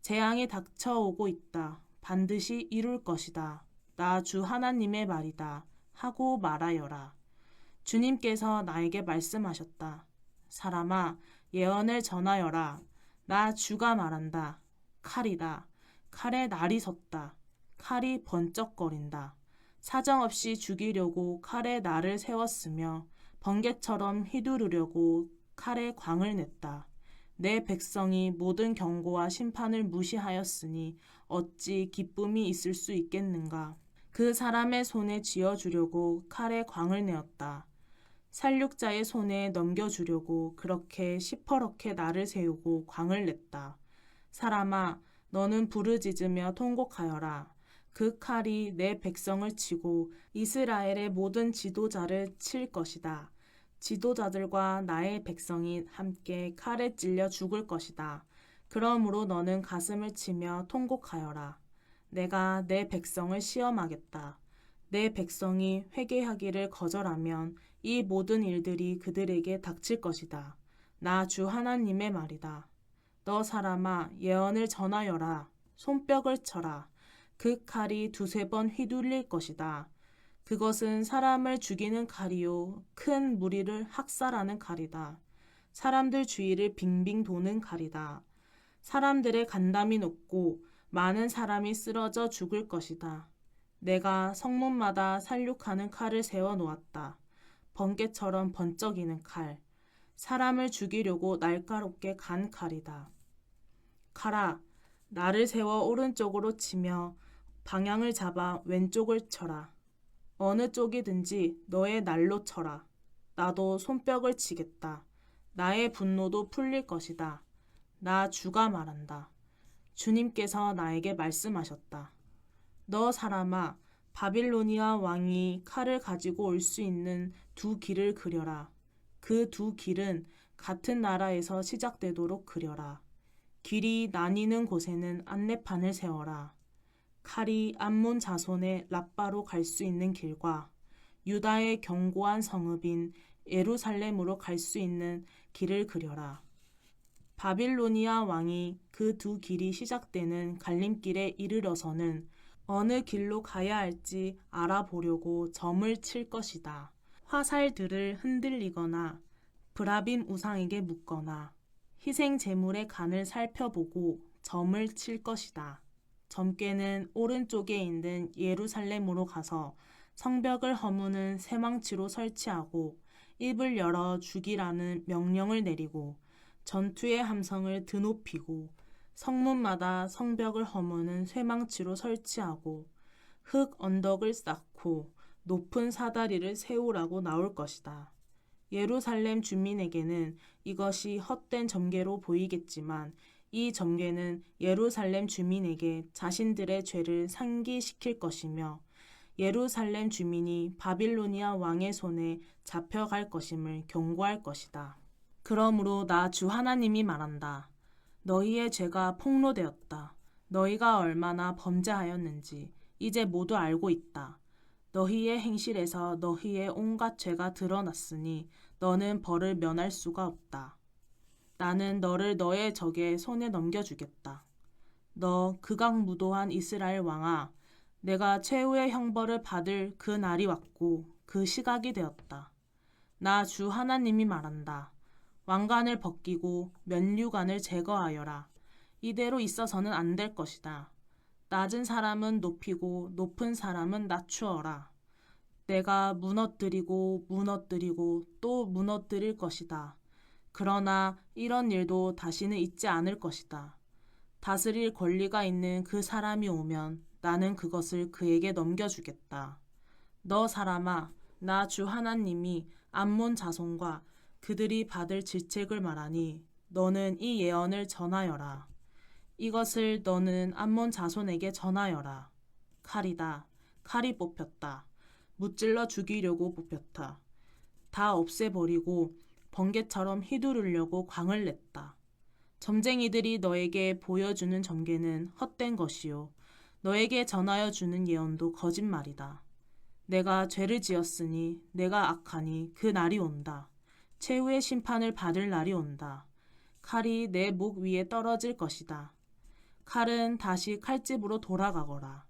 E: 재앙이 닥쳐오고 있다. 반드시 이룰 것이다. 나 주 하나님의 말이다. 하고 말하여라. 주님께서 나에게 말씀하셨다. 사람아, 예언을 전하여라. 나 주가 말한다. 칼이다. 칼에 날이 섰다. 칼이 번쩍거린다. 사정없이 죽이려고 칼에 날을 세웠으며 번개처럼 휘두르려고 칼에 광을 냈다. 내 백성이 모든 경고와 심판을 무시하였으니 어찌 기쁨이 있을 수 있겠는가. 그 사람의 손에 쥐어주려고 칼에 광을 내었다. 살육자의 손에 넘겨주려고 그렇게 시퍼렇게 나를 세우고 광을 냈다. 사람아, 너는 부르짖으며 통곡하여라. 그 칼이 내 백성을 치고 이스라엘의 모든 지도자를 칠 것이다. 지도자들과 나의 백성이 함께 칼에 찔려 죽을 것이다. 그러므로 너는 가슴을 치며 통곡하여라. 내가 내 백성을 시험하겠다. 내 백성이 회개하기를 거절하면 이 모든 일들이 그들에게 닥칠 것이다. 나 주 하나님의 말이다. 너 사람아, 예언을 전하여라. 손뼉을 쳐라. 그 칼이 두세 번 휘둘릴 것이다. 그것은 사람을 죽이는 칼이요, 큰 무리를 학살하는 칼이다. 사람들 주위를 빙빙 도는 칼이다. 사람들의 간담이 높고 많은 사람이 쓰러져 죽을 것이다. 내가 성문마다 살육하는 칼을 세워 놓았다. 번개처럼 번쩍이는 칼. 사람을 죽이려고 날카롭게 간 칼이다. 가라, 나를 세워 오른쪽으로 치며 방향을 잡아 왼쪽을 쳐라. 어느 쪽이든지 너의 날로 쳐라. 나도 손뼉을 치겠다. 나의 분노도 풀릴 것이다. 나 주가 말한다. 주님께서 나에게 말씀하셨다. 너 사람아, 바빌로니아 왕이 칼을 가지고 올 수 있는 두 길을 그려라. 그 두 길은 같은 나라에서 시작되도록 그려라. 길이 나뉘는 곳에는 안내판을 세워라. 칼이 암몬 자손의 랍바로 갈 수 있는 길과 유다의 견고한 성읍인 예루살렘으로 갈 수 있는 길을 그려라. 바빌로니아 왕이 그 두 길이 시작되는 갈림길에 이르러서는 어느 길로 가야 할지 알아보려고 점을 칠 것이다. 화살들을 흔들리거나 브라빔 우상에게 묻거나 희생 제물의 간을 살펴보고 점을 칠 것이다. 점괘는 오른쪽에 있는 예루살렘으로 가서 성벽을 허무는 쇠망치로 설치하고 입을 열어 죽이라는 명령을 내리고 전투의 함성을 드높이고 성문마다 성벽을 허무는 쇠망치로 설치하고 흙 언덕을 쌓고 높은 사다리를 세우라고 나올 것이다. 예루살렘 주민에게는 이것이 헛된 점괘로 보이겠지만 이 점괘는 예루살렘 주민에게 자신들의 죄를 상기시킬 것이며 예루살렘 주민이 바빌로니아 왕의 손에 잡혀갈 것임을 경고할 것이다. 그러므로 나 주 하나님이 말한다. 너희의 죄가 폭로되었다. 너희가 얼마나 범죄하였는지 이제 모두 알고 있다. 너희의 행실에서 너희의 온갖 죄가 드러났으니 너는 벌을 면할 수가 없다. 나는 너를 너의 적의 손에 넘겨주겠다. 너 극악무도한 이스라엘 왕아, 내가 최후의 형벌을 받을 그 날이 왔고 그 시각이 되었다. 나 주 하나님이 말한다. 왕관을 벗기고 면류관을 제거하여라. 이대로 있어서는 안 될 것이다. 낮은 사람은 높이고 높은 사람은 낮추어라. 내가 무너뜨리고 또 무너뜨릴 것이다. 그러나 이런 일도 다시는 있지 않을 것이다. 다스릴 권리가 있는 그 사람이 오면 나는 그것을 그에게 넘겨주겠다. 너 사람아, 나 주 하나님이 암몬 자손과 그들이 받을 질책을 말하니 너는 이 예언을 전하여라. 이것을 너는 암몬 자손에게 전하여라. 칼이다. 칼이 뽑혔다. 무찔러 죽이려고 뽑혔다. 다 없애버리고 번개처럼 휘두르려고 광을 냈다. 점쟁이들이 너에게 보여주는 점괘는 헛된 것이요. 너에게 전하여 주는 예언도 거짓말이다. 내가 죄를 지었으니 내가 악하니 그 날이 온다. 최후의 심판을 받을 날이 온다. 칼이 내 목 위에 떨어질 것이다. 칼은 다시 칼집으로 돌아가거라.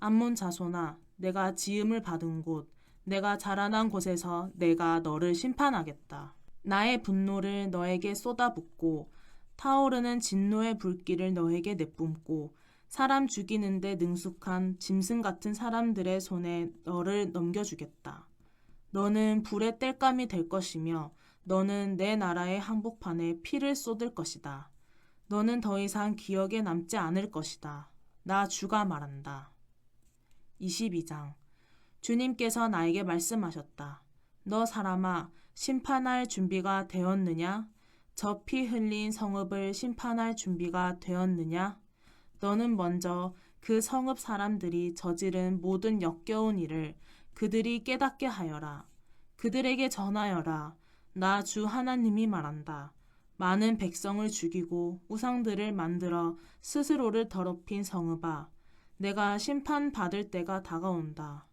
E: 암몬 자손아, 내가 지음을 받은 곳, 내가 자라난 곳에서 내가 너를 심판하겠다. 나의 분노를 너에게 쏟아붓고 타오르는 진노의 불길을 너에게 내뿜고 사람 죽이는 데 능숙한 짐승 같은 사람들의 손에 너를 넘겨주겠다. 너는 불의 땔감이 될 것이며 너는 내 나라의 항복판에 피를 쏟을 것이다. 너는 더 이상 기억에 남지 않을 것이다. 나 주가 말한다. 22장. 주님께서 나에게 말씀하셨다. 너 사람아, 심판할 준비가 되었느냐? 저 피 흘린 성읍을 심판할 준비가 되었느냐? 너는 먼저 그 성읍 사람들이 저지른 모든 역겨운 일을 그들이 깨닫게 하여라. 그들에게 전하여라. 나 주 하나님이 말한다. 많은 백성을 죽이고 우상들을 만들어 스스로를 더럽힌 성읍아, 내가 심판받을 때가 다가온다.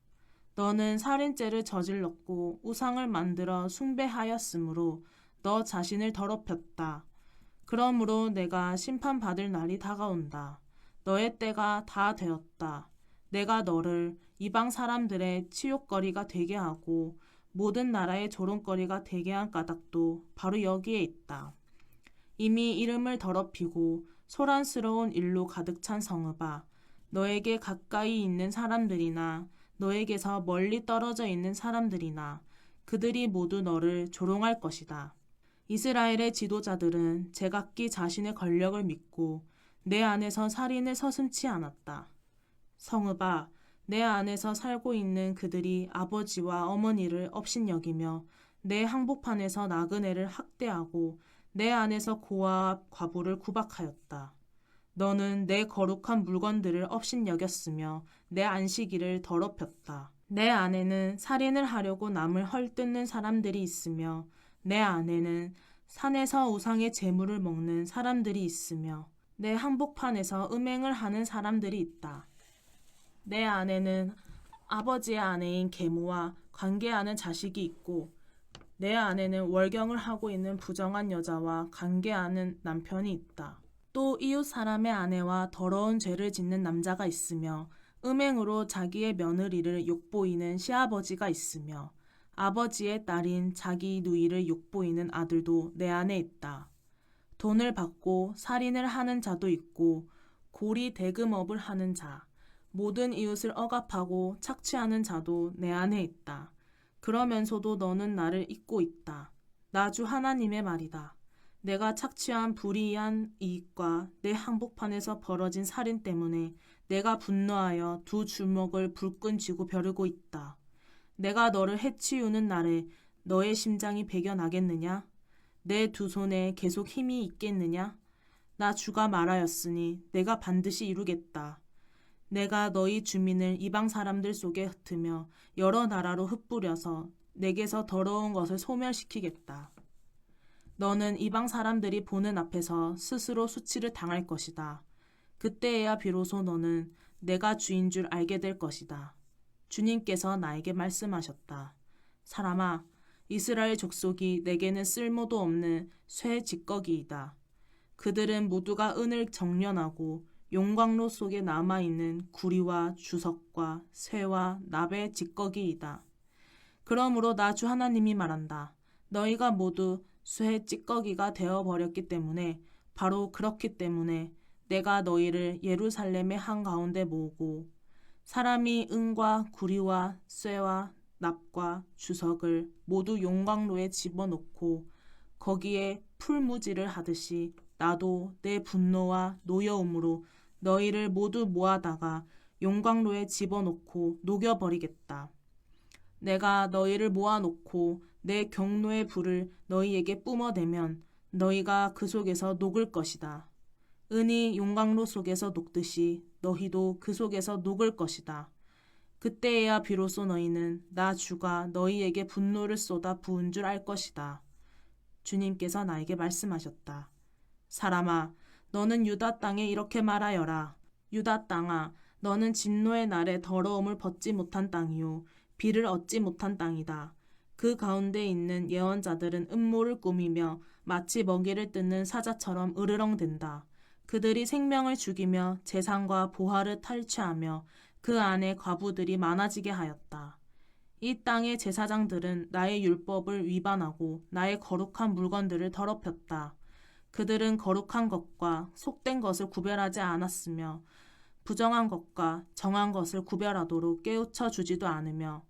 E: 너는 살인죄를 저질렀고 우상을 만들어 숭배하였으므로 너 자신을 더럽혔다. 그러므로 내가 심판받을 날이 다가온다. 너의 때가 다 되었다. 내가 너를 이방 사람들의 치욕거리가 되게 하고 모든 나라의 조롱거리가 되게 한 까닭도 바로 여기에 있다. 이미 이름을 더럽히고 소란스러운 일로 가득 찬 성읍아, 너에게 가까이 있는 사람들이나 너에게서 멀리 떨어져 있는 사람들이나 그들이 모두 너를 조롱할 것이다. 이스라엘의 지도자들은 제각기 자신의 권력을 믿고 내 안에서 살인을 서슴지 않았다. 성읍아, 내 안에서 살고 있는 그들이 아버지와 어머니를 업신여기며 내 항복판에서 나그네를 학대하고 내 안에서 고아와 과부를 구박하였다. 너는 내 거룩한 물건들을 업신여겼으며 내 안식일을 더럽혔다. 내 안에는 살인을 하려고 남을 헐뜯는 사람들이 있으며 내 안에는 산에서 우상의 재물을 먹는 사람들이 있으며 내 항복판에서 음행을 하는 사람들이 있다. 내 안에는 아버지의 아내인 계모와 관계하는 자식이 있고 내 안에는 월경을 하고 있는 부정한 여자와 관계하는 남편이 있다. 또 이웃 사람의 아내와 더러운 죄를 짓는 남자가 있으며 음행으로 자기의 며느리를 욕보이는 시아버지가 있으며 아버지의 딸인 자기 누이를 욕보이는 아들도 내 안에 있다. 돈을 받고 살인을 하는 자도 있고 고리 대금업을 하는 자, 모든 이웃을 억압하고 착취하는 자도 내 안에 있다. 그러면서도 너는 나를 잊고 있다. 나 주 하나님의 말이다. 내가 착취한 불이한 이익과 내 항복판에서 벌어진 살인 때문에 내가 분노하여 두 주먹을 불끈 쥐고 벼르고 있다. 내가 너를 해치우는 날에 너의 심장이 배겨나겠느냐? 내 두 손에 계속 힘이 있겠느냐? 나 주가 말하였으니 내가 반드시 이루겠다. 내가 너희 주민을 이방 사람들 속에 흩으며 여러 나라로 흩뿌려서 내게서 더러운 것을 소멸시키겠다. 너는 이방 사람들이 보는 앞에서 스스로 수치를 당할 것이다. 그때에야 비로소 너는 내가 주인 줄 알게 될 것이다. 주님께서 나에게 말씀하셨다. 사람아, 이스라엘 족속이 내게는 쓸모도 없는 쇠 찌꺼기이다. 그들은 모두가 은을 정련하고 용광로 속에 남아있는 구리와 주석과 쇠와 납의 찌꺼기이다. 그러므로 나 주 하나님이 말한다. 너희가 모두 쇠 찌꺼기가 되어버렸기 때문에 바로 그렇기 때문에 내가 너희를 예루살렘의 한가운데 모으고 사람이 은과 구리와 쇠와 납과 주석을 모두 용광로에 집어넣고 거기에 풀무지를 하듯이 나도 내 분노와 노여움으로 너희를 모두 모아다가 용광로에 집어넣고 녹여버리겠다. 내가 너희를 모아놓고 내 경노의 불을 너희에게 뿜어대면 너희가 그 속에서 녹을 것이다. 은이 용광로 속에서 녹듯이 너희도 그 속에서 녹을 것이다. 그때에야 비로소 너희는 나 주가 너희에게 분노를 쏟아 부은 줄 알 것이다. 주님께서 나에게 말씀하셨다. 사람아, 너는 유다 땅에 이렇게 말하여라. 유다 땅아, 너는 진노의 날에 더러움을 벗지 못한 땅이요 비를 얻지 못한 땅이다. 그 가운데 있는 예언자들은 음모를 꾸미며 마치 먹이를 뜯는 사자처럼 으르렁댄다. 그들이 생명을 죽이며 재산과 보화를 탈취하며 그 안에 과부들이 많아지게 하였다. 이 땅의 제사장들은 나의 율법을 위반하고 나의 거룩한 물건들을 더럽혔다. 그들은 거룩한 것과 속된 것을 구별하지 않았으며 부정한 것과 정한 것을 구별하도록 깨우쳐 주지도 않으며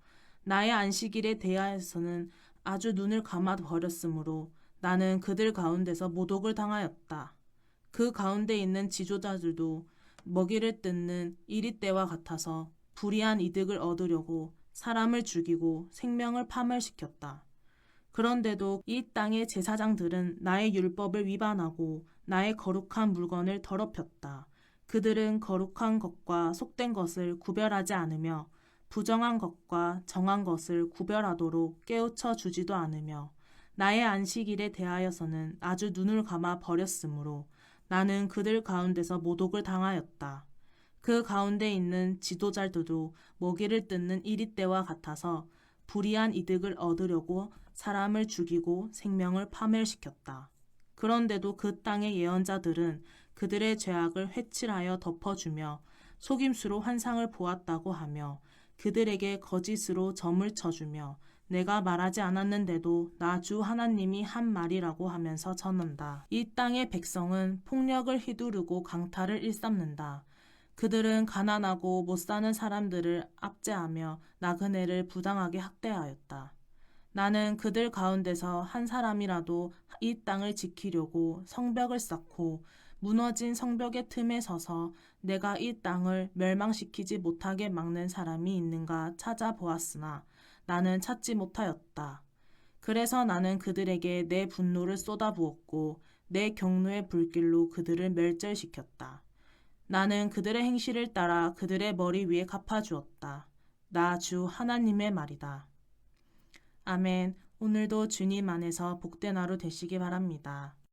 E: 나의 안식일에 대하여서는 아주 눈을 감아 버렸으므로 나는 그들 가운데서 모독을 당하였다. 그 가운데 있는 지도자들도 먹이를 뜯는 이리떼와 같아서 불의한 이득을 얻으려고 사람을 죽이고 생명을 파멸시켰다. 그런데도 이 땅의 제사장들은 나의 율법을 위반하고 나의 거룩한 물건을 더럽혔다. 그들은 거룩한 것과 속된 것을 구별하지 않으며 부정한 것과 정한 것을 구별하도록 깨우쳐 주지도 않으며 나의 안식일에 대하여서는 아주 눈을 감아 버렸으므로 나는 그들 가운데서 모독을 당하였다. 그 가운데 있는 지도자들도 먹이를 뜯는 이리떼와 같아서 불의한 이득을 얻으려고 사람을 죽이고 생명을 파멸시켰다. 그런데도 그 땅의 예언자들은 그들의 죄악을 회칠하여 덮어주며 속임수로 환상을 보았다고 하며 그들에게 거짓으로 점을 쳐주며 내가 말하지 않았는데도 나 주 하나님이 한 말이라고 하면서 전한다. 이 땅의 백성은 폭력을 휘두르고 강탈을 일삼는다. 그들은 가난하고 못 사는 사람들을 압제하며 나그네를 부당하게 학대하였다. 나는 그들 가운데서 한 사람이라도 이 땅을 지키려고 성벽을 쌓고 무너진 성벽의 틈에 서서 내가 이 땅을 멸망시키지 못하게 막는 사람이 있는가 찾아보았으나 나는 찾지 못하였다. 그래서 나는 그들에게 내 분노를 쏟아부었고 내 경노의 불길로 그들을 멸절시켰다. 나는 그들의 행실을 따라 그들의 머리 위에 갚아주었다. 나 주 하나님의 말이다. 아멘. 오늘도 주님 안에서 복된 하루 되시기 바랍니다.